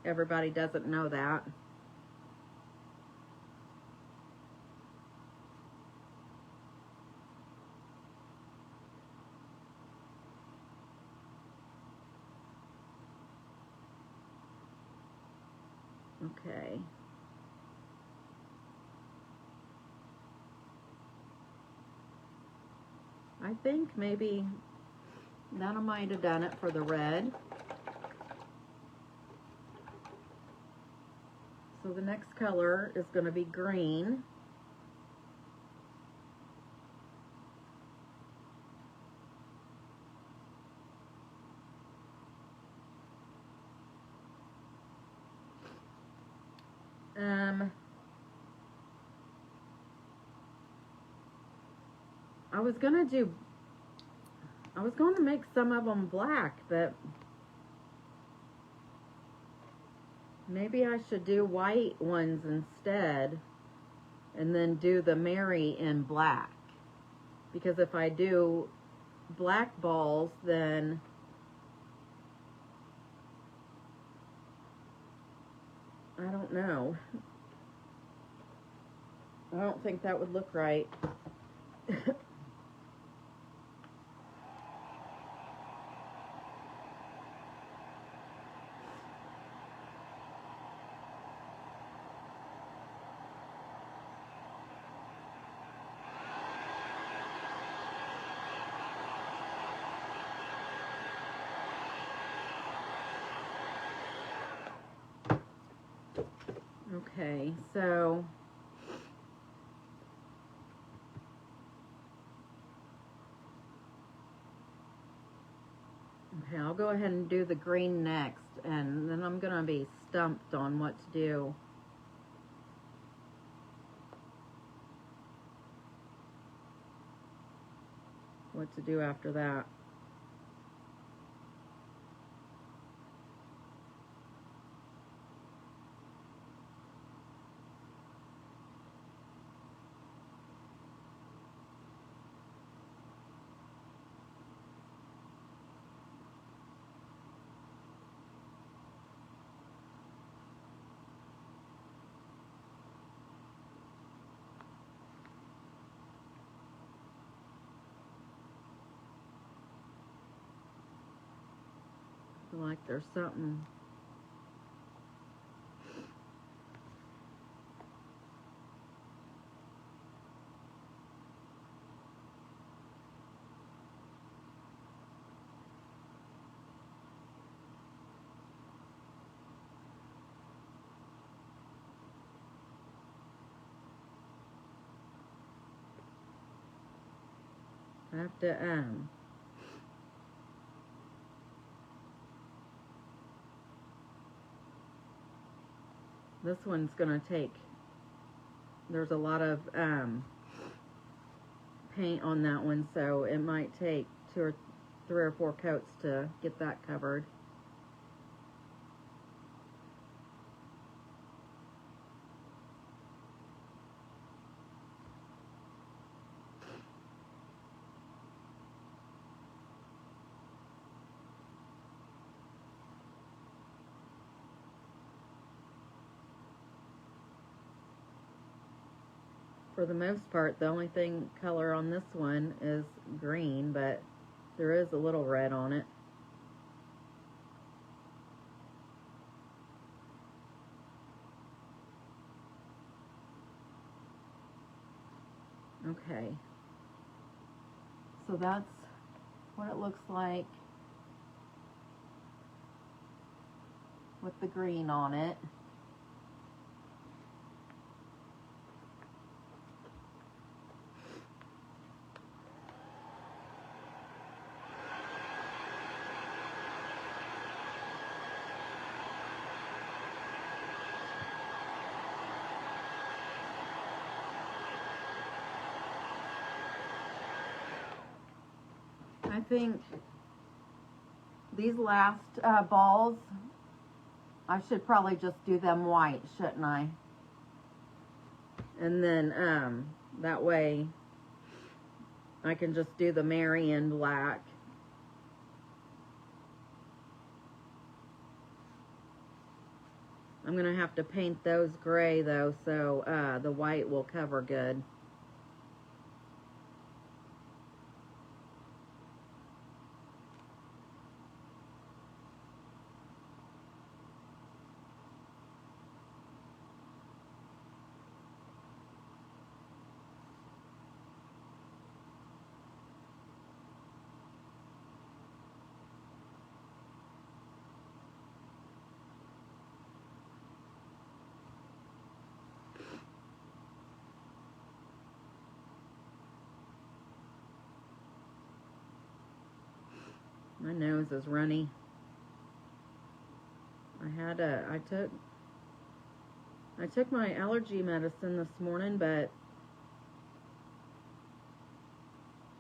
everybody doesn't know that. Okay. I think maybe that I might have done it for the red. So the next color is going to be green. I was going to make some of them black, but maybe I should do white ones instead and then do the Mary in black. Because if I do black balls, then I don't know. I don't think that would look right. Okay, so I'll go ahead and do the green next, and then I'm gonna be stumped on what to do. What to do after that. I feel like there's something I have to, this one's gonna take, there's a lot of, paint on that one, so it might take 3 or 4 coats to get that covered. For the most part, the only thing color on this one is green, but there is a little red on it. Okay. So that's what it looks like with the green on it. I think these last balls, I should probably just do them white, shouldn't I? And then that way I can just do the Mary in black. I'm gonna have to paint those gray though, so the white will cover good. My nose is runny. I took my allergy medicine this morning, but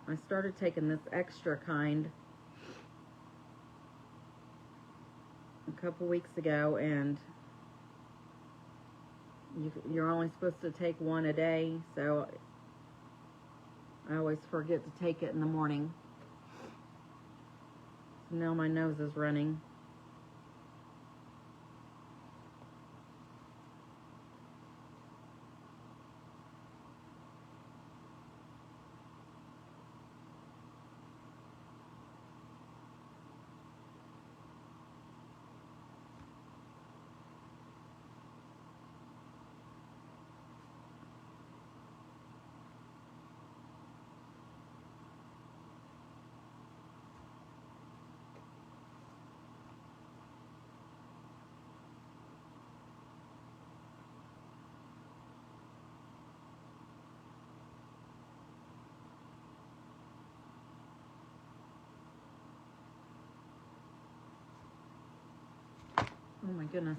I started taking this extra kind a couple weeks ago, and you're only supposed to take one a day, so I always forget to take it in the morning. So now my nose is running. Oh my goodness.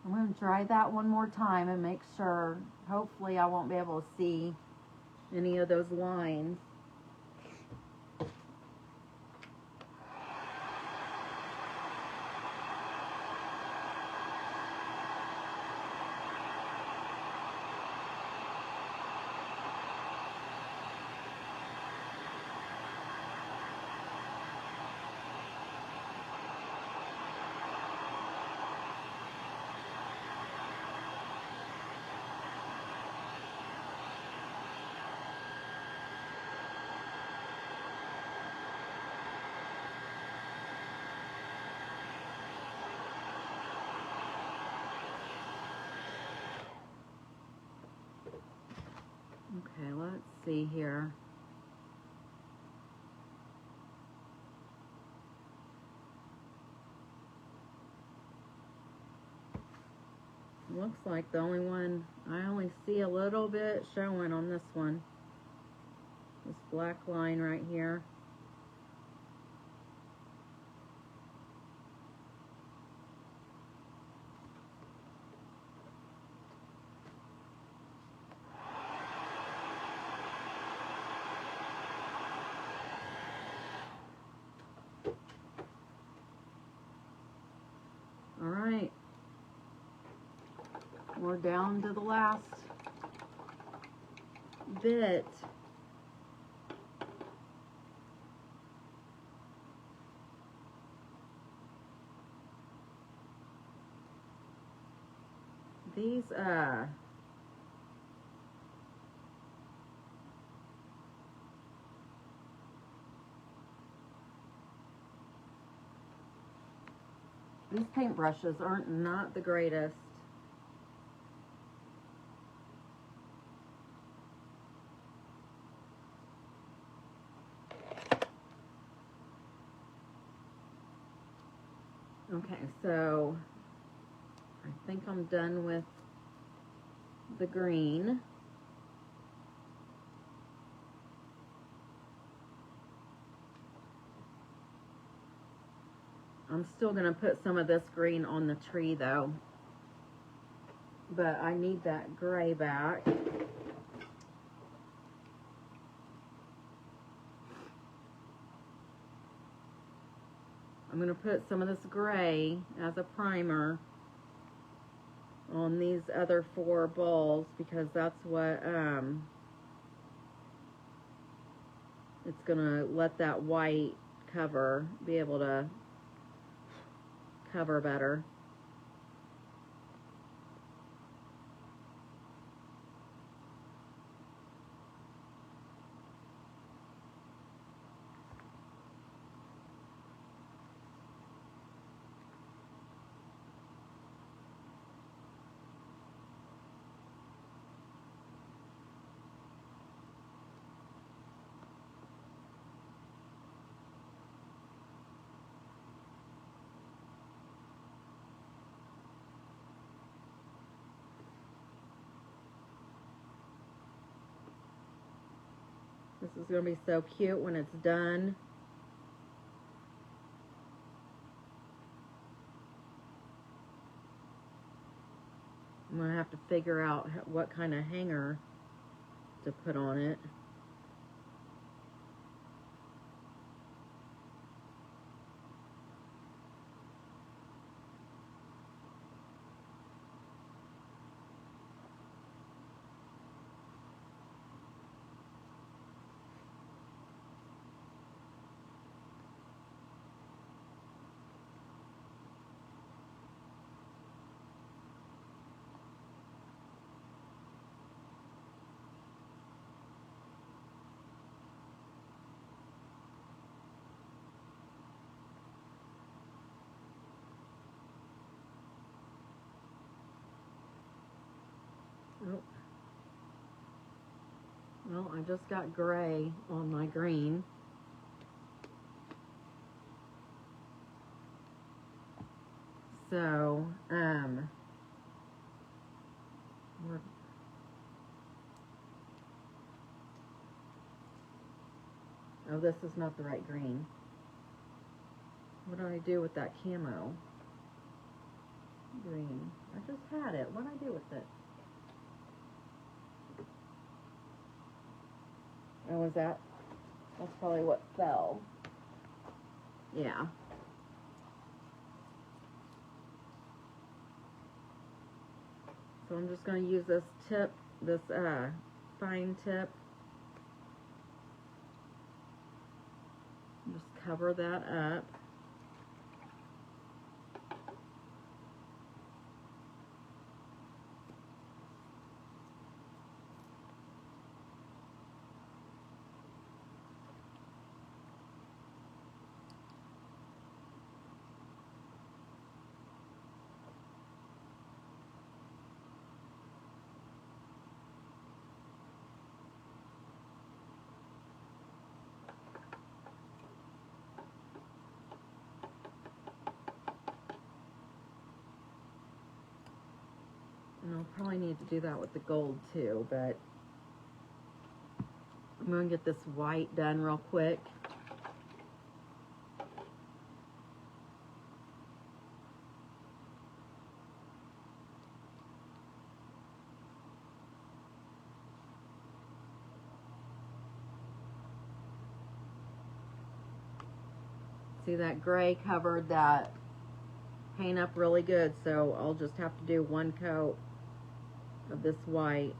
I'm going to try that one more time and make sure, hopefully I won't be able to see any of those lines. Okay, let's see here. Looks like the only one, I only see a little bit showing on this one. This black line right here. All right. We're down to the last bit. These paintbrushes aren't not the greatest. Okay, so I think I'm done with the green. I'm still going to put some of this green on the tree though, but I need that gray back. I'm going to put some of this gray as a primer on these other 4 balls because that's what it's going to let that white cover be able to cover better. This is going to be so cute when it's done. I'm going to have to figure out what kind of hanger to put on it. Oh. Well, I just got gray on my green. So, oh, this is not the right green. What do I do with that camo green? I just had it. What do I do with it? Oh, was that? That's probably what fell. Yeah. So I'm just going to use this tip, this fine tip. Just cover that up. I'll probably need to do that with the gold too, but I'm going to get this white done real quick. See, that gray covered that paint up really good, so I'll just have to do one coat of this white.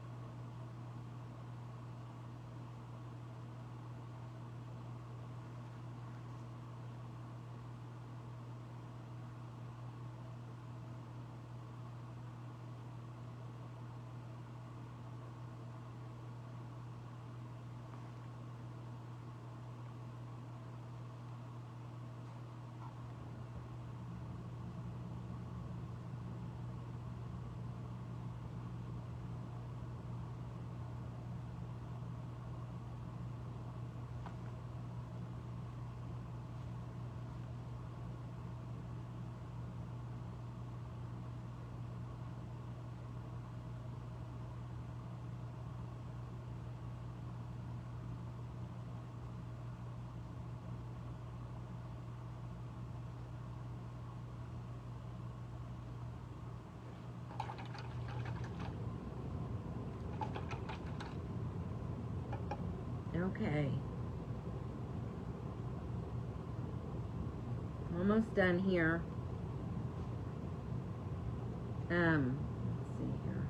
Okay. Almost done here. Let's see here.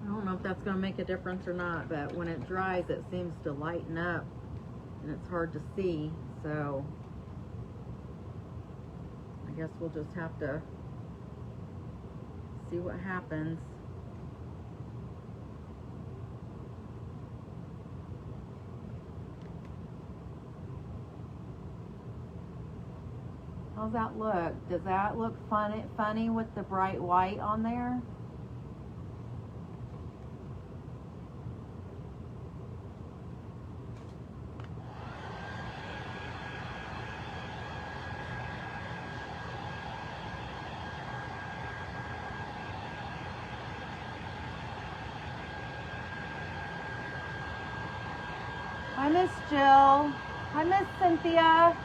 I don't know if that's going to make a difference or not, but when it dries, it seems to lighten up, and it's hard to see, so I guess we'll just have to see what happens. How's that look? Does that look funny with the bright white on there? Hi, Miss Jill. Hi, Miss Cynthia.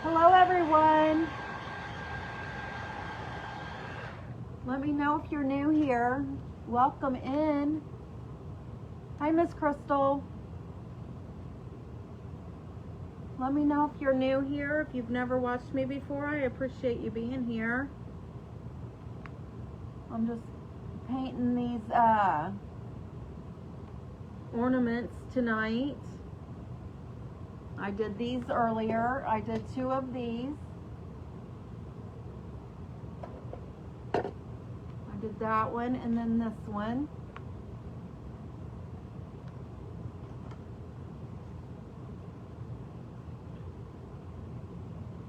Hello, everyone. Let me know if you're new here. Welcome in. Hi, Miss Crystal. Let me know if you're new here. If you've never watched me before, I appreciate you being here. I'm just painting these ornaments tonight. I did these earlier. I did 2 of these. did that one, and then this one.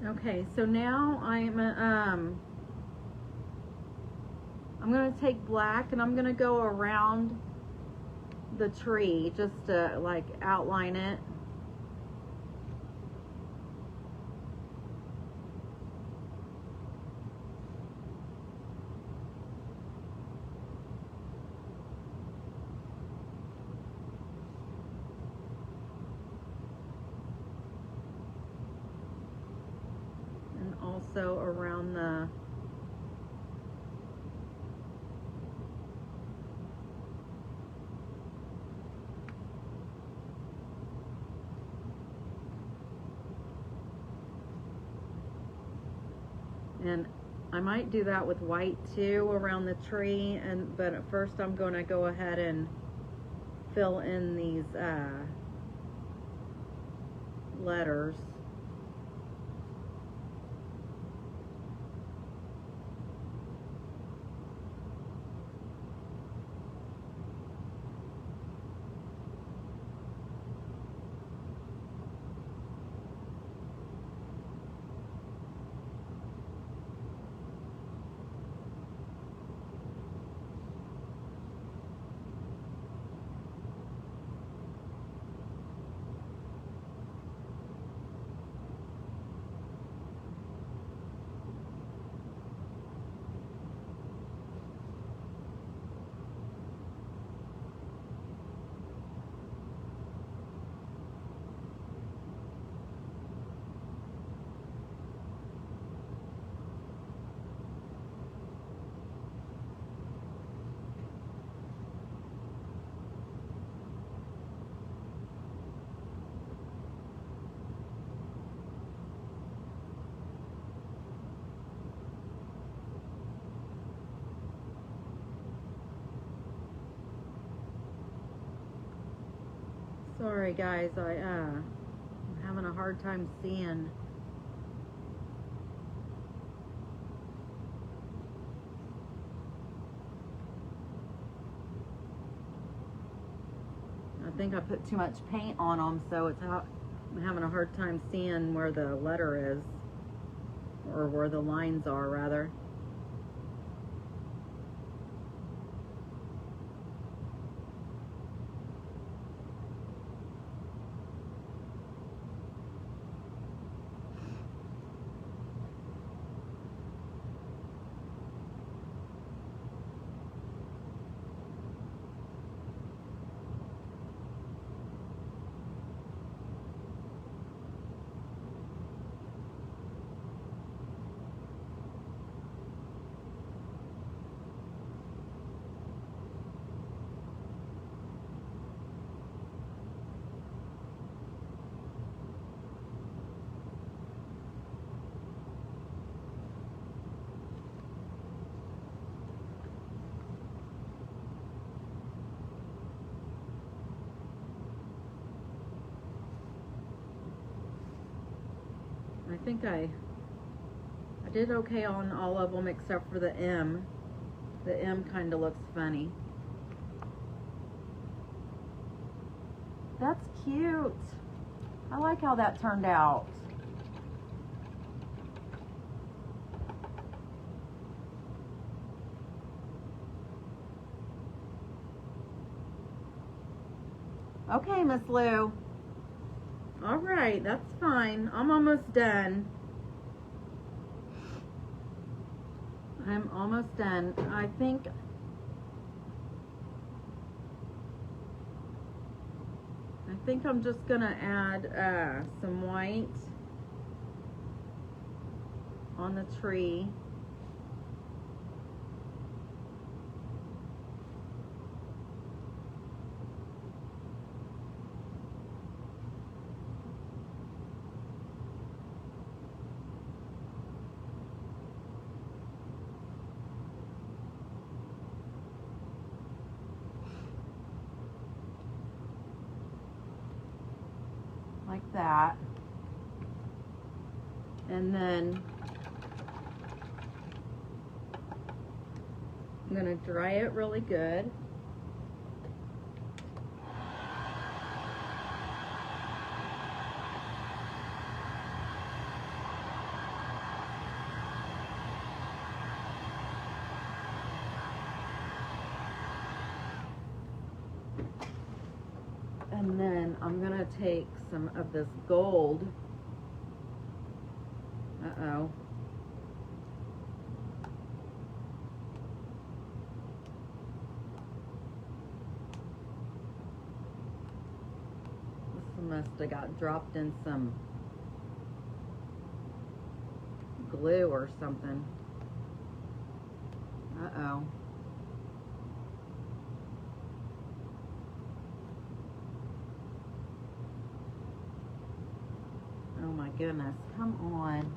Okay, so now I'm going to take black and I'm going to go around the tree just to like outline it. And also around the and I might do that with white too around the tree, but at first I'm going to go ahead and fill in these letters. Sorry guys, I'm having a hard time seeing. I think I put too much paint on them, so I'm having a hard time seeing where the letter is, or where the lines are rather. I think I did okay on all of them except for the M. The M kind of looks funny. That's cute. I like how that turned out. Okay, Miss Lou. All right, that's fine. I'm almost done. I'm almost done. I think I'm just gonna add some white on the tree. Like that. And then I'm gonna dry it really good. And then I'm gonna take some of this gold. Uh-oh. This must have got dropped in some glue or something. Uh-oh. Oh my goodness, come on.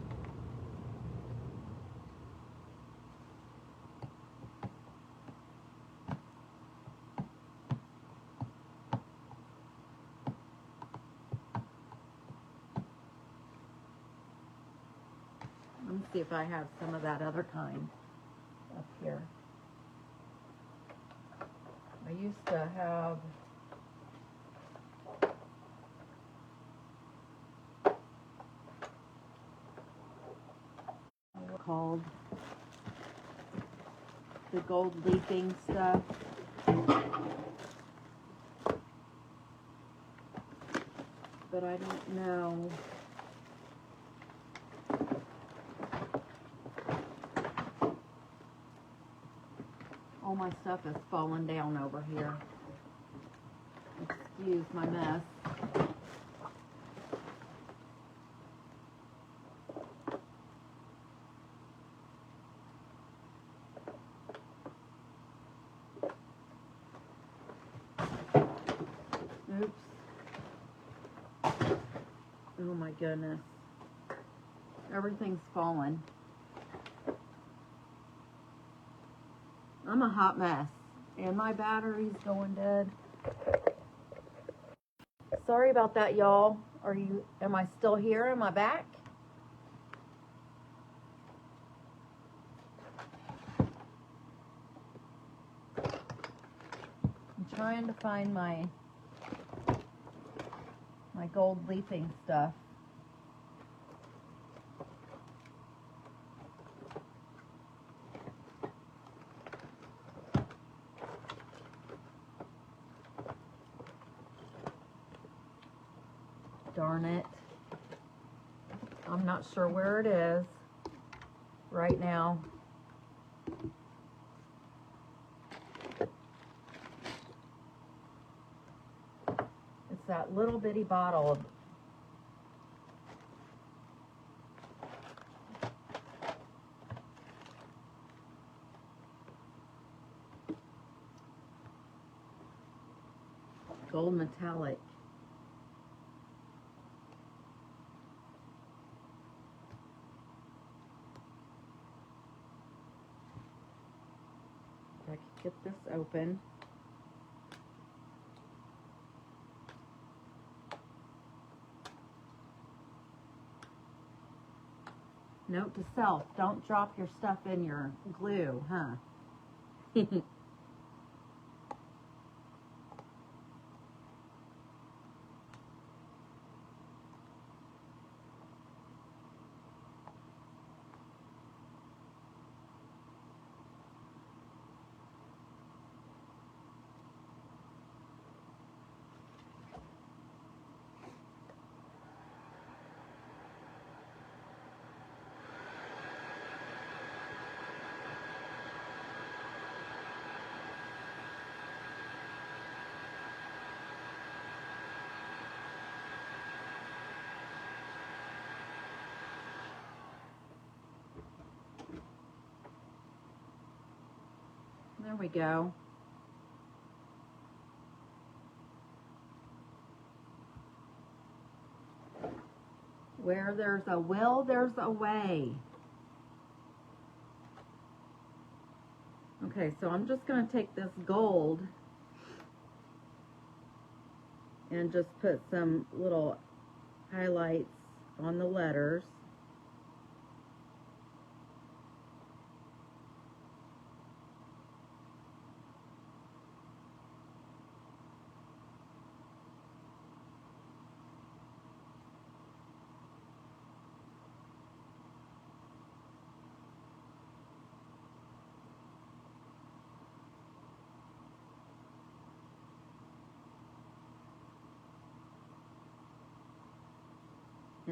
Let me see if I have some of that other kind up here. I used to have called the gold leafing stuff. But I don't know. All my stuff is falling down over here. Excuse my mess. Oops. Oh my goodness. Everything's falling. I'm a hot mess. And my battery's going dead. Sorry about that, y'all. Am I still here? Am I back? I'm trying to find my gold leafing stuff. Darn it. I'm not sure where it is right now. It's that little bitty bottle of gold metallic. If I could get this open. Note to self, don't drop your stuff in your glue, huh? There we go. Where there's a will, there's a way. Okay, so I'm just going to take this gold and just put some little highlights on the letters.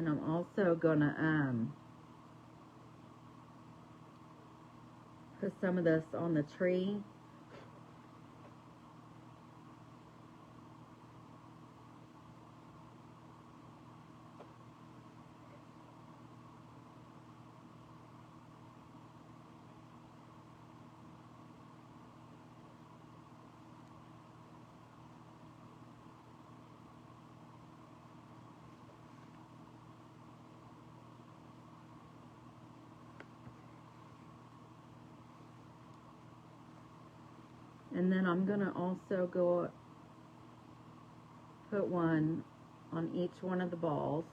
And I'm also gonna put some of this on the tree. And then I'm gonna also go put one on each one of the balls.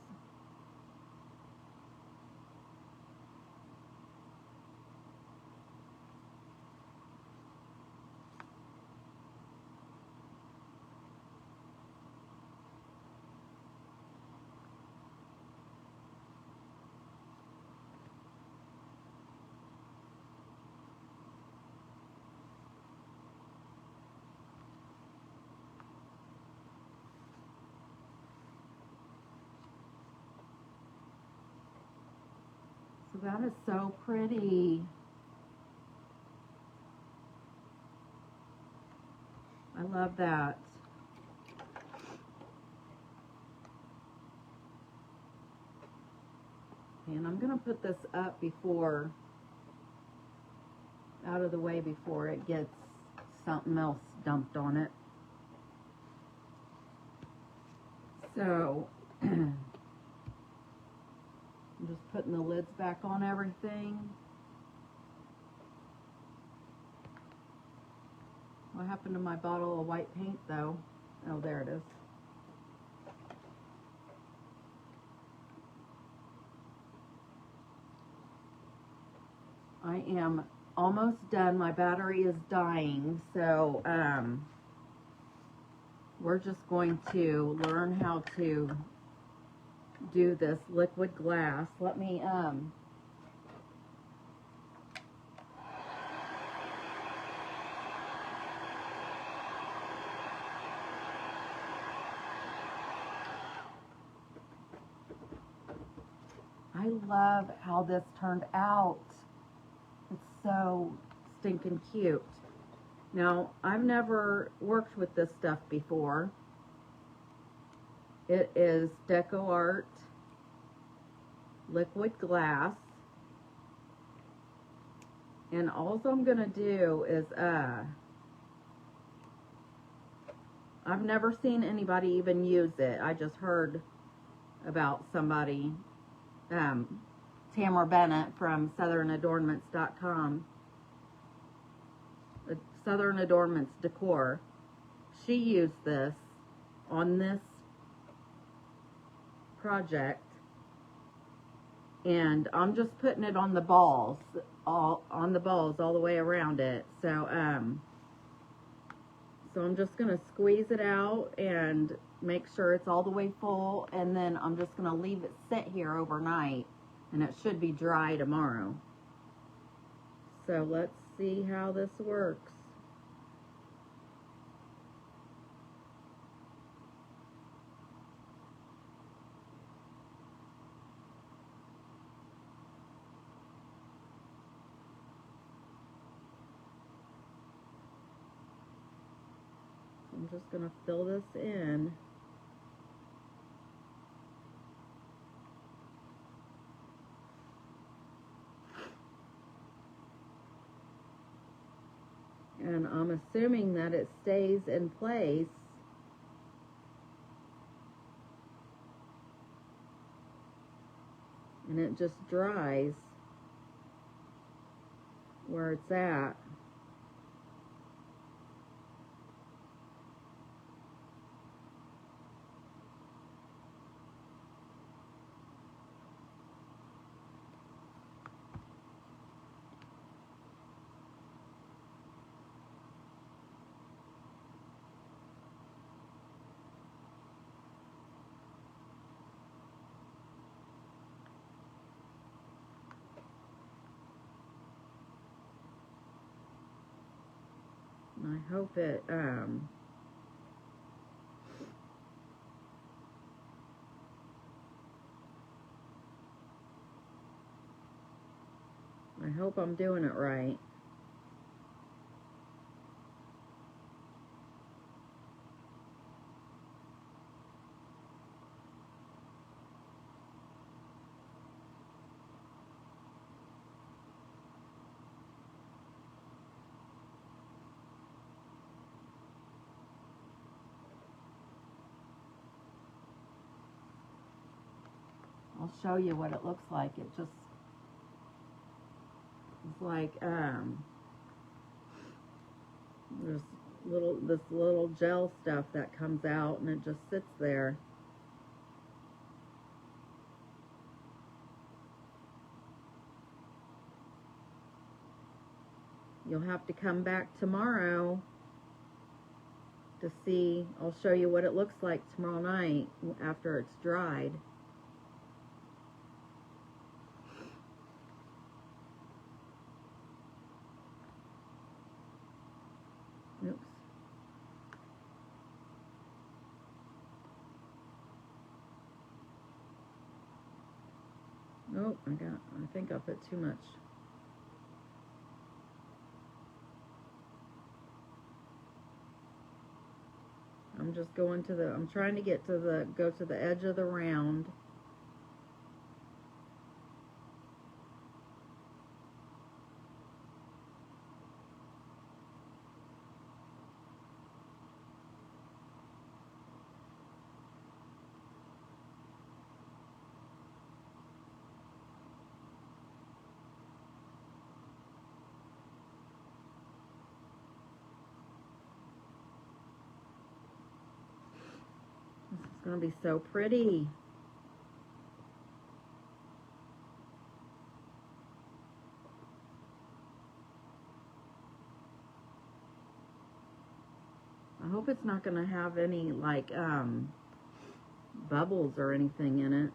So that is so pretty. I love that. And I'm gonna put this up before, out of the way before it gets something else dumped on it. So I'm just putting the lids back on everything. What happened to my bottle of white paint though? Oh, there it is. I am almost done. My battery is dying, so we're just going to learn how to do this liquid glass. Let me I love how this turned out. It's so stinking cute. Now, I've never worked with this stuff before. It is Deco Art liquid glass. And all I'm gonna do is I've never seen anybody even use it. I just heard about somebody, Tamara Bennett from southernadornments.com, Southern Adornments Decor. She used this on this project, and I'm just putting it on the balls, all the way around it. So I'm just gonna squeeze it out and make sure it's all the way full, and then I'm just gonna leave it sit here overnight, and it should be dry tomorrow. So let's see how this works. I'm just gonna fill this in. And I'm assuming that it stays in place. And it just dries where it's at. And I hope it hope I'm doing it right. I'll show you what it looks like. It just is like there's this little gel stuff that comes out and it just sits there. You'll have to come back tomorrow to see. I'll show you what it looks like tomorrow night after it's dried. Oops. Nope, I think I put too much. I'm just going to the, I'm trying to get to the, go to the edge of the round. This is going to be so pretty. I hope it's not going to have any like bubbles or anything in it.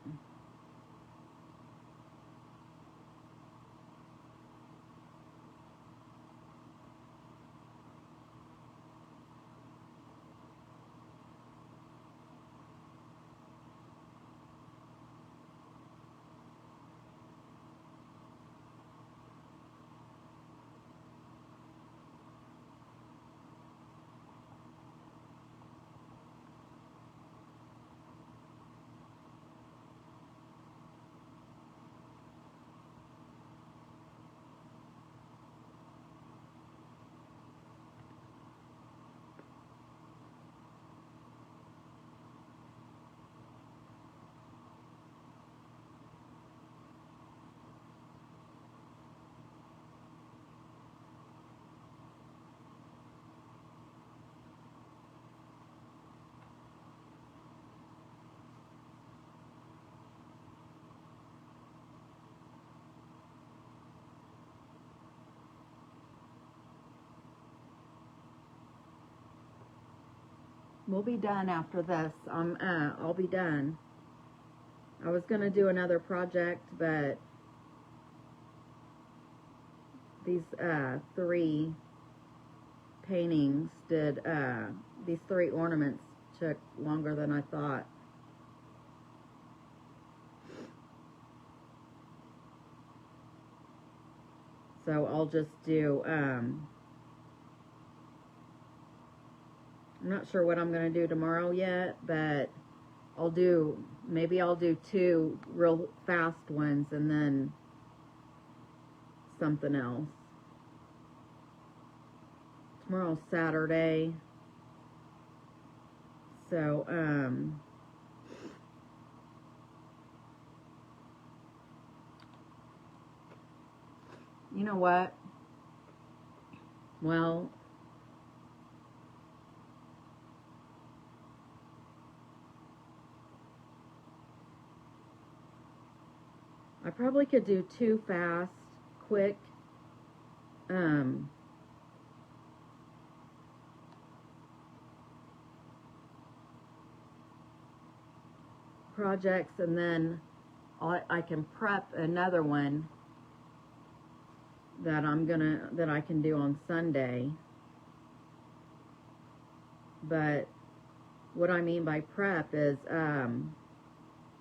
We'll be done after this. I'll be done. I was gonna do another project, but these 3 paintings did, these 3 ornaments took longer than I thought. So I'll just do, I'm not sure what I'm going to do tomorrow yet, but maybe I'll do 2 real fast ones and then something else. Tomorrow's Saturday. So, you know what? Well, I probably could do 2 fast, quick, projects, and then I can prep another one that I can do on Sunday. But what I mean by prep is I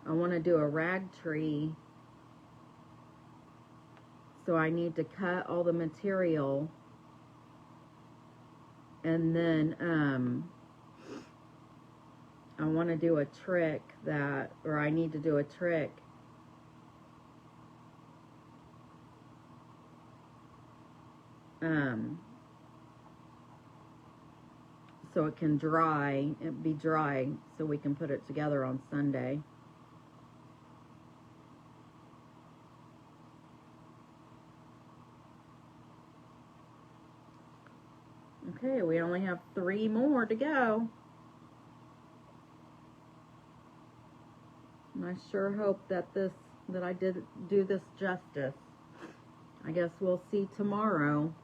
want to do a rag tree So I need to cut all the material, and then I want to do a trick or I need to do a trick so it can be dry, so we can put it together on Sunday. Okay, we only have 3 more to go. And I sure hope that I did do this justice. I guess we'll see tomorrow.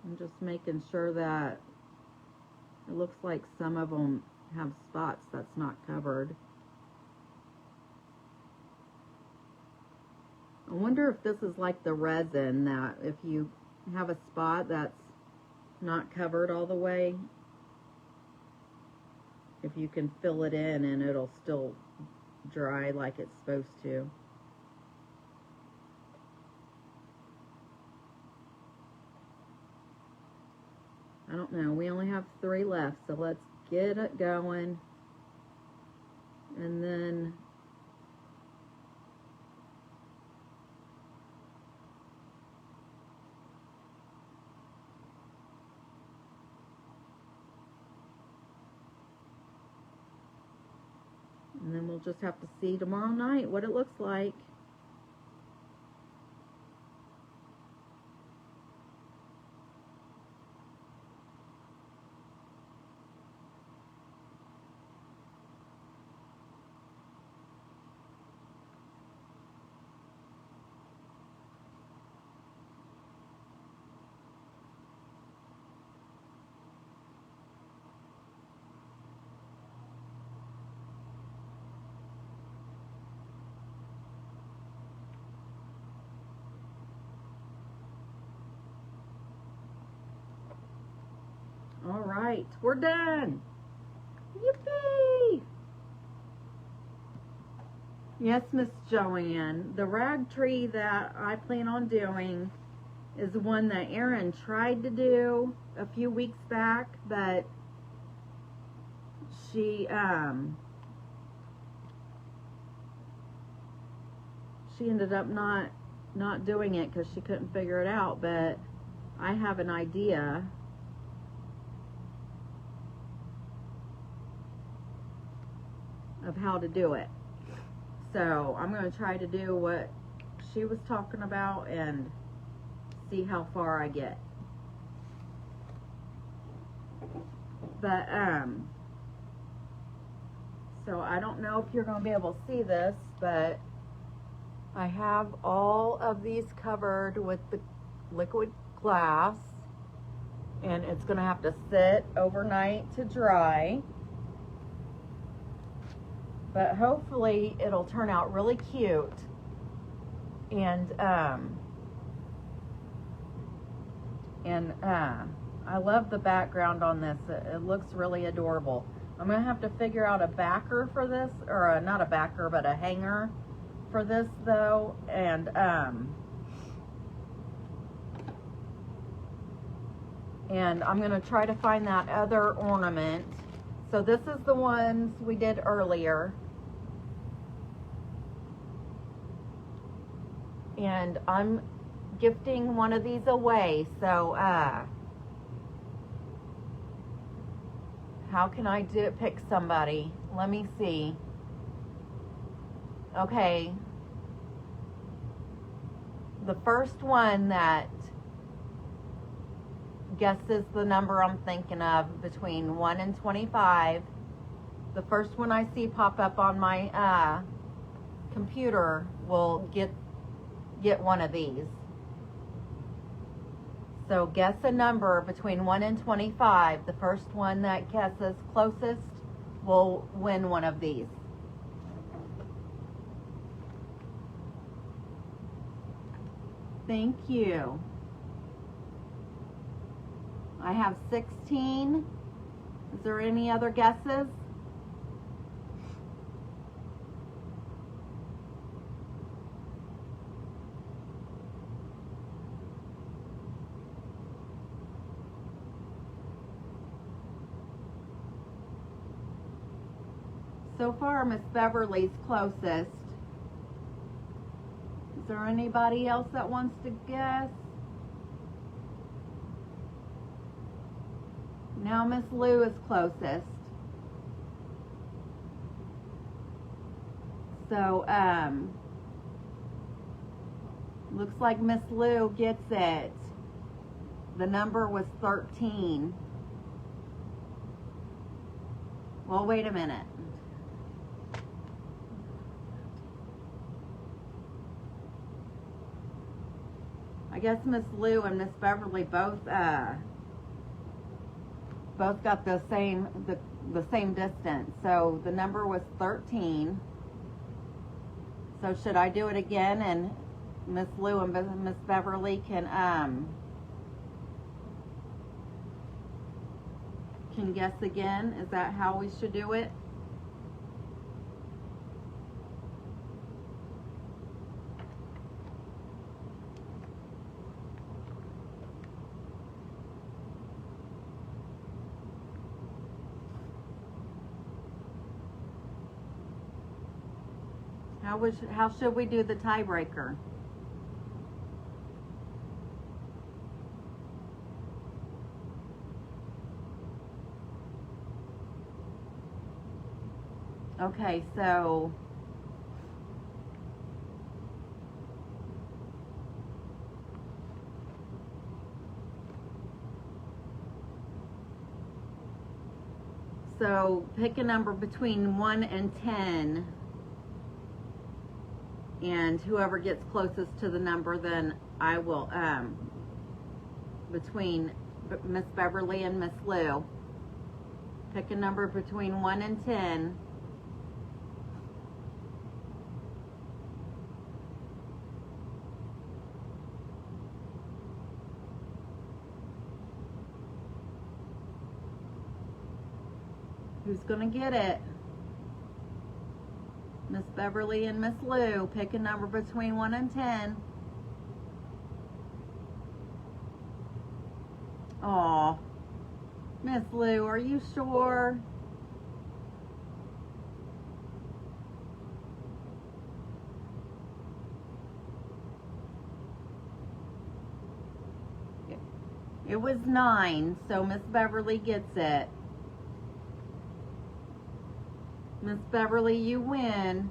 I'm just making sure that it looks like some of them have spots that's not covered. I wonder if this is like the resin, that if you have a spot that's not covered all the way, if you can fill it in and it'll still dry like it's supposed to. I don't know. We only have 3 left, so let's get it going. And then we'll just have to see tomorrow night what it looks like. All right, we're done. Yippee! Yes, Miss Joanne, the rag tree that I plan on doing is one that Erin tried to do a few weeks back, but she ended up not doing it because she couldn't figure it out. But I have an idea. Of how to do it. So I'm going to try to do what she was talking about and see how far I get. But so I don't know if you're going to be able to see this, but I have all of these covered with the liquid glass, and it's going to have to sit overnight to dry. But hopefully it'll turn out really cute. And I love the background on this. It looks really adorable. I'm going to have to figure out a backer for this, or not a backer, but a hanger for this though. And I'm going to try to find that other ornament. So this is the ones we did earlier. And I'm gifting one of these away, so how can I pick somebody? Let me see. Okay, the first one that guesses the number I'm thinking of between 1 and 25, the first one I see pop up on my computer will get one of these. So guess a number between 1 and 25. The first one that guesses closest will win one of these. Thank you. I have 16. Is there any other guesses? So far, Miss Beverly's closest. Is there anybody else that wants to guess? Now Miss Lou is closest. So, looks like Miss Lou gets it. The number was 13. Well, wait a minute. I guess Miss Lou and Miss Beverly both got the same distance. So the number was 13. So should I do it again and Miss Lou and Miss Beverly can guess again? Is that how we should do it? How should we do the tiebreaker? Okay, so pick a number between 1 and 10. And whoever gets closest to the number, then I will, between Miss Beverly and Miss Lou, pick a number between 1 and 10. Who's gonna get it? Miss Beverly and Miss Lou, pick a number between 1 and 10. Aw, Miss Lou, are you sure? It was 9, so Miss Beverly gets it. Miss Beverly, you win.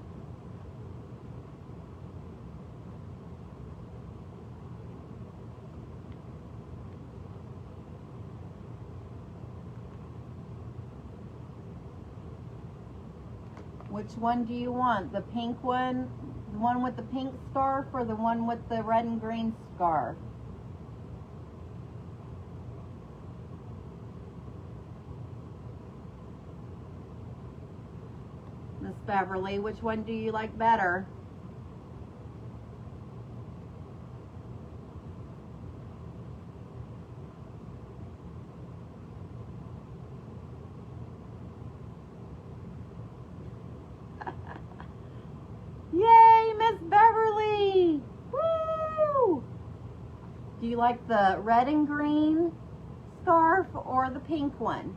Which one do you want? The pink one? The one with the pink scarf or the one with the red and green scarf? Miss Beverly, which one do you like better? Yay, Miss Beverly! Woo! Do you like the red and green scarf or the pink one?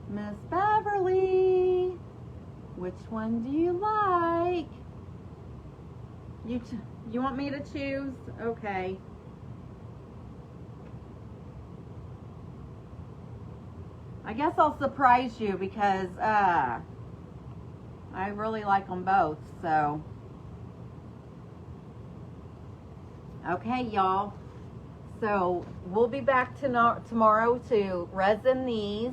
Miss Beverly, which one do you like? You want me to choose? Okay. I guess I'll surprise you because I really like them both, so. Okay, y'all. So we'll be back tomorrow to resin these.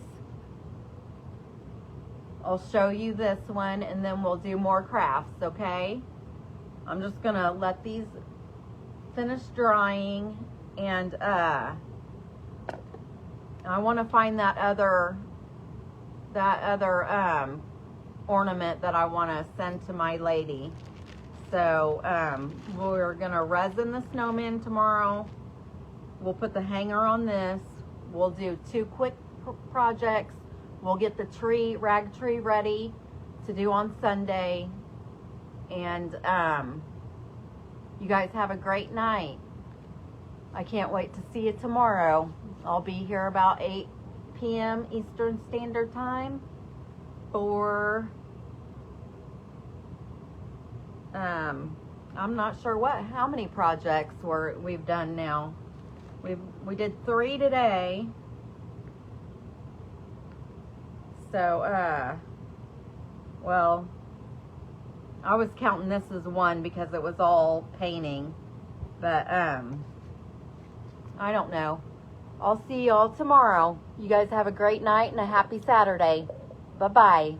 I'll show you this one and then we'll do more crafts, okay? I'm just gonna let these finish drying and I want to find that other ornament that I want to send to my lady. So we're gonna resin the snowman tomorrow. We'll put the hanger on this. We'll do 2 quick projects. we'll get the tree, rag tree ready to do on Sunday. And you guys have a great night. I can't wait to see you tomorrow. I'll be here about 8 p.m. Eastern Standard Time for I'm not sure how many projects we've done now. We did 3 today. So well, I was counting this as 1 because it was all painting, but I don't know. I'll see y'all tomorrow. You guys have a great night and a happy Saturday. Bye-bye.